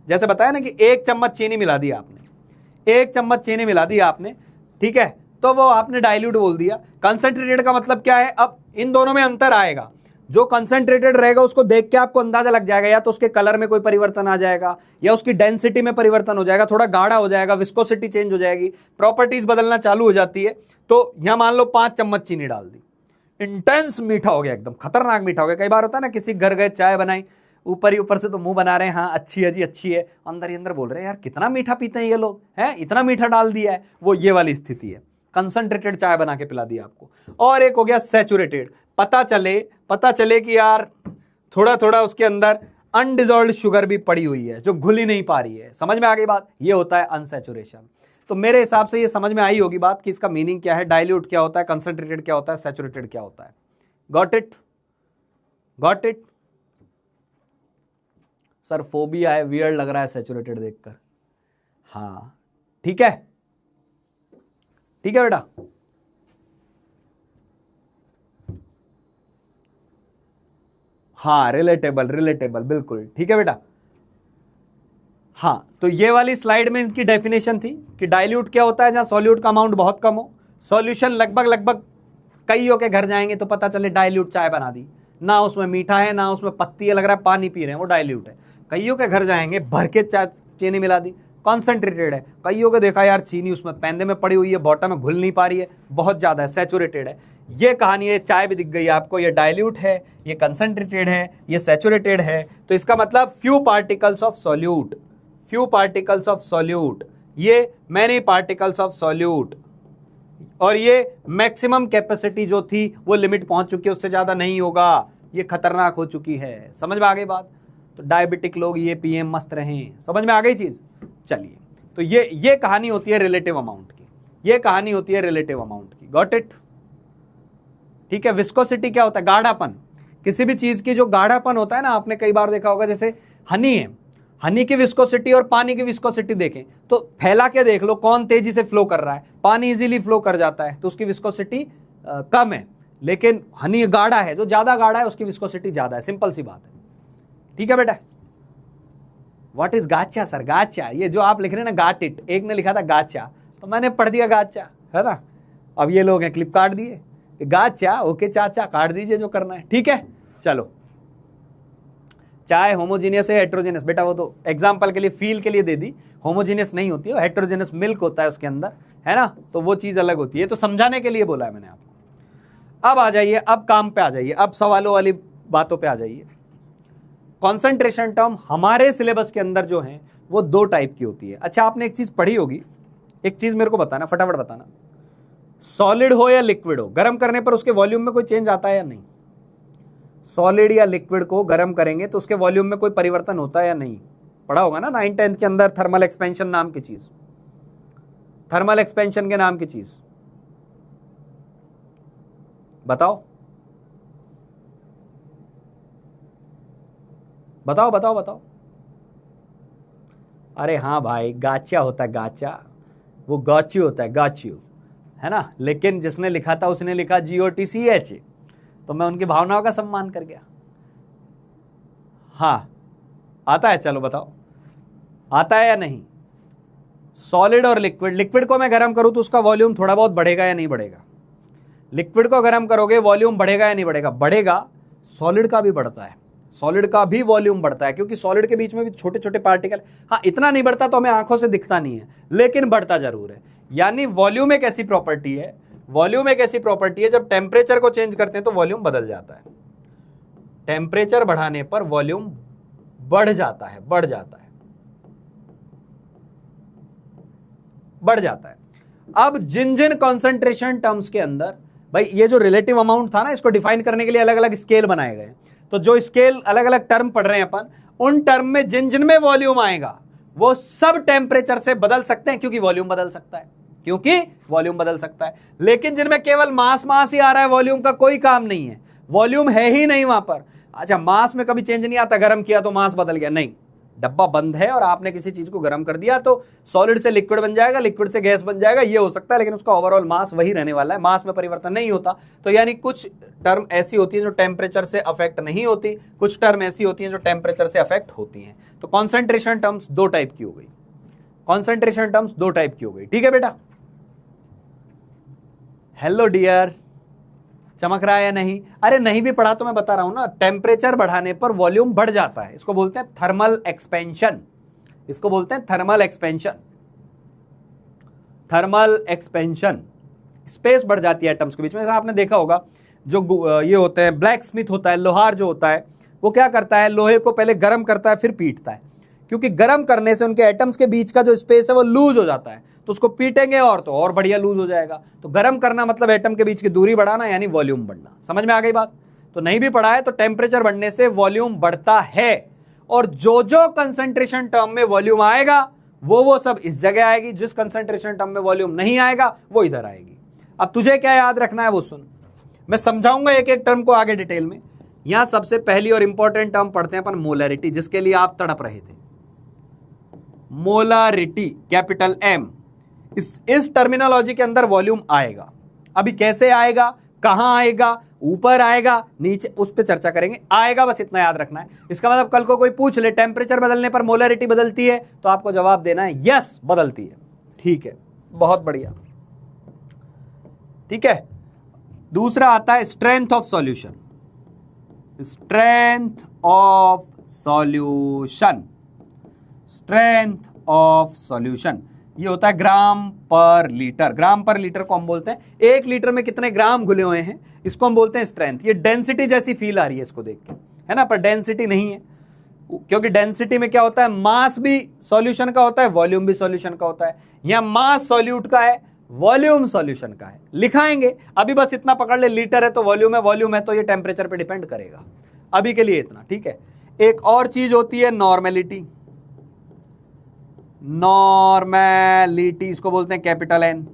जैसे बताया ना कि 1 चम्मच चीनी मिला दी आपने, 1 चम्मच चीनी मिला दी आपने, ठीक है, तो वो आपने डाइल्यूट बोल दिया। कंसंट्रेटेड का मतलब क्या है? अब इन दोनों में अंतर आएगा। जो कंसंट्रेटेड रहेगा उसको देख के आपको अंदाजा लग जाएगा, या तो उसके कलर में कोई परिवर्तन आ जाएगा, या उसकी डेंसिटी में परिवर्तन हो जाएगा, थोड़ा गाढ़ा हो जाएगा, विस्कोसिटी चेंज हो जाएगी, प्रॉपर्टीज बदलना चालू हो जाती है। तो यहां मान लो 5 चम्मच चीनी डाल दी, इंटेंस मीठा हो गया, एकदम खतरनाक मीठा हो गया। कई बार होता है ना, किसी घर गए, चाय बनाई, ऊपर ही ऊपर से तो मुंह बना रहे हैं, हाँ अच्छी है जी अच्छी है, अंदर ही अंदर बोल रहे हैं यार कितना मीठा पीते हैं ये लोग, हैं इतना मीठा डाल दिया है। वो ये वाली स्थिति है, कंसंट्रेटेड चाय बना के पिला दी आपको। और एक हो गया सैचुरेटेड, पता चले कि यार थोड़ा थोड़ा उसके अंदर अनडिजॉल्व्ड शुगर भी पड़ी हुई है जो घुल ही नहीं पा रही है। समझ में आ गई बात? ये होता है अनसैचुरेशन। तो मेरे हिसाब से ये समझ में आई होगी बात कि इसका मीनिंग क्या है, डाइल्यूट क्या होता है, कंसंट्रेटेड क्या होता है, सैचुरेटेड क्या होता है। Got it? सर फोबिया है, वियर्ड लग रहा है सैचुरेटेड देखकर। हाँ ठीक है बेटा। हाँ रिलेटेबल बिल्कुल ठीक है बेटा। हाँ, तो ये वाली स्लाइड में इनकी डेफिनेशन थी कि डाइल्यूट क्या होता है, जहां सॉल्यूट का अमाउंट बहुत कम हो, सॉल्यूशन लगभग कईयों के घर जाएंगे तो पता चले डाइल्यूट चाय बना दी, ना उसमें मीठा है ना उसमें पत्ती है, लग रहा है पानी पी रहे हैं, वो डाइल्यूट है। कईयों के घर जाएंगे भर के चीनी मिला दी, कॉन्सेंट्रेटेड है। कईयों को देखा यार चीनी उसमें पैंदे में पड़ी हुई है, बॉटम में घुल नहीं पा रही है, बहुत ज्यादा है, सैचुरेटेड है। ये कहानी है, चाय भी दिख गई आपको, ये डाइल्यूट है, ये कंसंट्रेटेड है, ये सैचुरेटेड है। तो इसका मतलब फ्यू पार्टिकल्स ऑफ सॉल्यूट, ये मैनी पार्टिकल्स ऑफ सॉल्यूट, और ये मैक्सिमम कैपेसिटी जो थी वो लिमिट पहुंच चुकी है, उससे ज्यादा नहीं होगा, ये खतरनाक हो चुकी है। समझ में आ गई बात? तो डायबिटिक लोग ये पिए मस्त रहें। समझ में आ गई चीज? चलिए, तो ये कहानी होती है रिलेटिव अमाउंट की, गॉट इट? ठीक है। विस्कोसिटी क्या होता है? गाढ़ापन। किसी भी चीज की जो गाढ़ापन होता है ना, आपने कई बार देखा होगा, जैसे हनी है, हनी की विस्कोसिटी और पानी की विस्कोसिटी देखें तो फैला के देख लो कौन तेजी से फ्लो कर रहा है। पानी इजीली फ्लो कर जाता है तो उसकी विस्कोसिटी कम है, लेकिन हनी गाढ़ा है, जो ज्यादा गाढ़ा है उसकी विस्कोसिटी ज्यादा है। सिंपल सी बात है, ठीक है बेटा? What is gotcha sir? Gotcha, ये जो आप लिख रहे हैं ना, गाट इट, एक ने लिखा था गाचा तो मैंने पढ़ दिया गाचा, है ना। अब ये लोग हैं क्लिप काट दिए, गाचा ओके चाचा, काट दीजिए जो करना है, ठीक है। चलो, चाहे होमोजीनियस है हेट्रोजेनियस, बेटा वो तो एग्जाम्पल के लिए फील के लिए दे दी, होमोजीनियस नहीं होती है, हेट्रोजेनियस मिल्क होता है उसके अंदर, है ना, तो वो चीज अलग होती है। तो समझाने के लिए बोला है मैंने आपको। अब आ जाइए, अब काम पे आ जाइए, अब सवालों वाली बातों पे आ जाइए। कॉन्सेंट्रेशन टर्म हमारे सिलेबस के अंदर जो है वो 2 टाइप की होती है। अच्छा, आपने एक चीज पढ़ी होगी, एक चीज मेरे को बताना, फटाफट बताना, सॉलिड हो या लिक्विड हो, गर्म करने पर उसके वॉल्यूम में कोई चेंज आता है या नहीं? सॉलिड या लिक्विड को गर्म करेंगे तो उसके वॉल्यूम में कोई परिवर्तन होता है या नहीं? पढ़ा होगा ना 9th 10th के अंदर, थर्मल एक्सपेंशन नाम की चीज, थर्मल एक्सपेंशन के नाम की चीज, बताओ बताओ बताओ बताओ। अरे हाँ भाई, गाचा होता है, गाचा, वो गॉच्यू होता है, गॉच्यू, है ना। लेकिन जिसने लिखा था उसने लिखा GOTCH, तो मैं उनकी भावनाओं का सम्मान कर गया। हाँ आता है, चलो बताओ आता है या नहीं? सॉलिड और लिक्विड, लिक्विड को मैं गर्म करूं तो उसका वॉल्यूम थोड़ा बहुत बढ़ेगा या नहीं बढ़ेगा? लिक्विड को गर्म करोगे वॉल्यूम बढ़ेगा या नहीं बढ़ेगा? बढ़ेगा। सॉलिड का भी बढ़ता है, सॉलिड का भी वॉल्यूम बढ़ता है, क्योंकि सॉलिड के बीच में भी छोटे छोटे पार्टिकल, हाँ इतना नहीं बढ़ता तो हमें आंखों से दिखता नहीं है, लेकिन बढ़ता जरूर है। यानी वॉल्यूम एक ऐसी प्रॉपर्टी है, वॉल्यूम एक ऐसी प्रॉपर्टी है, जब टेम्परेचर को चेंज करते हैं तो वॉल्यूम बदल जाता है। टेम्परेचर बढ़ाने पर वॉल्यूम बढ़ जाता है, बढ़ जाता है, बढ़ जाता है। अब जिन जिन कॉन्सेंट्रेशन टर्म्स के अंदर, भाई ये जो रिलेटिव अमाउंट था ना, इसको डिफाइन करने के लिए अलग अलग स्केल बनाए गए। तो जो स्केल अलग अलग टर्म पढ़ रहे हैं अपन, उन टर्म में जिन जिन में वॉल्यूम आएगा वो सब टेम्परेचर से बदल सकते हैं, क्योंकि वॉल्यूम बदल सकता है, क्योंकि वॉल्यूम बदल सकता है। लेकिन जिनमें केवल मास मास ही आ रहा है, वॉल्यूम का कोई काम नहीं है, वॉल्यूम है ही नहीं वहां पर। अच्छा, मास में कभी चेंज नहीं आता, गर्म किया तो मास बदल गया, नहीं, डब्बा बंद है और आपने किसी चीज को गर्म कर दिया तो सॉलिड से लिक्विड बन जाएगा, लिक्विड से गैस बन जाएगा, ये हो सकता है, लेकिन उसका ओवरऑल मास वही रहने वाला है, मास में परिवर्तन नहीं होता। तो यानी कुछ टर्म ऐसी होती है जो टेम्परेचर से अफेक्ट नहीं होती, कुछ टर्म ऐसी होती हैं जो टेम्परेचर से अफेक्ट होती हैं। तो कॉन्सेंट्रेशन टर्म्स दो टाइप की हो गई, कॉन्सेंट्रेशन टर्म्स दो टाइप की हो गई, ठीक है बेटा? हेलो डियर, चमक रहा है या नहीं? अरे नहीं भी पढ़ा तो मैं बता रहा हूं ना, टेम्परेचर बढ़ाने पर वॉल्यूम बढ़ जाता है, इसको बोलते हैं थर्मल एक्सपेंशन, इसको बोलते हैं thermal expansion, thermal expansion. Space बढ़ जाती है एटम्स के बीच में। आपने देखा होगा जो ये होते हैं, ब्लैक स्मिथ होता है, लोहार जो होता है, वो क्या करता है, लोहे को पहले गर्म करता है फिर पीटता है, क्योंकि गर्म करने से उनके एटम्स के बीच का जो स्पेस है वो लूज हो जाता है, तो उसको पीटेंगे और तो और बढ़िया लूज हो जाएगा। तो गर्म करना मतलब एटम के बीच की दूरी बढ़ाना, यानी वॉल्यूम बढ़ना। समझ में आ गई बात? तो नहीं भी पढ़ा है तो टेम्परेचर बढ़ने से वॉल्यूम बढ़ता है, और जो जो कंसंट्रेशन टर्म में वॉल्यूम आएगा वो सब इस जगह आएगी, जिस कंसंट्रेशन टर्म में वॉल्यूम नहीं आएगा वो इधर आएगी। अब तुझे क्या याद रखना है वो सुन, मैं समझाऊंगा एक एक टर्म को आगे डिटेल में। यहां सबसे पहली और इंपॉर्टेंट टर्म पढ़ते हैं अपन, मोलैरिटी, जिसके लिए आप तड़प रहे थे। Molarity, capital M. इस टर्मिनोलॉजी के अंदर वॉल्यूम आएगा। अभी कैसे आएगा, कहां आएगा, ऊपर आएगा, नीचे, उस पर चर्चा करेंगे। आएगा, बस इतना याद रखना है। इसका मतलब कल को कोई पूछ ले टेम्परेचर बदलने पर मोलैरिटी बदलती है, तो आपको जवाब देना है यस बदलती है। ठीक है, बहुत बढ़िया, ठीक है। दूसरा आता है strength of solution, strength of solution, strength of solution. ये होता है ग्राम पर लीटर। ग्राम पर लीटर को हम बोलते हैं, एक लीटर में कितने ग्राम घुले हुए हैं, इसको हम बोलते हैं स्ट्रेंथ। ये डेंसिटी जैसी फील आ रही है इसको देख के, है ना, पर डेंसिटी नहीं है, क्योंकि डेंसिटी में क्या होता है, मास भी सॉल्यूशन का होता है, वॉल्यूम भी सॉल्यूशन का होता है। यहां मास सॉल्यूट का है, वॉल्यूम सॉल्यूशन का है, लिखाएंगे। अभी बस इतना पकड़ ले, लीटर है तो वॉल्यूम है, वॉल्यूम है तो ये टेम्परेचर पे डिपेंड करेगा। अभी के लिए इतना, ठीक है। एक और चीज होती है नॉर्मेलिटी, नॉर्मेलिटी इसको बोलते हैं कैपिटल एन।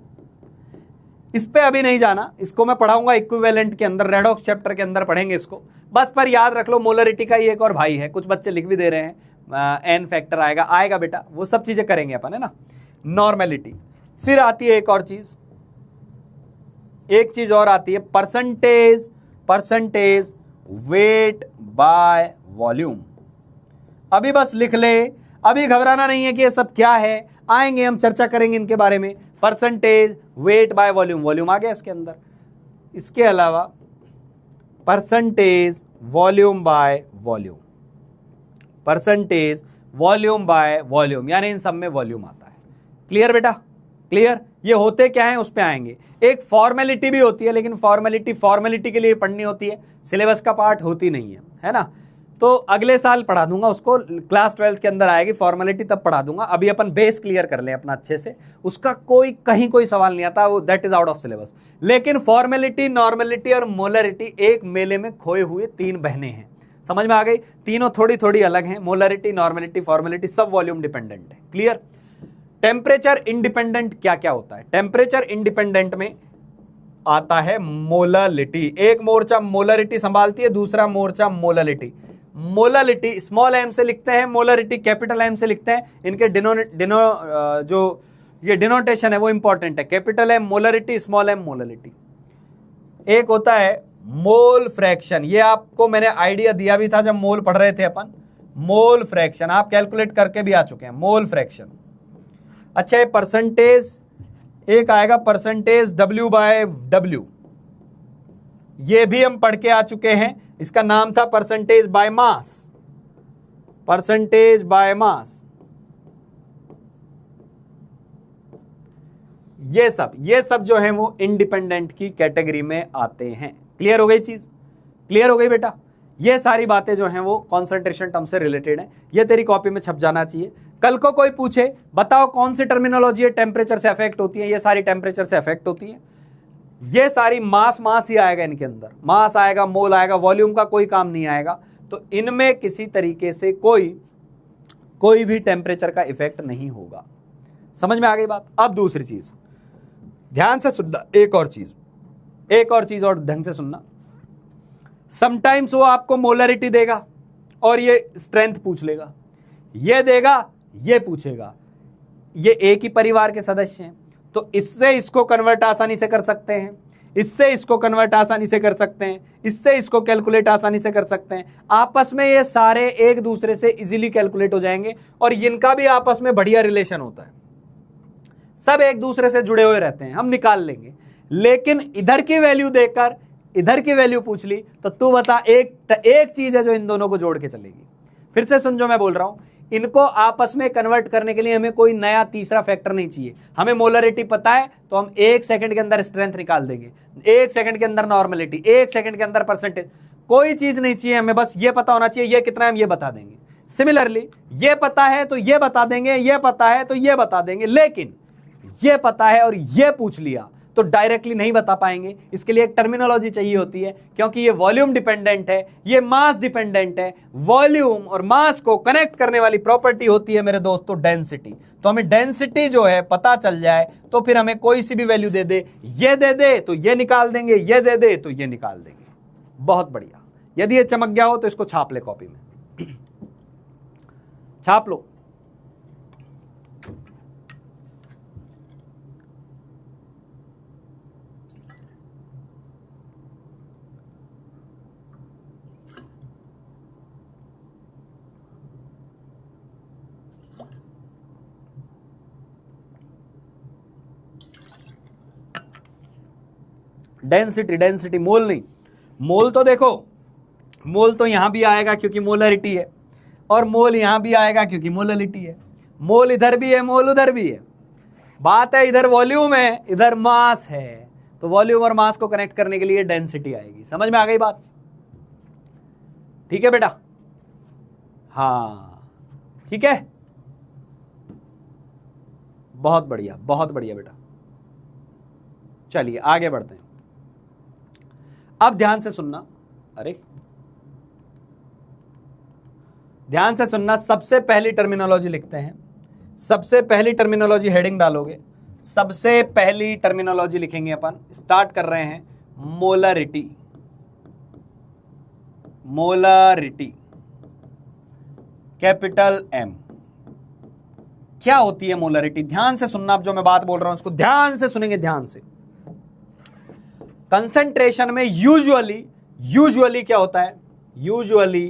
इस पे अभी नहीं जाना, इसको मैं पढ़ाऊंगा इक्विवेलेंट के अंदर, रेडॉक्स चैप्टर के अंदर पढ़ेंगे इसको। बस पर याद रख लो, मोलरिटी का ही एक और भाई है, कुछ बच्चे लिख भी दे रहे हैं, एन फैक्टर आएगा, आएगा बेटा, वो सब चीजें करेंगे अपन, है ना। नॉर्मेलिटी। फिर आती है एक और चीज, एक चीज और आती है percentage, percentage weight by volume. अभी बस लिख ले, अभी घबराना नहीं है कि ये सब क्या है, आएंगे हम चर्चा करेंगे इनके बारे में। Percentage weight by volume, volume आ गया इसके अंदर। इसके अलावा percentage volume by volume, percentage volume by volume, यानी इन सब में वॉल्यूम आता है। क्लियर बेटा, क्लियर। ये होते क्या है उस पे आएंगे। एक फॉर्मेलिटी भी होती है, लेकिन फॉर्मेलिटी के लिए पढ़नी होती है, सिलेबस का पार्ट होती नहीं है ना। तो अगले साल पढ़ा दूंगा उसको, क्लास 12 के अंदर आएगी फॉर्मेलिटी, तब पढ़ा दूंगा। अभी अपन बेस क्लियर कर लें अपना अच्छे से, उसका कहीं कोई सवाल नहीं आता, वो that is out of syllabus. लेकिन फॉर्मेलिटी, नॉर्मेलिटी और मोलरिटी एक मेले में खोए हुए तीन बहनें हैं। समझ में आ गई? तीनों थोड़ी थोड़ी अलग हैं, मोलरिटी, नॉर्मेलिटी, फॉर्मेलिटी, सब वॉल्यूम डिपेंडेंट है। क्लियर। टेम्परेचर इंडिपेंडेंट क्या क्या होता है? टेम्परेचर इंडिपेंडेंट में आता है मोलरिटी। एक मोर्चा मोलरिटी संभालती है, दूसरा मोर्चा मोलरिटी। मोलरिटी स्मॉल एम से लिखते हैं, मोलरिटी कैपिटल एम से लिखते हैं। इनके जो ये डिनोटेशन है वो इंपॉर्टेंट है, capital M molarity, small M molarity. एक होता है मोल फ्रैक्शन, ये आपको मैंने आइडिया दिया भी था जब मोल पढ़ रहे थे अपन। मोल फ्रैक्शन आप कैलकुलेट करके भी आ चुके हैं, मोल फ्रैक्शन। अच्छा, ये परसेंटेज, एक आएगा परसेंटेज W बाय W, ये भी हम पढ़ के आ चुके हैं, इसका नाम था percentage by mass, percentage by mass. ये सब जो है वो इंडिपेंडेंट की कैटेगरी में आते हैं। क्लियर हो गई चीज? क्लियर हो गई बेटा? ये सारी बातें जो हैं वो कॉन्सेंट्रेशन टर्म से रिलेटेड है। ये तेरी कॉपी में छप जाना चाहिए। कल को कोई पूछे बताओ कौन सी टर्मिनोलॉजी है टेम्परेचर से अफेक्ट होती है, ये सारी टेम्परेचर से अफेक्ट होती है। ये सारी मास ही आएगा इनके अंदर, मास आएगा, मोल आएगा, वॉल्यूम का कोई काम नहीं आएगा। तो इनमें किसी तरीके से कोई भी टेम्परेचर का इफेक्ट नहीं होगा। समझ में आ गई बात? अब दूसरी चीज ध्यान से सुनना, एक और चीज और ढंग से सुनना। समटाइम्स वो आपको मोलरिटी देगा और ये स्ट्रेंथ पूछ लेगा, ये देगा, ये पूछेगा। ये एक ही परिवार के सदस्य हैं, तो इससे इसको कन्वर्ट आसानी से कर सकते हैं, इससे इसको कन्वर्ट आसानी से कर सकते हैं, इससे इसको कैलकुलेट आसानी से कर सकते हैं। आपस में ये सारे एक दूसरे से इजीली कैलकुलेट हो जाएंगे और इनका भी आपस में बढ़िया रिलेशन होता है, सब एक दूसरे से जुड़े हुए रहते हैं, हम निकाल लेंगे। लेकिन इधर की वैल्यू देकर इधर की वैल्यू पूछ ली तो तू बता, एक चीज है जो इन दोनों को जोड़ के चलेगी। फिर से सुन जो मैं बोल रहा हूं, इनको आपस में कन्वर्ट करने के लिए हमें कोई नया तीसरा फैक्टर नहीं चाहिए। हमें मोलरिटी पता है तो हम 1 सेकंड के अंदर स्ट्रेंथ निकाल देंगे, 1 सेकंड के अंदर नॉर्मलिटी, 1 सेकंड के अंदर परसेंटेज। कोई चीज नहीं चाहिए हमें, बस ये पता होना चाहिए ये कितना है, हम ये बता देंगे। सिमिलरली ये पता है तो ये बता देंगे, ये पता है तो ये बता देंगे। लेकिन ये पता है और ये पूछ लिया तो डायरेक्टली नहीं बता पाएंगे। इसके लिए एक टर्मिनोलॉजी चाहिए होती है, क्योंकि ये वॉल्यूम डिपेंडेंट है, ये मास डिपेंडेंट है। वॉल्यूम और मास को कनेक्ट करने वाली प्रॉपर्टी होती है मेरे दोस्तों डेंसिटी। तो हमें डेंसिटी जो है पता चल जाए तो फिर हमें कोई सी भी वैल्यू दे दे, ये दे दे तो ये निकाल देंगे, ये दे दे तो ये निकाल देंगे। बहुत बढ़िया। यदि ये चमक गया हो तो इसको छाप ले कॉपी में, छाप लो। डेंसिटी मोल नहीं, मोल तो देखो, मोल तो यहां भी आएगा क्योंकि मोलरिटी है, और मोल यहां भी आएगा क्योंकि मोलरिटी है। मोल इधर भी है, मोल उधर भी है। बात है इधर वॉल्यूम है, इधर मास है, तो वॉल्यूम और मास को कनेक्ट करने के लिए डेंसिटी आएगी। समझ में आ गई बात? ठीक है बेटा? हाँ ठीक है, बहुत बढ़िया, बहुत बढ़िया बेटा। चलिए आगे बढ़ते हैं। अब ध्यान से सुनना, अरे ध्यान से सुनना। सबसे पहली टर्मिनोलॉजी लिखते हैं, सबसे पहली टर्मिनोलॉजी हेडिंग डालोगे, सबसे पहली टर्मिनोलॉजी लिखेंगे अपन। स्टार्ट कर रहे हैं मोलरिटी। Molarity capital M। क्या होती है मोलरिटी? ध्यान से सुनना, अब जो मैं बात बोल रहा हूं उसको ध्यान से सुनेंगे, ध्यान से। कंसंट्रेशन में यूजुअली क्या होता है? यूजुअली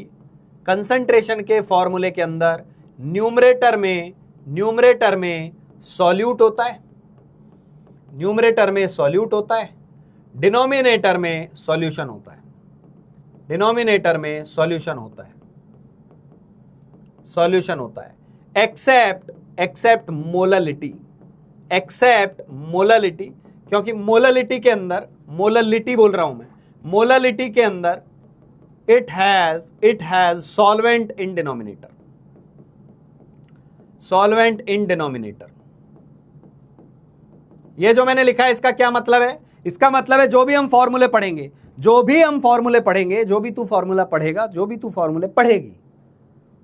कंसंट्रेशन के फॉर्मूले के अंदर न्यूमरेटर में सॉल्यूट होता है, न्यूमरेटर में सॉल्यूट होता है, डिनोमिनेटर में सॉल्यूशन होता है, डिनोमिनेटर में सॉल्यूशन होता है, सॉल्यूशन होता है। एक्सेप्ट मोलरिटी, एक्सेप्ट मोलरिटी, क्योंकि मोलरिटी के अंदर, मोलरिटी बोल रहा हूं मैं, मोलरिटी के अंदर it has solvent in denominator, solvent in denominator. ये जो मैंने लिखा है इसका क्या मतलब है? इसका मतलब है जो भी हम फॉर्मूले पढ़ेंगे, जो भी तू फॉर्मूला पढ़ेगा, जो भी तू फॉर्मूले पढ़ेगी,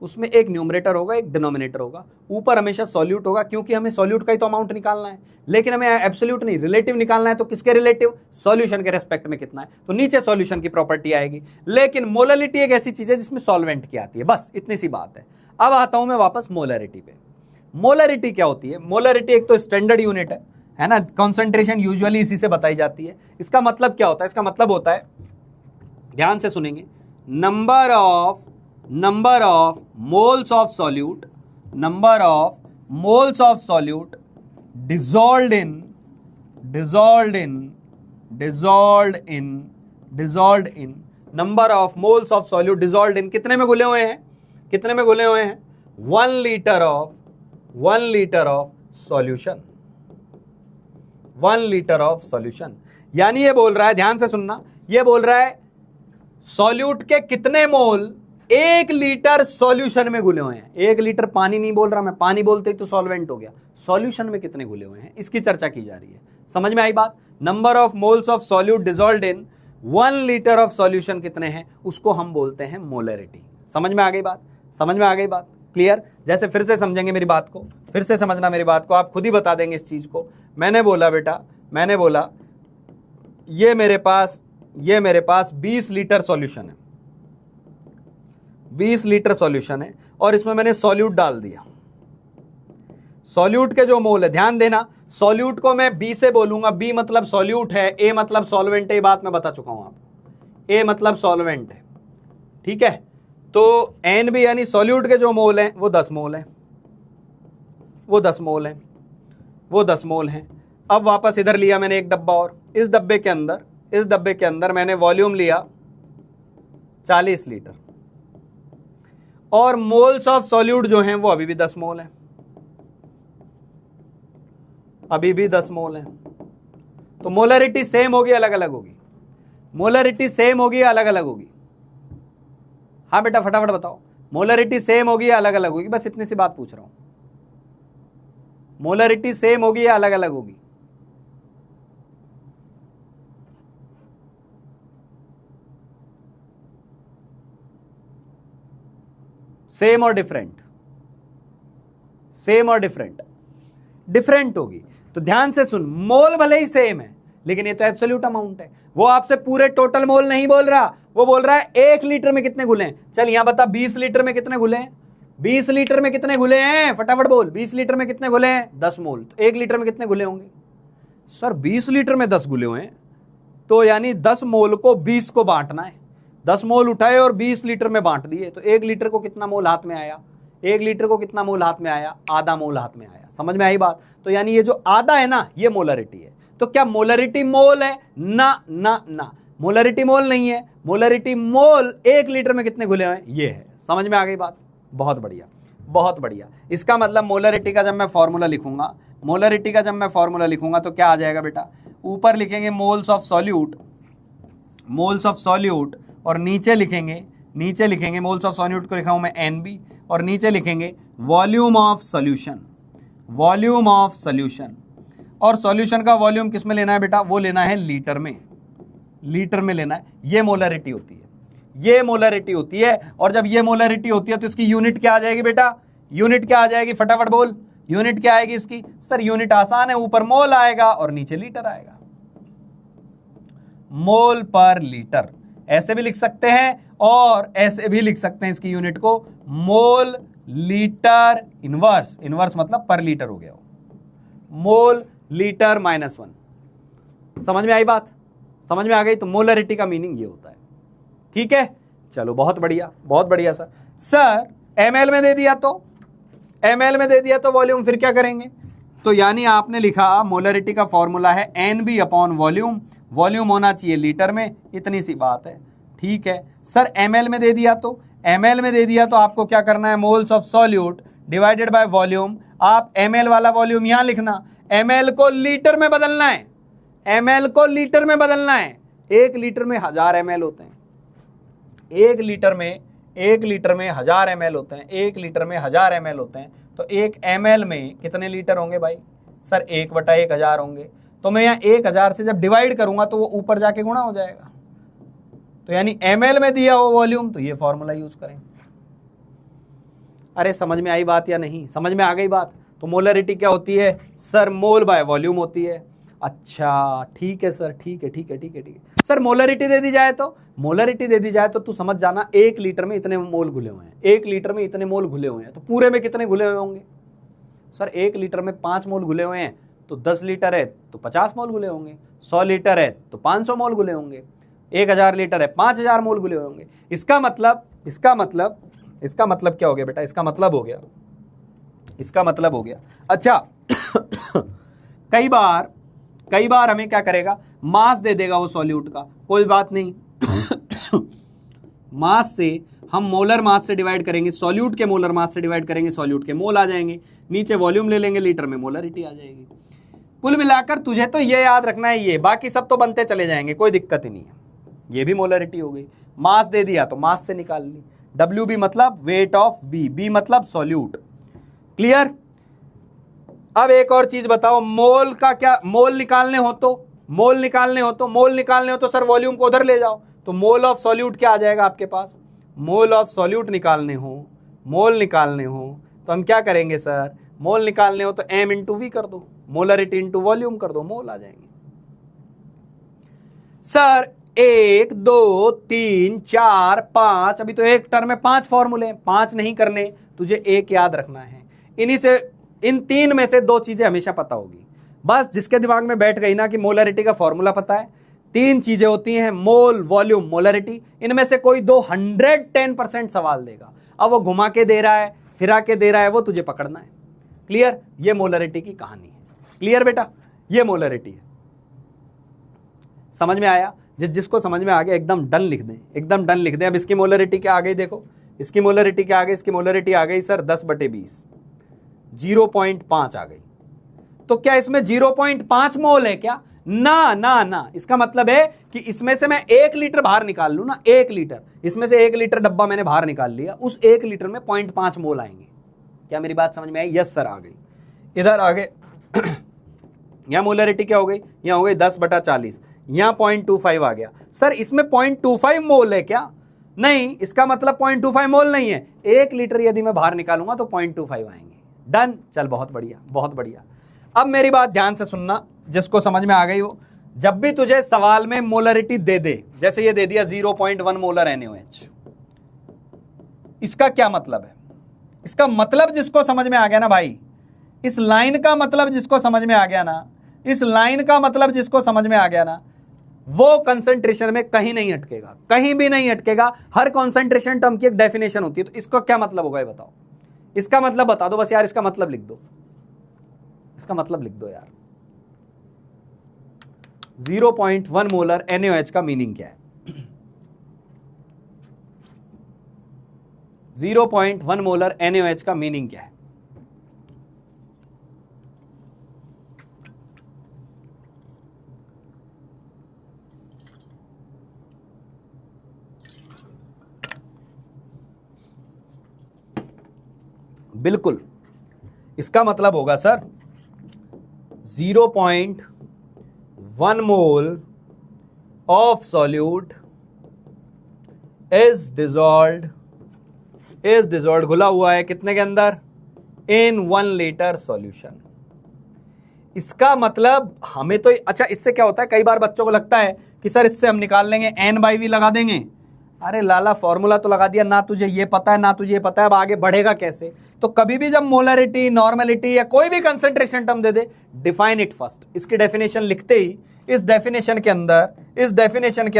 उसमें एक न्यूमरेटर होगा, एक डिनोमिनेटर होगा, ऊपर हमेशा सॉल्यूट होगा, क्योंकि हमें सॉल्यूट का ही तो अमाउंट निकालना है। लेकिन हमें एब्सोल्यूट नहीं, रिलेटिव निकालना है। तो किसके रिलेटिव? सॉल्यूशन के रेस्पेक्ट में कितना है, तो नीचे सॉल्यूशन की प्रॉपर्टी आएगी। लेकिन मोलरिटी एक ऐसी चीज है जिसमें सॉल्वेंट की आती है, बस इतनी सी बात है। अब आता हूं मैं वापस मोलरिटी पे। मोलरिटी क्या होती है? मोलरिटी एक तो स्टैंडर्ड यूनिट है ना, कॉन्सेंट्रेशन यूजुअली इसी से बताई जाती है। इसका मतलब क्या होता है? इसका मतलब होता है, ध्यान से सुनेंगे, number of moles of solute, number of moles of solute dissolved in dissolve in, number of moles of solute dissolve in, कितने में घुले हुए हैं, कितने में घुले हुए हैं, 1 litre of solution, 1 litre of solution. यानी ये बोल रहा है, ध्यान से सुनना, ये बोल रहा है सॉल्यूट के कितने मोल 1 लीटर सॉल्यूशन में घुले हुए हैं। 1 लीटर पानी नहीं बोल रहा मैं, पानी बोलते ही तो सॉल्वेंट हो गया, सॉल्यूशन में कितने घुले हुए हैं इसकी चर्चा की जा रही है। समझ में आई बात? Number of moles of solute dissolved in 1 litre of solution कितने हैं, उसको हम बोलते हैं मोलरिटी। समझ में आ गई बात? समझ में आ गई बात? क्लियर? जैसे फिर से समझेंगे मेरी बात को, फिर से समझना मेरी बात को, आप खुद ही बता देंगे इस चीज को। मैंने बोला बेटा, मैंने बोला ये मेरे पास 20 लीटर सॉल्यूशन है, 20 लीटर सॉल्यूशन है, और इसमें मैंने सॉल्यूट डाल दिया। सॉल्यूट के जो मोल है, ध्यान देना, सॉल्यूट को मैं बी से बोलूंगा, बी मतलब सॉल्यूट है, ए मतलब सॉल्वेंट है, ये बात मैं बता चुका हूं आपको, ए मतलब सॉल्वेंट है, ठीक है। तो एन बी यानी सॉल्यूट के जो मोल हैं वो 10 मोल हैं, वो 10 मोल हैं, वो 10 मोल हैं। अब वापस इधर लिया मैंने एक डब्बा, और इस डब्बे के अंदर मैंने वॉल्यूम लिया 40 लीटर, और मोल्स ऑफ सॉल्यूट जो हैं वो अभी भी 10 मोल हैं, अभी भी 10 मोल हैं। तो मोलरिटी सेम होगी अलग अलग होगी? मोलरिटी सेम होगी या अलग अलग होगी? हाँ बेटा फटाफट बताओ, मोलरिटी सेम होगी या अलग अलग होगी? बस इतनी सी बात पूछ रहा हूं, मोलरिटी सेम होगी या अलग अलग होगी? सेम और डिफरेंट? सेम और डिफरेंट? डिफरेंट होगी। तो ध्यान से सुन, मोल भले ही सेम है लेकिन ये तो एब्सोल्यूट अमाउंट है। वो आपसे पूरे टोटल मोल नहीं बोल रहा, वो बोल रहा है 1 लीटर में कितने घुले हैं। चल यहां बता, 20 लीटर में कितने घुले हैं? 20 लीटर में कितने घुले हैं? फटाफट बोल, 20 लीटर में कितने घुले हैं? 10 मोल। तो 1 लीटर में कितने घुले होंगे? सर 20 लीटर में 10 घुले हुए हैं, तो यानी 10 मोल को 20 को बांटना है। 10 मोल उठाए और 20 लीटर में बांट दिए, तो 1 लीटर को कितना मोल हाथ में आया? 1 लीटर को कितना मोल हाथ में आया? आधा मोल हाथ में आया। समझ में आई बात? तो यानी ये जो आधा है ना, ये मोलरिटी है। तो क्या मोलरिटी मोल है? ना ना ना, मोलरिटी मोल नहीं है। मोलरिटी मोल 1 लीटर में कितने घुले हुए हैं, ये है। समझ में आ गई बात? बहुत बढ़िया, बहुत बढ़िया। इसका मतलब मोलरिटी का जब मैं फॉर्मूला लिखूंगा, मोलरिटी का जब मैं फॉर्मूला लिखूंगा तो क्या आ जाएगा बेटा? ऊपर लिखेंगे moles of solute, moles of solute, और नीचे लिखेंगे मोल्स ऑफ सॉल्यूट को लिखा हूं मैं NB, और नीचे लिखेंगे volume of solution, volume of solution. और सॉल्यूशन का वॉल्यूम किस में लेना है बेटा? वो लेना है लीटर में, लीटर में लेना है। ये मोलरिटी होती है, ये मोलरिटी होती है। और जब ये मोलरिटी होती है तो इसकी यूनिट क्या आ जाएगी बेटा? यूनिट क्या आ जाएगी? फटाफट बोल, यूनिट क्या आएगी इसकी? सर यूनिट आसान है, ऊपर मोल आएगा और नीचे लीटर आएगा, मोल पर लीटर। ऐसे भी लिख सकते हैं और ऐसे भी लिख सकते हैं इसकी यूनिट को, मोल लीटर इनवर्स, इनवर्स मतलब पर लीटर हो गया, मोल लीटर -1। समझ में आई बात? समझ में आ गई? तो मोलरिटी का मीनिंग ये होता है, ठीक है। चलो बहुत बढ़िया, बहुत बढ़िया सर। सर ml में दे दिया तो, ml में दे दिया तो वॉल्यूम फिर क्या करेंगे? तो यानी आपने लिखा मोलरिटी का फॉर्मूला है NB अपॉन वॉल्यूम, वॉल्यूम होना चाहिए लीटर में, इतनी सी बात है, ठीक है। सर ml में दे दिया तो, ml में दे दिया तो आपको क्या करना है? Moles of solute divided by volume. आप ml वाला वॉल्यूम यहां लिखना, ml को लीटर में बदलना है, ml को लीटर में बदलना है। 1 लीटर में 1000 ml होते हैं, 1 लीटर में 1000 ml होते हैं, 1 लीटर में 1000 ml होते हैं। तो 1 ml में कितने लीटर होंगे भाई? सर 1/1000 होंगे। तो मैं यहाँ 1000 से जब डिवाइड करूंगा तो वो ऊपर जाके गुणा हो जाएगा। तो यानी ml में दिया हो वॉल्यूम तो ये फॉर्मूला यूज करें। अरे समझ में आई बात या नहीं? समझ में आ गई बात? तो मोलरिटी क्या होती है? सर मोल बाय वॉल्यूम होती है। अच्छा ठीक है सर, ठीक है ठीक है ठीक है ठीक है। सर मोलरिटी दे दी जाए तो, मोलरिटी दे दी जाए तो तू समझ जाना 1 लीटर में इतने मोल घुले हुए हैं, 1 लीटर में इतने मोल घुले हुए हैं। तो पूरे में कितने घुले हुए होंगे? सर 1 लीटर में 5 मोल घुले हुए हैं, तो 10 लीटर है तो 50 मोल घुले होंगे, 100 लीटर है तो 500 मोल घुले होंगे, 1000 लीटर है 5000 मोल घुले होंगे। इसका मतलब क्या हो गया बेटा? इसका मतलब हो गया अच्छा कई बार कई बार हमें क्या करेगा, मास दे देगा वो सॉल्यूट का, कोई बात नहीं मास से हम मोलर मास से डिवाइड करेंगे, सॉल्यूट के मोलर मास से डिवाइड करेंगे, सॉल्यूट के मोल आ जाएंगे, नीचे वॉल्यूम ले लेंगे, लीटर में मोलरिटी आ जाएगी। कुल मिलाकर तुझे तो ये याद रखना है, ये बाकी सब तो बनते चले जाएंगे, कोई दिक्कत ही नहीं है। ये भी मोलरिटी हो गई, मास दे दिया तो मास से निकाल ली, WB मतलब वेट ऑफ B मतलब सॉल्यूट। क्लियर? अब एक और चीज बताओ, मोल का क्या, मोल निकालने हो तो सर वॉल्यूम को उधर ले जाओ, तो मोल ऑफ सॉल्यूट क्या आ जाएगा आपके पास, मोल ऑफ सॉल्यूट निकालने हो तो हम क्या करेंगे सर, मोल निकालने हो तो M इंटू V कर दो, मोलरिटी इंटू वॉल्यूम कर दो, मोल आ जाएंगे। सर 1 2 3 4 5, अभी तो एक टर्म में 5 फॉर्मूले, 5 नहीं करने, तुझे एक याद रखना है, इन्हीं से, इन 3 में से 2 चीजें हमेशा पता होगी, बस जिसके दिमाग में बैठ गई ना कि मोलरिटी का फॉर्मूला पता है, 3 चीजें होती हैं, मोल, वॉल्यूम, मोलरिटी, इनमें से कोई 2 110% सवाल देगा। अब वो घुमा के दे रहा है, फिरा के दे रहा है, वो तुझे पकड़ना है। क्लियर? ये मोलरिटी की कहानी है। क्लियर बेटा? ये मोलरिटी है। समझ में आया? जिसको समझ में आ गया एकदम डन लिख दें, एकदम डन लिख दें। अब इसकी मोलरिटी क्या आ गई, देखो इसकी मोलरिटी क्या आ गई, इसकी मोलरिटी आ गई सर 10/20, 0.5 आ गई। तो क्या इसमें 0.5 मोल है क्या? ना ना ना, इसका मतलब है कि इसमें से मैं 1 लीटर बाहर निकाल लूं ना, 1 लीटर, इसमें से 1 लीटर डब्बा मैंने बाहर निकाल लिया, उस 1 लीटर में 0.5 मोल आएंगे। क्या मेरी बात समझ में आई? यस सर, आ गई। इधर आ गए यहां मोलरिटी क्या हो गई, यहां हो गई 10/40, यहां 0.25 आ गया। सर इसमें 0.25 मोल है क्या? नहीं, इसका मतलब 0.25 मोल नहीं है, 1 लीटर यदि मैं बाहर निकालूंगा तो 0.25 आएंगे। डन? चल बहुत बढ़िया, बहुत बढ़िया। अब मेरी बात ध्यान से सुनना, जिसको समझ में आ गई हो, जब भी तुझे सवाल में मोलरिटी दे दे, जैसे ये दे दिया 0.1 मोलर NaOH, इसका क्या मतलब है? इसका मतलब जिसको समझ में आ गया ना भाई, इस लाइन का मतलब जिसको समझ में आ गया ना, इस लाइन का मतलब जिसको समझ में आ गया ना, वो कंसंट्रेशन में कहीं नहीं अटकेगा, कहीं भी नहीं अटकेगा। हर कंसंट्रेशन टर्म की एक डेफिनेशन होती है, तो इसका क्या मतलब होगा ये बताओ, इसका मतलब बता दो बस यार, इसका मतलब लिख दो, इसका मतलब लिख दो यार। 0.1 मोलर NaOH का मीनिंग क्या है? 0.1 मोलर NaOH का मीनिंग क्या है? बिल्कुल, इसका मतलब होगा sir 0.1 mole of solute is dissolved, घुला हुआ है कितने के अंदर, इन 1 लीटर सॉल्यूशन। इसका मतलब हमें तो, अच्छा इससे क्या होता है, कई बार बच्चों को लगता है कि सर इससे हम निकाल लेंगे N/V लगा देंगे। अरे लाला, फॉर्मूला तो लगा दिया ना, तुझे ये पता है ना तुझे ये पता है, अब आगे बढ़ेगा कैसे? तो कभी भी जब मोलरिटी, नॉर्मलिटी या कोई भी concentration term they they, define it first. इसकी डेफिनेशन लिखते ही इस डेफिनेशन के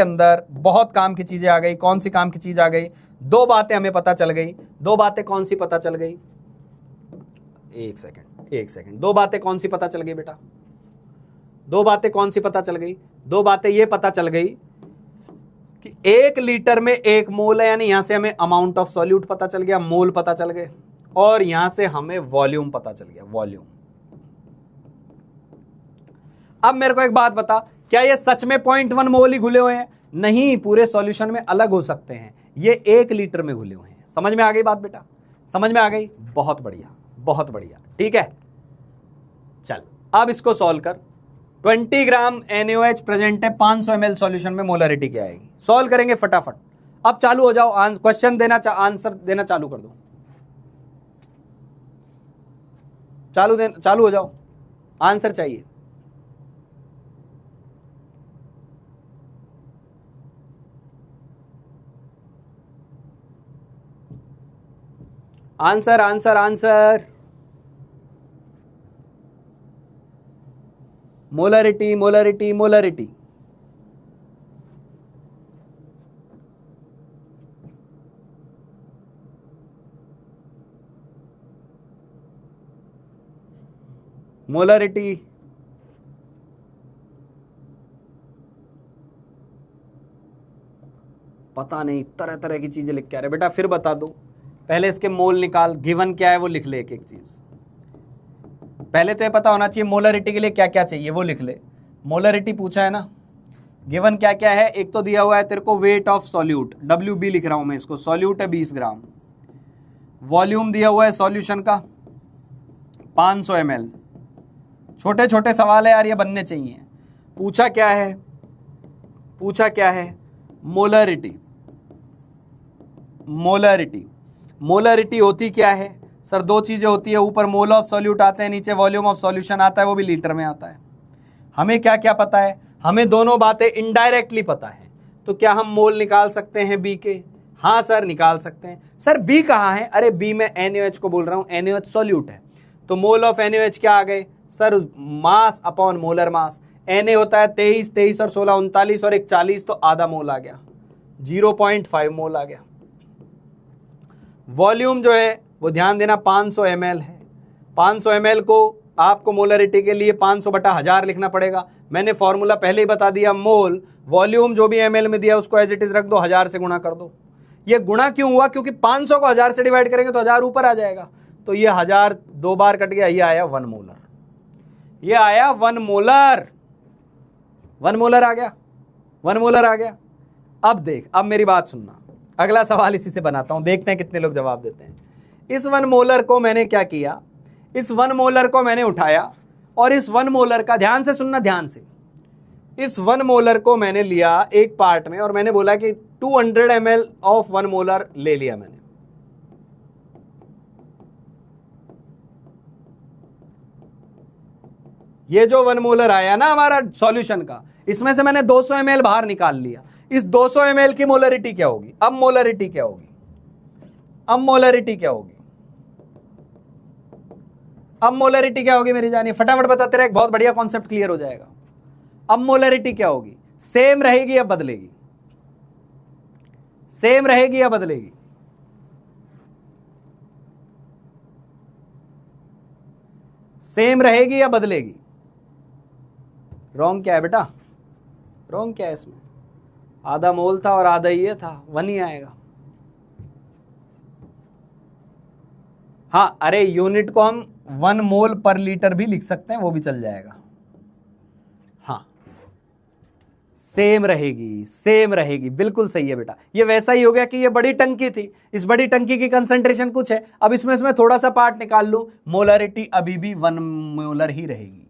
अंदर बहुत काम की चीजें आ गई। कौन सी काम की चीज आ गई? 2 बातें हमें पता चल गई। 2 बातें कौन सी पता चल गई? एक सेकंड, 2 बातें कौन सी पता चल गई बेटा? 2 बातें कौन सी पता चल गई? 2 बातें ये पता चल गई कि 1 लीटर में 1 मोल है, यानी यहां से हमें अमाउंट ऑफ सॉल्यूट पता चल गया, मोल पता चल गए, और यहां से हमें वॉल्यूम पता चल गया, वॉल्यूम। अब मेरे को एक बात बता, क्या ये सच में 0.1 मोल ही घुले हुए हैं? नहीं, पूरे सॉल्यूशन में अलग हो सकते हैं, ये 1 लीटर में घुले हुए हैं। समझ में आ गई बात बेटा? समझ में आ गई? बहुत बढ़िया, बहुत बढ़िया, ठीक है। चल अब इसको सॉल्व कर। 20 ग्राम NaOH प्रेजेंट है 500 ml सॉल्यूशन में, मोलरिटी क्या आएगी? सॉल्व करेंगे फटाफट। अब चालू हो जाओ, क्वेश्चन देना, आंसर देना चालू कर दो, चालू हो जाओ, आंसर चाहिए। Answer answer answer. Molarity molarity molarity. Molarity पता नहीं, तरह तरह की चीजें लिख के आ रहे। बेटा फिर बता दो, पहले इसके मोल निकाल, गिवन क्या है वो लिख ले, एक एक चीज। पहले तो ये पता होना चाहिए मोलरिटी के लिए क्या क्या चाहिए, वो लिख ले। मोलरिटी पूछा है ना, गिवन क्या क्या है। एक तो दिया हुआ है तेरे को वेट ऑफ सॉल्यूट, WB लिख रहा हूं मैं इसको, सॉल्यूट है 20 ग्राम। वॉल्यूम दिया हुआ है सॉल्यूशन का 500 ml। छोटे छोटे सवाल है यार, ये बनने चाहिए। पूछा क्या है, पूछा क्या है, मोलरिटी। मोलरिटी, मोलरिटी होती क्या है सर? दो चीजें होती है, ऊपर मोल ऑफ सॉल्यूट आते हैं, नीचे वॉल्यूम ऑफ सॉल्यूशन आता है, वो भी लीटर में आता है। हमें क्या क्या पता है? हमें दोनों बातें इनडायरेक्टली पता है। तो क्या हम मोल निकाल सकते हैं बी के? हाँ सर निकाल सकते हैं। सर बी कहाँ है? अरे बी में NaOH को बोल रहा हूं, NaOH सॉल्यूट है। तो मोल ऑफ NaOH क्या आ गए sir? Mass upon molar mass. Na होता है 23, 23 और 16 39 और 41, तो आधा मोल आ गया, 0.5 मोल आ गया। वॉल्यूम जो है वो ध्यान देना 500 ml है। 500 ml को आपको मोलरिटी के लिए 500/1000 लिखना पड़ेगा। मैंने फॉर्मूला पहले ही बता दिया, मोल वॉल्यूम जो भी ml में दिया उसको एज इट इज रख दो, 1000 से गुणा कर दो। ये गुणा क्यों हुआ? क्योंकि 500 को 1000 से डिवाइड करेंगे तो 1000 ऊपर आ जाएगा। तो ये 1000 2 बार कट गया, ये आया 1 मोलर। ये आया 1 मोलर, 1 मोलर आ गया, 1 मोलर आ गया। अब देख, अब मेरी बात सुनना, अगला सवाल इसी से बनाता हूं, देखते हैं कितने लोग जवाब देते हैं। इस 1 मोलर को मैंने क्या किया, इस 1 मोलर को मैंने उठाया और इस 1 मोलर का, ध्यान से सुनना ध्यान से, इस 1 मोलर को मैंने लिया एक पार्ट में और मैंने बोला कि 200 ml ऑफ 1 मोलर ले लिया मैंने। ये जो 1 मोलर आया ना हमारा सॉल्यूशन का, इसमें से मैंने 200 ml बाहर निकाल लिया। इस 200 ml की मोलरिटी क्या होगी? अब मोलरिटी क्या होगी? अब मोलरिटी क्या होगी? अब मोलरिटी क्या होगी मेरी जानी? फटाफट बता, तेरा एक बहुत बढ़िया कॉन्सेप्ट क्लियर हो जाएगा। अब मोलरिटी क्या होगी? सेम रहेगी या बदलेगी? सेम रहेगी या बदलेगी? सेम रहेगी या बदलेगी? रॉन्ग क्या है बेटा? रॉन्ग क्या है इसमें? आधा मोल था और आधा ये था, 1 ही आएगा। हाँ, अरे यूनिट को हम 1 मोल पर लीटर भी लिख सकते हैं, वो भी चल जाएगा। हाँ, सेम रहेगी, सेम रहेगी, बिल्कुल सही है बेटा। ये वैसा ही हो गया कि ये बड़ी टंकी थी, इस बड़ी टंकी की कंसंट्रेशन कुछ है, अब इसमें थोड़ा सा पार्ट निकाल लूं, मोलरिटी अभी भी 1 मोलर ही रहेगी।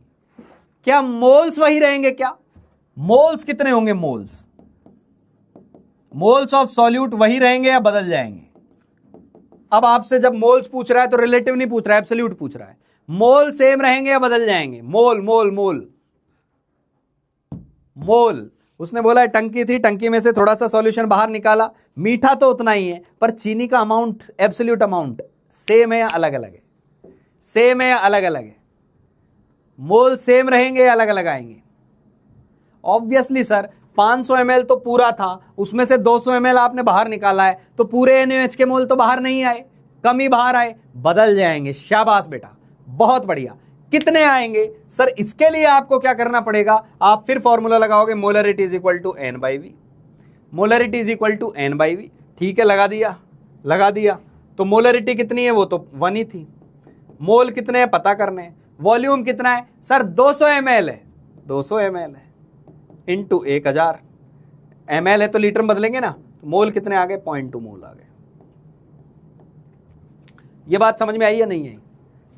क्या मोल्स वही रहेंगे? क्या मोल्स कितने होंगे? मोल्स, मोल्स ऑफ सॉल्यूट वही रहेंगे या बदल जाएंगे? अब आपसे जब मोल्स पूछ रहा है तो रिलेटिव नहीं पूछ रहा है, एब्सोल्यूट पूछ रहा है। मोल सेम रहेंगे या बदल जाएंगे? मोल मोल मोल मोल। उसने बोला है टंकी थी, टंकी में से थोड़ा सा सॉल्यूशन बाहर निकाला, मीठा तो उतना ही है, पर चीनी का अमाउंट, एब्सोल्यूट अमाउंट सेम है या अलग अलग है? सेम है या अलग अलग है? मोल सेम रहेंगे या अलग अलग आएंगे? ऑब्वियसली सर, 500 ml तो पूरा था, उसमें से 200 ml आपने बाहर निकाला है, तो पूरे NaOH के मोल तो बाहर नहीं आए, कम ही बाहर आए, बदल जाएंगे। शाबाश बेटा, बहुत बढ़िया। कितने आएंगे सर? इसके लिए आपको क्या करना पड़ेगा? आप फिर फॉर्मूला लगाओगे, molarity is equal to N/V। Molarity is equal to N/V, ठीक है, लगा दिया, लगा दिया। तो मोलरिटी कितनी है? वो तो 1 ही थी। मोल कितने हैं पता करने हैं। वॉल्यूम कितना है सर? 200 ml है, 200 ml है इंटू 1000 ml है, तो लीटर में बदलेंगे ना, तो मोल कितने आ गए? 0.2 मोल आ गए। ये बात समझ में आई या नहीं आई?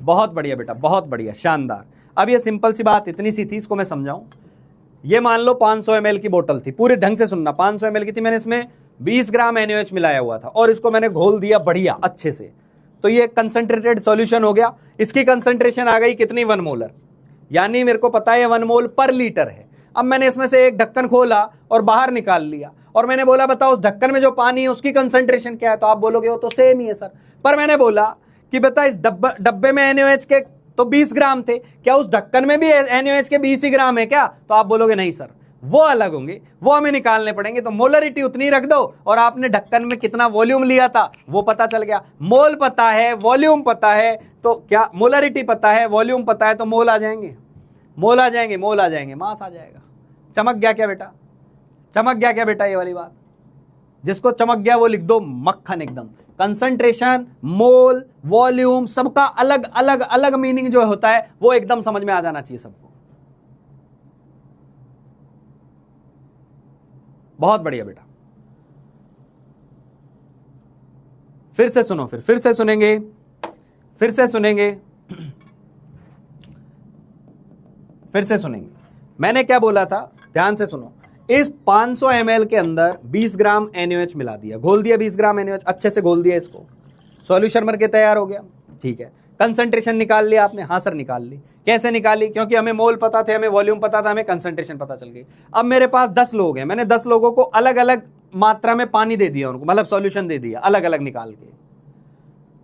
बहुत बढ़िया बेटा, बहुत बढ़िया, शानदार। अब ये सिंपल सी बात इतनी सी थी, इसको मैं समझाऊं। ये मान लो 500 ml की बोतल थी, पूरे ढंग से सुनना, 500 ml की थी, मैंने इसमें 20 ग्राम NaOH मिलाया हुआ था और इसको मैंने घोल दिया बढ़िया अच्छे से, तो ये कंसंट्रेटेड सॉल्यूशन हो गया। इसकी कंसंट्रेशन आ गई कितनी? 1 मोलर, यानी मेरे को पता है 1 मोल पर लीटर है। अब मैंने इसमें से एक ढक्कन खोला और बाहर निकाल लिया और मैंने बोला बताओ उस ढक्कन में जो पानी है उसकी कंसंट्रेशन क्या है? तो आप बोलोगे वो तो सेम ही है सर। पर मैंने बोला कि बता इस डब्बे में NaOH के तो 20 ग्राम थे, क्या उस ढक्कन में भी NaOH के 20 ही ग्राम है क्या? तो आप बोलोगे नहीं सर, वो अलग होंगे, वो हमें निकालने पड़ेंगे। तो मोलरिटी उतनी रख दो और आपने ढक्कन में कितना वॉल्यूम लिया था वो पता चल गया। मोल पता है, वॉल्यूम पता है, तो क्या मोलरिटी पता है, वॉल्यूम पता है, तो मोल आ जाएंगे, मोल आ जाएंगे, मोल आ जाएंगे, मास आ जाएगा। चमक गया क्या बेटा? चमक गया क्या बेटा? ये वाली बात जिसको चमक गया वो लिख दो मक्खन एकदम। कंसंट्रेशन, मोल, वॉल्यूम, सबका अलग अलग अलग मीनिंग जो होता है वो एकदम समझ में आ जाना चाहिए सबको। बहुत बढ़िया बेटा, फिर से सुनो, फिर से सुनेंगे, फिर से सुनेंगे, फिर से सुनेंगे। मैंने क्या बोला था, ध्यान से सुनो। इस 500 ml के अंदर 20 ग्राम NaOH मिला दिया, घोल दिया 20 ग्राम NaOH, अच्छे से घोल दिया इसको, सॉल्यूशन बन के तैयार हो गया। ठीक है, कंसंट्रेशन निकाल लिया आपने? हाँ सर निकाल ली। कैसे निकाली? क्योंकि हमें मोल पता थे, हमें वॉल्यूम पता था, हमें कंसंट्रेशन पता चल गई। अब मेरे पास 10 लोग हैं, मैंने 10 लोगों को अलग अलग मात्रा में पानी दे दिया उनको, मतलब सॉल्यूशन दे दिया अलग अलग निकाल के।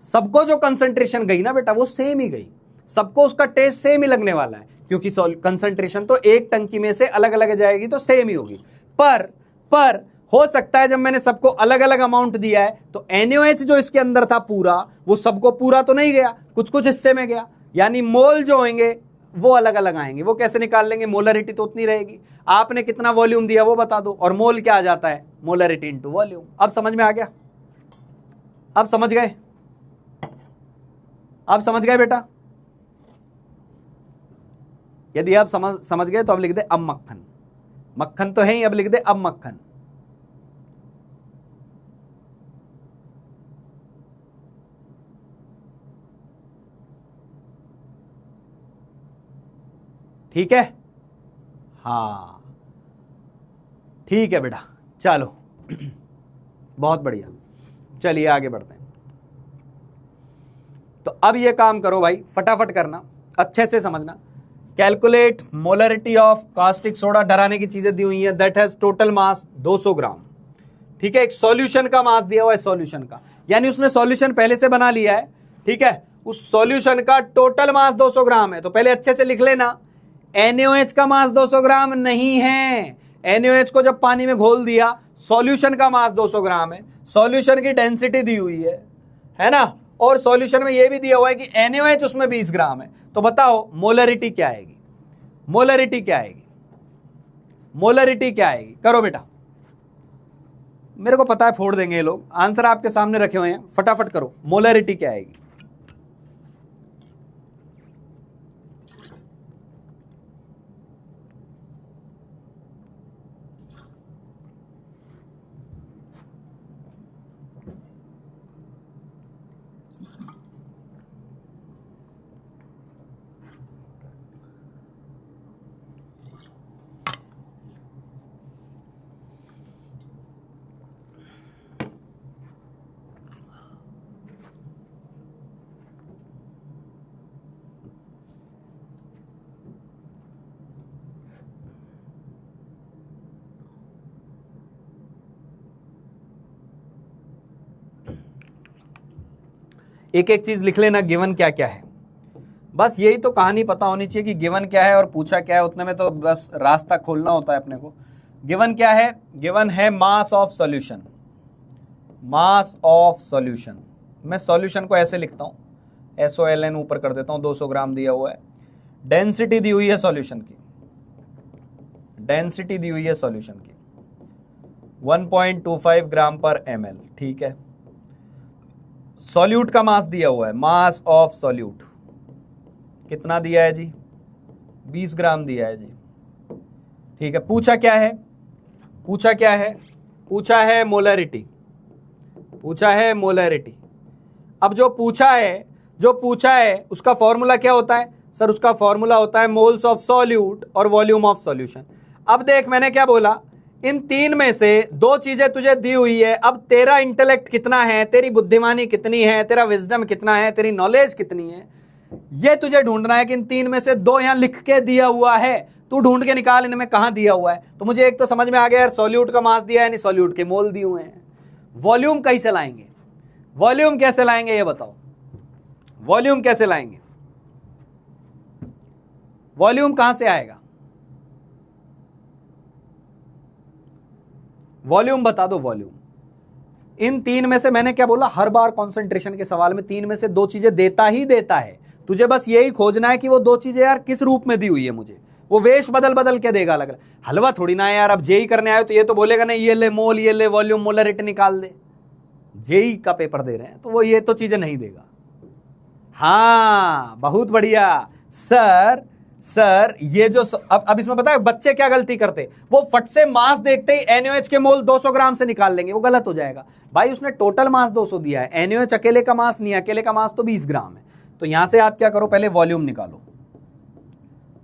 सबको जो कंसंट्रेशन गई ना बेटा वो सेम ही गई, सबको उसका टेस्ट सेम ही लगने वाला है, क्योंकि कंसंट्रेशन तो एक टंकी में से अलग अलग जाएगी तो सेम ही होगी। पर हो सकता है जब मैंने सबको अलग अलग अमाउंट दिया है तो NaOH जो इसके अंदर था पूरा, वो सबको पूरा तो नहीं गया, कुछ कुछ हिस्से में गया, यानी मोल जो होंगे वो अलग अलग आएंगे। वो कैसे निकाल लेंगे? मोलरिटी तो उतनी रहेगी। आपने कितना वॉल्यूम दिया वो बता दो, और मोल क्या आ जाता है? Molarity into volume. अब समझ में आ गया? अब समझ गए? अब समझ गए बेटा? यदि आप समझ गए तो अब लिख दे अब मक्खन। मक्खन तो है ही, अब लिख दे अब मक्खन। ठीक है? हाँ ठीक है बेटा, चलो बहुत बढ़िया, चलिए आगे बढ़ते हैं। तो अब ये काम करो भाई, फटाफट करना, अच्छे से समझना। Calculate molarity of caustic soda, डराने की चीजें दी हुई हैं, दैट हैज टोटल मास 200 ग्राम। ठीक है, एक सॉल्यूशन का मास दिया हुआ है, सॉल्यूशन का, यानी उसने सॉल्यूशन पहले से बना लिया है। ठीक है, उस सॉल्यूशन का टोटल मास 200 ग्राम है। तो पहले अच्छे से लिख लेना, NaOH का मास 200 ग्राम नहीं है। NaOH को जब पानी में घोल दिया, सॉल्यूशन का मास 200 ग्राम है। सॉल्यूशन की डेंसिटी दी हुई है ना, और सॉल्यूशन में यह भी दिया हुआ है कि NaOH उसमें 20 ग्राम है। तो बताओ मोलरिटी क्या आएगी? मोलरिटी क्या आएगी? मोलरिटी क्या आएगी? करो बेटा, मेरे को पता है फोड़ देंगे ये लोग, आंसर आपके सामने रखे हुए हैं, फटाफट करो। मोलरिटी क्या आएगी? एक एक चीज लिख लेना, गिवन क्या क्या है। बस यही तो कहानी पता होनी चाहिए कि गिवन क्या है और पूछा क्या है, उतने में तो बस रास्ता खोलना होता है अपने को। गिवन क्या है? गिवन है mass of solution. Mass of solution, मैं सॉल्यूशन को ऐसे लिखता हूं, SOLN ऊपर कर देता हूं, 200 ग्राम दिया हुआ है। डेंसिटी दी हुई है सॉल्यूशन की, डेंसिटी दी हुई है सॉल्यूशन की 1.25 ग्राम पर ml। ठीक है, सॉल्यूट का मास दिया हुआ है, मास ऑफ सॉल्यूट कितना दिया है जी? 20 ग्राम दिया है जी। ठीक है, पूछा क्या है? पूछा क्या है? पूछा है मोलरिटी, पूछा है मोलरिटी। अब जो पूछा है उसका फॉर्मूला क्या होता है? सर उसका फॉर्मूला होता है मोल्स ऑफ सॉल्यूट और वॉल्यूम ऑफ सॉल्यूशन। अब देख मैंने क्या बोला, इन तीन में से दो चीजें तुझे दी हुई है। अब तेरा इंटेलेक्ट कितना है, तेरी बुद्धिमानी कितनी है, तेरा विजडम कितना है, तेरी नॉलेज कितनी है, ये तुझे ढूंढना है कि इन तीन में से दो यहां लिख के दिया हुआ है, तू ढूंढ के निकाल इनमें कहां दिया हुआ है। तो मुझे एक तो समझ में आ गया यार, सॉल्यूट का मास दिया है, यानी सॉल्यूट के मोल दिए हुए हैं। वॉल्यूम कैसे लाएंगे? वॉल्यूम कैसे लाएंगे ये बताओ, वॉल्यूम कैसे लाएंगे? वॉल्यूम कहां से आएगा? वॉल्यूम बता दो, वॉल्यूम। इन तीन में से मैंने क्या बोला, हर बार कंसंट्रेशन के सवाल में तीन में से दो चीजें देता ही देता है। तुझे बस यही खोजना है कि वो दो चीजें यार किस रूप में दी हुई है मुझे। वो वेश बदल बदल के देगा अलग अलग। हलवा थोड़ी ना है यार, अब जेई करने आए तो ये तो बोलेगा नहीं ये ले मोल, ये ले वॉल्यूम, मोलरिटी निकाल दे। जेई का पेपर दे रहे हैं तो वो ये तो चीजें नहीं देगा। हाँ बहुत बढ़िया सर ये जो अब इसमें पता है बच्चे क्या गलती करते, वो फट से मास देखते ही NaOH के मोल 200 ग्राम से निकाल लेंगे, वो गलत हो जाएगा। भाई उसने टोटल मास 200 दिया है, NaOH अकेले का मास नहीं है, अकेले का मास तो 20 ग्राम है। तो यहां से आप क्या करो, पहले वॉल्यूम निकालो,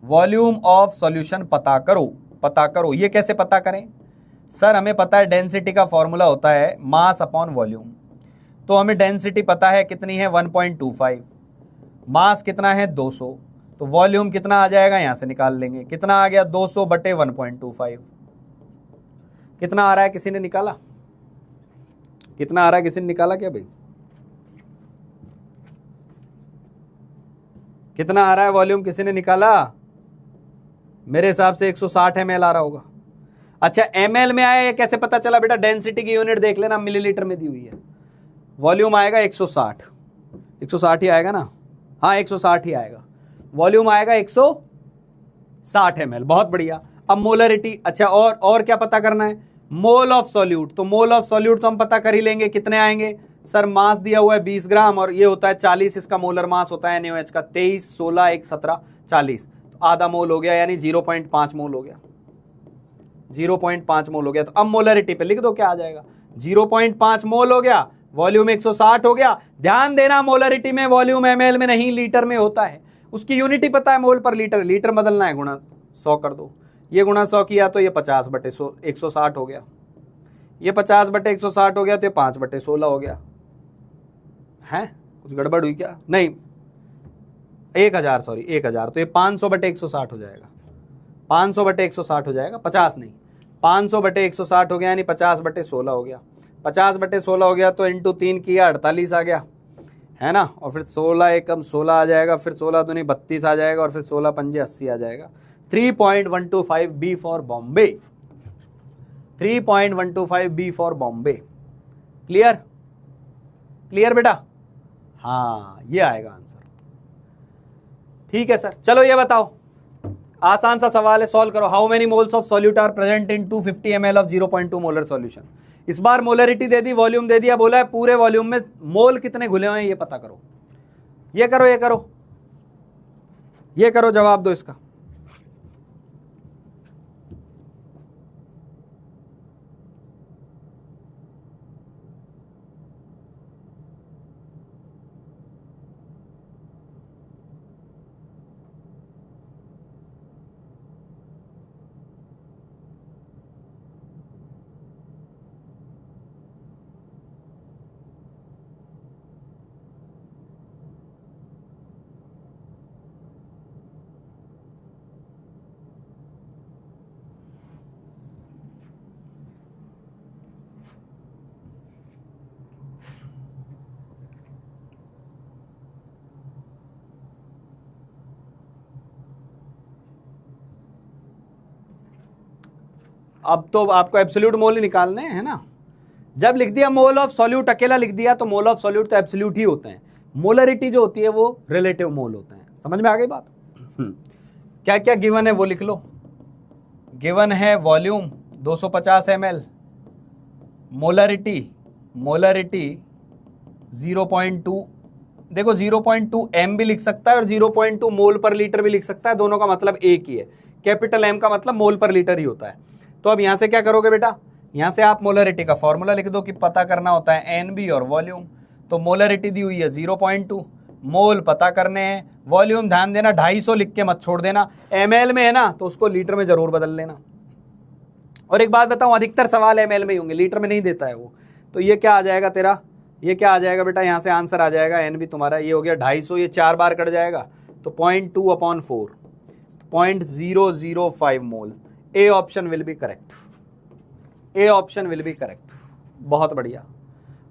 वॉल्यूम ऑफ सॉल्यूशन पता करो। ये कैसे पता करें सर, हमें पता है डेंसिटी का फॉर्मूला होता है मास अपॉन वॉल्यूम। तो हमें डेंसिटी पता है कितनी है 1.25, मास कितना है 200, तो वॉल्यूम कितना आ जाएगा यहां से निकाल लेंगे, कितना आ गया 200 बटे 1.25। कितना आ रहा है किसी ने निकाला, कितना आ रहा है किसी ने निकाला क्या भाई, कितना आ रहा है वॉल्यूम किसी ने निकाला? मेरे हिसाब से 160 ml आ रहा होगा। अच्छा ml में आया, कैसे पता चला बेटा? डेंसिटी की यूनिट देख लेना, मिलीलीटर में दी हुई है। वॉल्यूम आएगा 160 ही आएगा ना, हाँ 160 ही आएगा। वॉल्यूम आएगा 160 ml, बहुत बढ़िया। अब मोलरिटी, अच्छा और क्या पता करना है? मोल ऑफ सॉल्यूट। तो मोल ऑफ सॉल्यूट तो हम पता कर ही लेंगे, कितने आएंगे सर? मास दिया हुआ है 20 ग्राम और ये होता है 40, इसका मोलर मास होता है NaOH का 23, 16, 1, 17, 40, तो आधा मोल हो गया, यानी 0.5 मोल हो गया, 0.5 मोल हो गया। तो अब मोलरिटी पे लिख दो, क्या आ जाएगा? 0.5 मोल हो गया, वॉल्यूम 160 हो गया। ध्यान देना मोलरिटी में वॉल्यूम ml में नहीं लीटर में होता है, उसकी यूनिट ही पता है मोल पर लीटर, लीटर बदलना है, गुणा 100 कर दो। ये गुणा 100 किया तो ये 50 बटे 160 हो गया, ये 50 बटे 160 हो गया, तो ये 5 बटे 16 हो गया। है कुछ गड़बड़ हुई क्या? नहीं 1000, सॉरी 1000, तो ये 500 बटे 160 हो जाएगा, 500 बटे 160 हो जाएगा, 50 नहीं, 500 बटे 160 हो गया, यानी 50 बटे 16 हो गया। 50 बटे 16 हो गया तो इंटू 3 किया 48 आ गया, है ना। और फिर 16 एकम 16 आ जाएगा, फिर 16 दूनी 32 आ जाएगा, और फिर 16 पंजे 80 आ जाएगा। 3.125 B for Bombay, 3.125 B for Bombay. Clear? Clear बेटा? हाँ ये आएगा आंसर। ठीक है सर, चलो ये बताओ, आसान सा सवाल है, सॉल्व करो। How many moles of solute are present in 250 ml of 0.2 molar solution. इस बार मोलरिटी दे दी, वॉल्यूम दे दिया, बोला है पूरे वॉल्यूम में मोल कितने घुले हुए हैं ये पता करो। ये करो, जवाब दो इसका। अब तो आपको एब्सोल्यूट मोल ही निकालने हैं, है ना। जब लिख दिया मोल ऑफ सॉल्यूट अकेला लिख दिया तो मोल ऑफ सॉल्यूट तो एब्सोल्यूट ही होते हैं, मोलरिटी जो होती है वो रिलेटिव मोल होते हैं। समझ में आ गई बात? क्या क्या गिवन है वो लिख लो। गिवन है वॉल्यूम 250 ml, मोलरिटी 0.2, देखो 0.2 m भी लिख सकता है और 0.2 मोल पर लीटर भी लिख सकता है, दोनों का मतलब एक ही है। कैपिटल M का मतलब मोल पर लीटर ही होता है। तो अब यहां से क्या करोगे बेटा, यहां से आप मोलरिटी का फॉर्मूला लिख दो कि पता करना होता है NB और वॉल्यूम। तो मोलरिटी दी हुई है 0.2, मोल पता करने हैं, वॉल्यूम ध्यान देना 250 लिख के मत छोड़ देना, ml में है ना तो उसको लीटर में जरूर बदल लेना। और एक बात बताऊं, अधिकतर सवाल ml में ही होंगे, लीटर में नहीं देता है वो। तो ये क्या आ जाएगा तेरा, ये क्या आ जाएगा बेटा, यहां से आंसर आ जाएगा NB तुम्हारा, ये हो गया 250, ये 4 बार कट जाएगा तो 0.2/4, 0.005 mole. A option will be correct, A option will be correct. बहुत बढ़िया।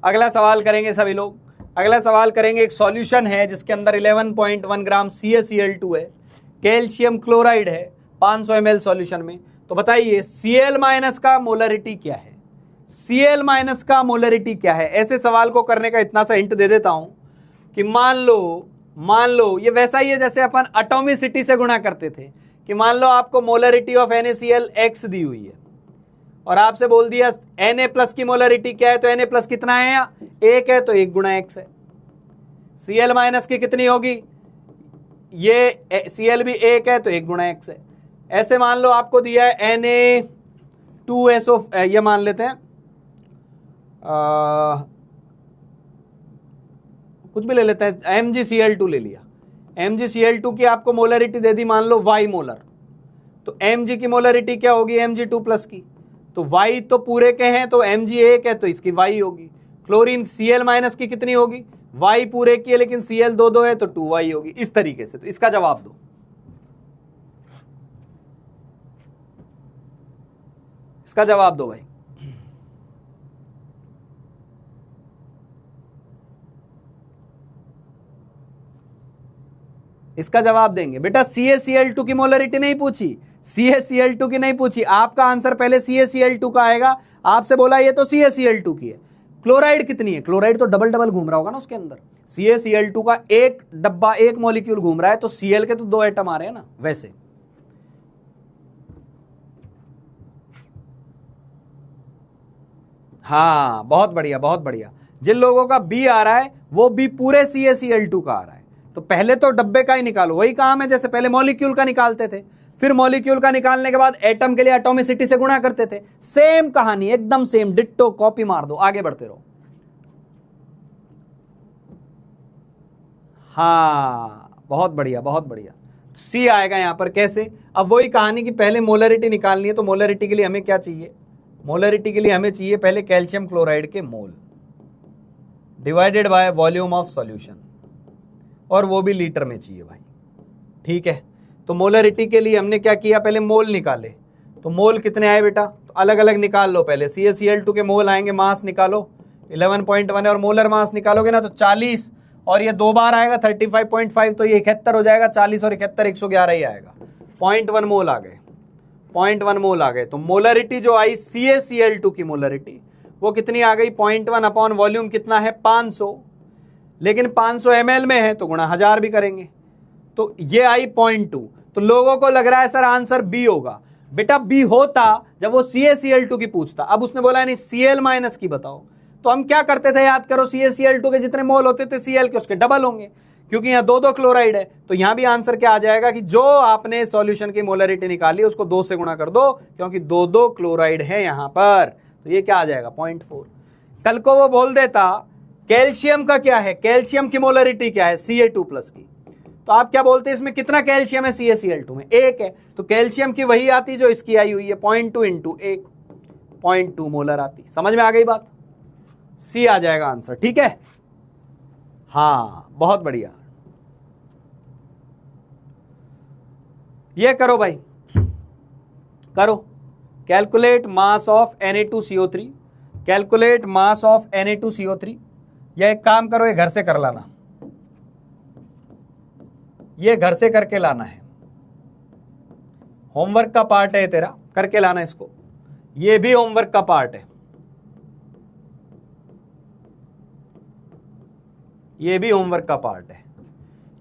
अगला सवाल करेंगे सभी लोग, अगला सवाल करेंगे। एक सॉल्यूशन है जिसके अंदर 11.1 ग्राम CaCl2 है, कैल्शियम क्लोराइड है 500 ml सॉल्यूशन में। तो बताइए Cl- का मोलरिटी क्या है, Cl- का मोलरिटी क्या है। ऐसे सवाल को करने का इतना सा हिंट दे देता हूं कि मान लो ये वैसा ही है जैसे अपन एटॉमिसिटी से गुणा करते थे कि मान लो आपको मोलरिटी ऑफ NaCl x दी हुई है और आपसे बोल दिया Na+ की मोलरिटी क्या है, तो Na+ कितना है यहाँ, 1 है, तो 1 गुणा x है। Cl- की कितनी होगी, ये Cl भी 1 है, तो 1 गुणा x है। ऐसे मान लो आपको दिया है Na2SO, ये मान लेते हैं कुछ भी ले लेते हैं, MgCl2 ले लिया। MgCl2 की आपको मोलरिटी दे दी मान लो y मोलर, तो Mg की मोलरिटी क्या होगी, Mg2+ की, तो y तो पूरे के हैं, तो Mg 1 है, तो इसकी y होगी। क्लोरीन Cl- की कितनी होगी, y पूरे की है लेकिन Cl 2 है, तो 2y होगी। इस तरीके से, तो इसका जवाब दो, इसका जवाब दो भाई। इसका जवाब देंगे बेटा। CaCl2 की मोलरिटी नहीं पूछी, CaCl2 की नहीं पूछी, आपका आंसर पहले CaCl2 का आएगा। आपसे बोला ये तो CaCl2 की है, क्लोराइड कितनी है, क्लोराइड तो डबल डबल घूम रहा होगा ना उसके अंदर। CaCl2 का एक डब्बा, एक मॉलिक्यूल घूम रहा है, तो Cl के तो 2 एटम आ रहे हैं ना वैसे। हाँ बहुत बढ़िया, बहुत बढ़िया। जिन लोगों का B आ रहा है वो B पूरे CaCl2 का आ रहा है, तो पहले तो डब्बे का ही निकालो, वही काम है जैसे पहले मॉलिक्यूल का निकालते थे, फिर मॉलिक्यूल का निकालने के बाद एटम के लिए एटॉमिसिटी से गुणा करते थे। सेम कहानी, एकदम सेम, डिट्टो, कॉपी मार दो, आगे बढ़ते रहो। हाँ बहुत बढ़िया, बहुत बढ़िया। C आएगा यहां पर कैसे, अब वही कहानी कि पहले मोलरिटी निकालनी है, तो मोलरिटी के लिए हमें क्या चाहिए, मोलरिटी के लिए हमें चाहिए पहले कैल्शियम क्लोराइड के मोल divided by volume of solution, और वो भी लीटर में चाहिए भाई, ठीक है। तो मोलरिटी के लिए हमने क्या किया, पहले मोल निकाले, तो मोल कितने आए बेटा, तो अलग अलग निकाल लो। पहले CaCl2 के मोल आएंगे, मास निकालो 11.1 है, और मोलर मास निकालोगे ना तो 40, और ये 2 बार आएगा 35.5, तो ये 71 हो जाएगा, 40 और 71 111 ही आएगा। 0.1 मोल आ गए, 0.1 मोल आ गए। तो मोलरिटी जो आई CaCl2 की मोलरिटी वो कितनी आ गई, 0.1 अपॉन वॉल्यूम कितना है 500, लेकिन 500 ml में है तो गुणा 1000 भी करेंगे, तो ये आई 0.2। तो लोगों को लग रहा है सर आंसर B होगा, बेटा B होता जब वो CaCl2 की पूछता। अब उसने बोला नहीं Cl- की बताओ, तो हम क्या करते थे, याद करो, CaCl2 के जितने मोल होते थे Cl के उसके डबल होंगे, क्योंकि यहाँ 2 क्लोराइड है, तो यहां भी आंसर क्या आ जाएगा कि जो आपने सॉल्यूशन की मोलरिटी निकाली उसको 2 से गुणा कर दो, क्योंकि 2 क्लोराइड है यहां पर, तो ये क्या आ जाएगा 0.4। कल को वो बोल देता कैल्शियम का क्या है, कैल्शियम की मोलरिटी क्या है Ca2+ की, तो आप क्या बोलते हैं, इसमें कितना कैल्शियम है CaCl2 में, 1 है, तो कैल्शियम की वही आती जो इसकी आई हुई है 0.2 इंटू 1, 0.2 मोलर आती। समझ में आ गई बात, C आ जाएगा आंसर, ठीक है। हाँ बहुत बढ़िया, ये करो भाई, करो, calculate mass of Na2CO3, calculate mass of Na2CO3, या एक काम करो, ये घर से कर लाना, ये घर से करके लाना है, होमवर्क का पार्ट है तेरा, करके लाना इसको, ये भी होमवर्क का पार्ट है, ये भी होमवर्क का पार्ट है,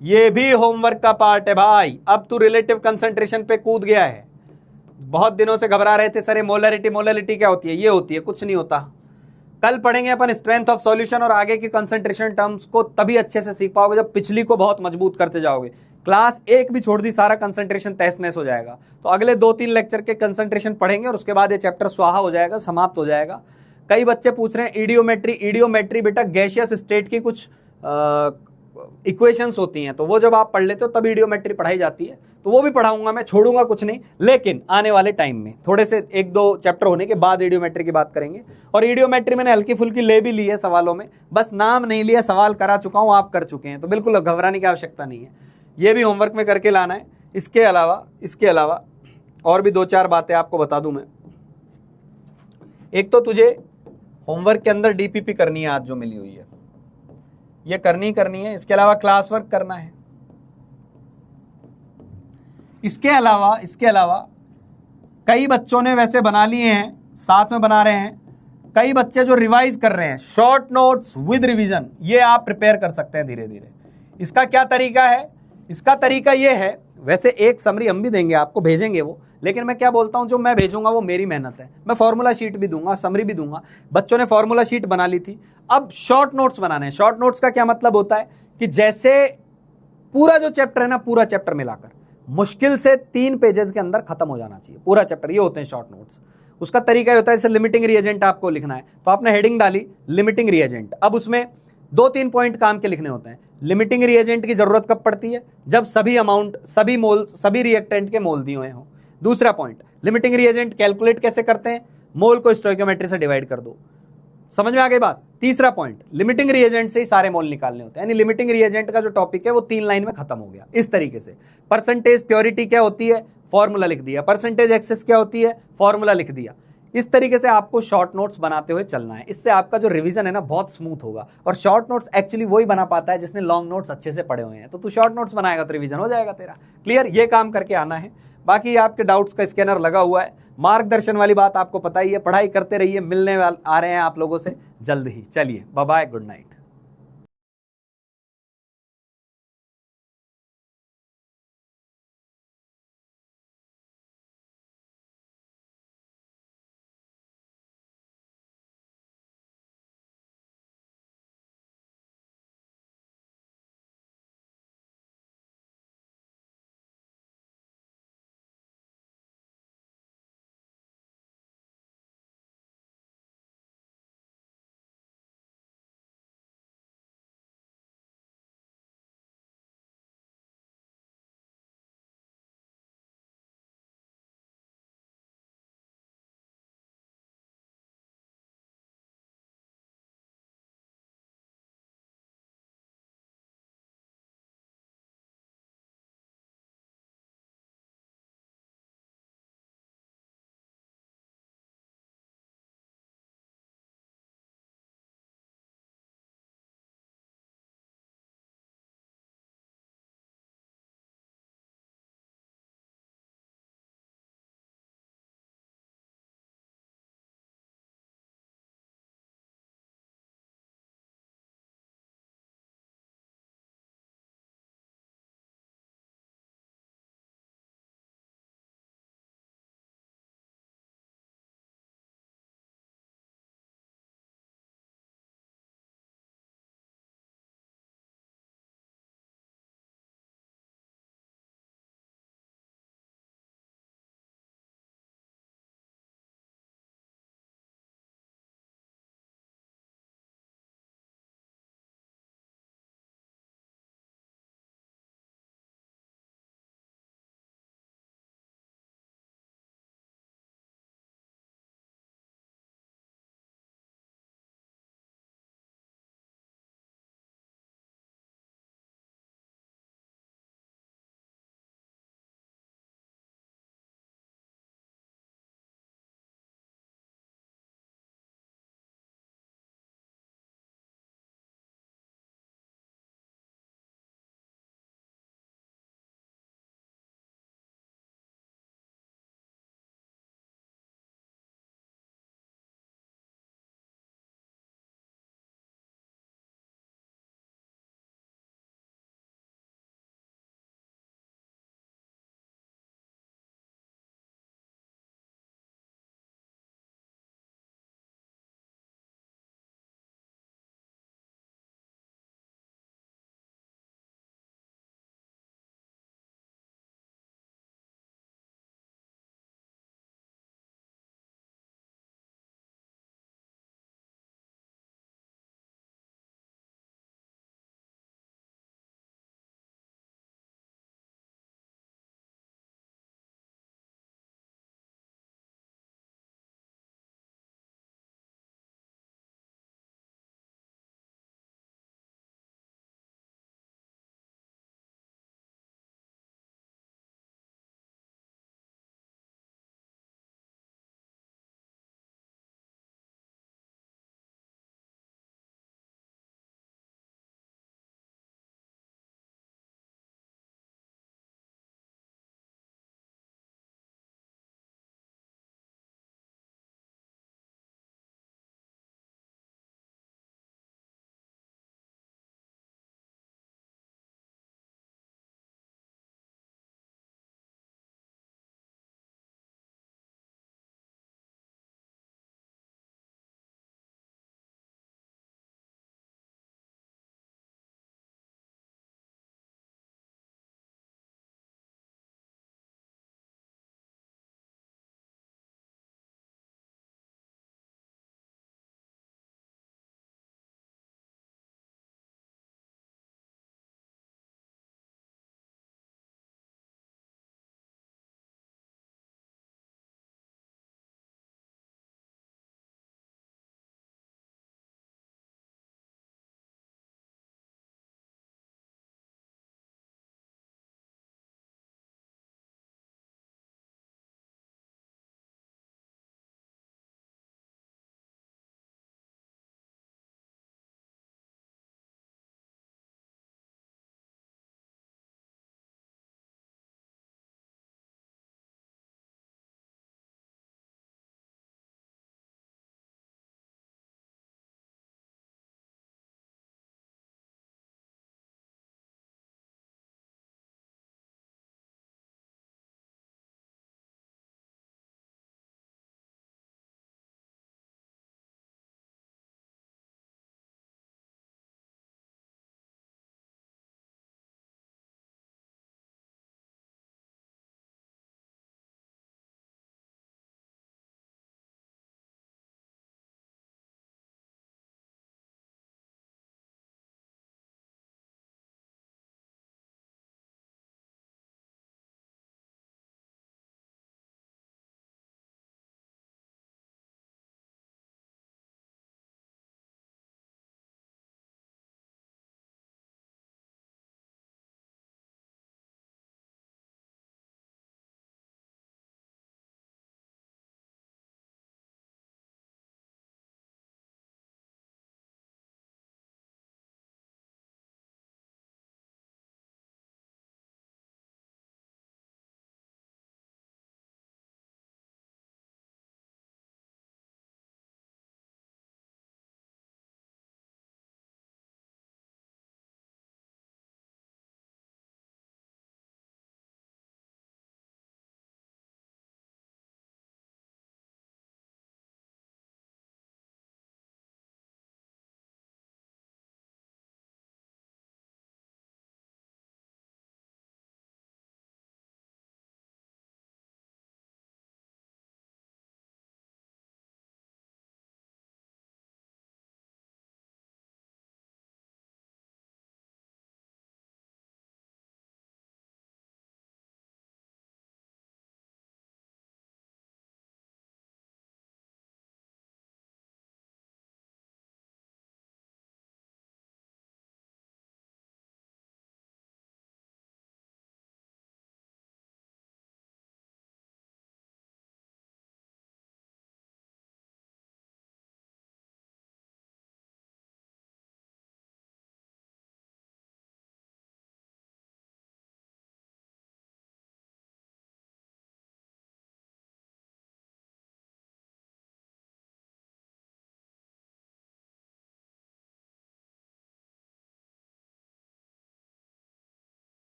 ये भी होमवर्क का पार्ट है भाई। अब तू रिलेटिव कंसंट्रेशन पे कूद गया है, बहुत दिनों से घबरा रहे थे सर ये मोलरिटी, मोलरिटी क्या होती है, ये होती है, कुछ नहीं होता। कल पढ़ेंगे अपन स्ट्रेंथ ऑफ सॉल्यूशन, और आगे की कंसंट्रेशन टर्म्स को तभी अच्छे से सीख पाओगे जब पिछली को बहुत मजबूत करते जाओगे। क्लास 1 भी छोड़ दी, सारा कंसंट्रेशन तहस नहस हो जाएगा। तो अगले 2-3 लेक्चर के कंसंट्रेशन पढ़ेंगे और उसके बाद ये चैप्टर स्वाहा हो जाएगा, समाप्त हो जाएगा। कई बच्चे पूछ रहे हैं ईडियोमेट्री, ईडियोमेट्री बेटा गैसियस स्टेट की कुछ इक्वेशंस होती हैं, तो वो जब आप पढ़ लेते हो तब ईडियोमेट्री पढ़ाई जाती है, तो वो भी पढ़ाऊंगा मैं, छोड़ूंगा कुछ नहीं, लेकिन आने वाले टाइम में थोड़े से 1-2 चैप्टर होने के बाद ईडियोमेट्री की बात करेंगे। और ईडियोमेट्री मैंने हल्की फुल्की ले भी ली है सवालों में, बस नाम नहीं लिया, सवाल करा चुका हूं, आप कर चुके हैं, तो बिल्कुल घबराने की आवश्यकता नहीं है, ये भी होमवर्क में करके लाना है। इसके अलावा और भी 2-4 बातें आपको बता दूं मैं। एक तो तुझे होमवर्क के अंदर डीपीपी करनी है, आज जो मिली हुई है ये करनी है, इसके अलावा क्लास वर्क करना है, इसके अलावा कई बच्चों ने वैसे बना लिए हैं, साथ में बना रहे हैं, कई बच्चे जो रिवाइज कर रहे हैं, शॉर्ट नोट्स विद रिवीजन, ये आप प्रिपेयर कर सकते हैं धीरे धीरे। इसका क्या तरीका है, इसका तरीका ये है, वैसे एक समरी हम भी देंगे आपको, भेजेंगे वो, लेकिन मैं क्या बोलता हूं, जो मैं भेजूंगा वो मेरी मेहनत है। मैं फॉर्मूला शीट भी दूंगा, समरी भी दूंगा। बच्चों ने फॉर्मूला शीट बना ली थी, अब शॉर्ट नोट्स बनाने हैं। शॉर्ट नोट्स का क्या मतलब होता है कि जैसे पूरा जो चैप्टर है ना, पूरा चैप्टर मिलाकर मुश्किल से 3 पेजेस के अंदर खत्म हो जाना चाहिए पूरा चैप्टर। ये होते हैं शॉर्ट नोट्स। उसका तरीका होता है, जैसे लिमिटिंग रिएजेंट आपको लिखना है तो आपने हेडिंग डाली लिमिटिंग रिएजेंट। अब उसमें 2-3 पॉइंट काम के लिखने होते हैं। लिमिटिंग रिएजेंट की जरूरत कब पड़ती है, जब सभी अमाउंट, सभी मोल, सभी रिएक्टेंट के मोल दिए हुए हों। दूसरा पॉइंट, लिमिटिंग रिएजेंट कैलकुलेट कैसे करते हैं, मोल को स्टोइकियोमेट्री से डिवाइड कर दो। समझ में आ गई बात। तीसरा पॉइंट, लिमिटिंग रिएजेंट से ही सारे मोल निकालने होते हैं, यानी लिमिटिंग रिएजेंट का जो टॉपिक है वो 3 लाइन में खत्म हो गया। इस तरीके से परसेंटेज प्योरिटी क्या होती है, फॉर्मूला लिख दिया। परसेंटेज एक्सेस क्या होती है, फॉर्मूला लिख दिया। इस तरीके से आपको शॉर्ट नोट्स बनाते हुए चलना है। इससे आपका जो रिवीजन है ना बहुत स्मूथ होगा। और शॉर्ट नोट्स एक्चुअली वही बना पाता है जिसने लॉन्ग नोट्स अच्छे से पढ़े हुए हैं। तो तू शॉर्ट नोट्स बनाएगा तो रिवीजन हो जाएगा तेरा। क्लियर, ये काम करके आना है। बाकी आपके डाउट्स का स्कैनर लगा हुआ है। मार्गदर्शन वाली बात आपको पता ही है, पढ़ाई करते रहिए। मिलने आ रहे हैं आप लोगों से जल्द ही। चलिए, बाय बाय, गुड नाइट।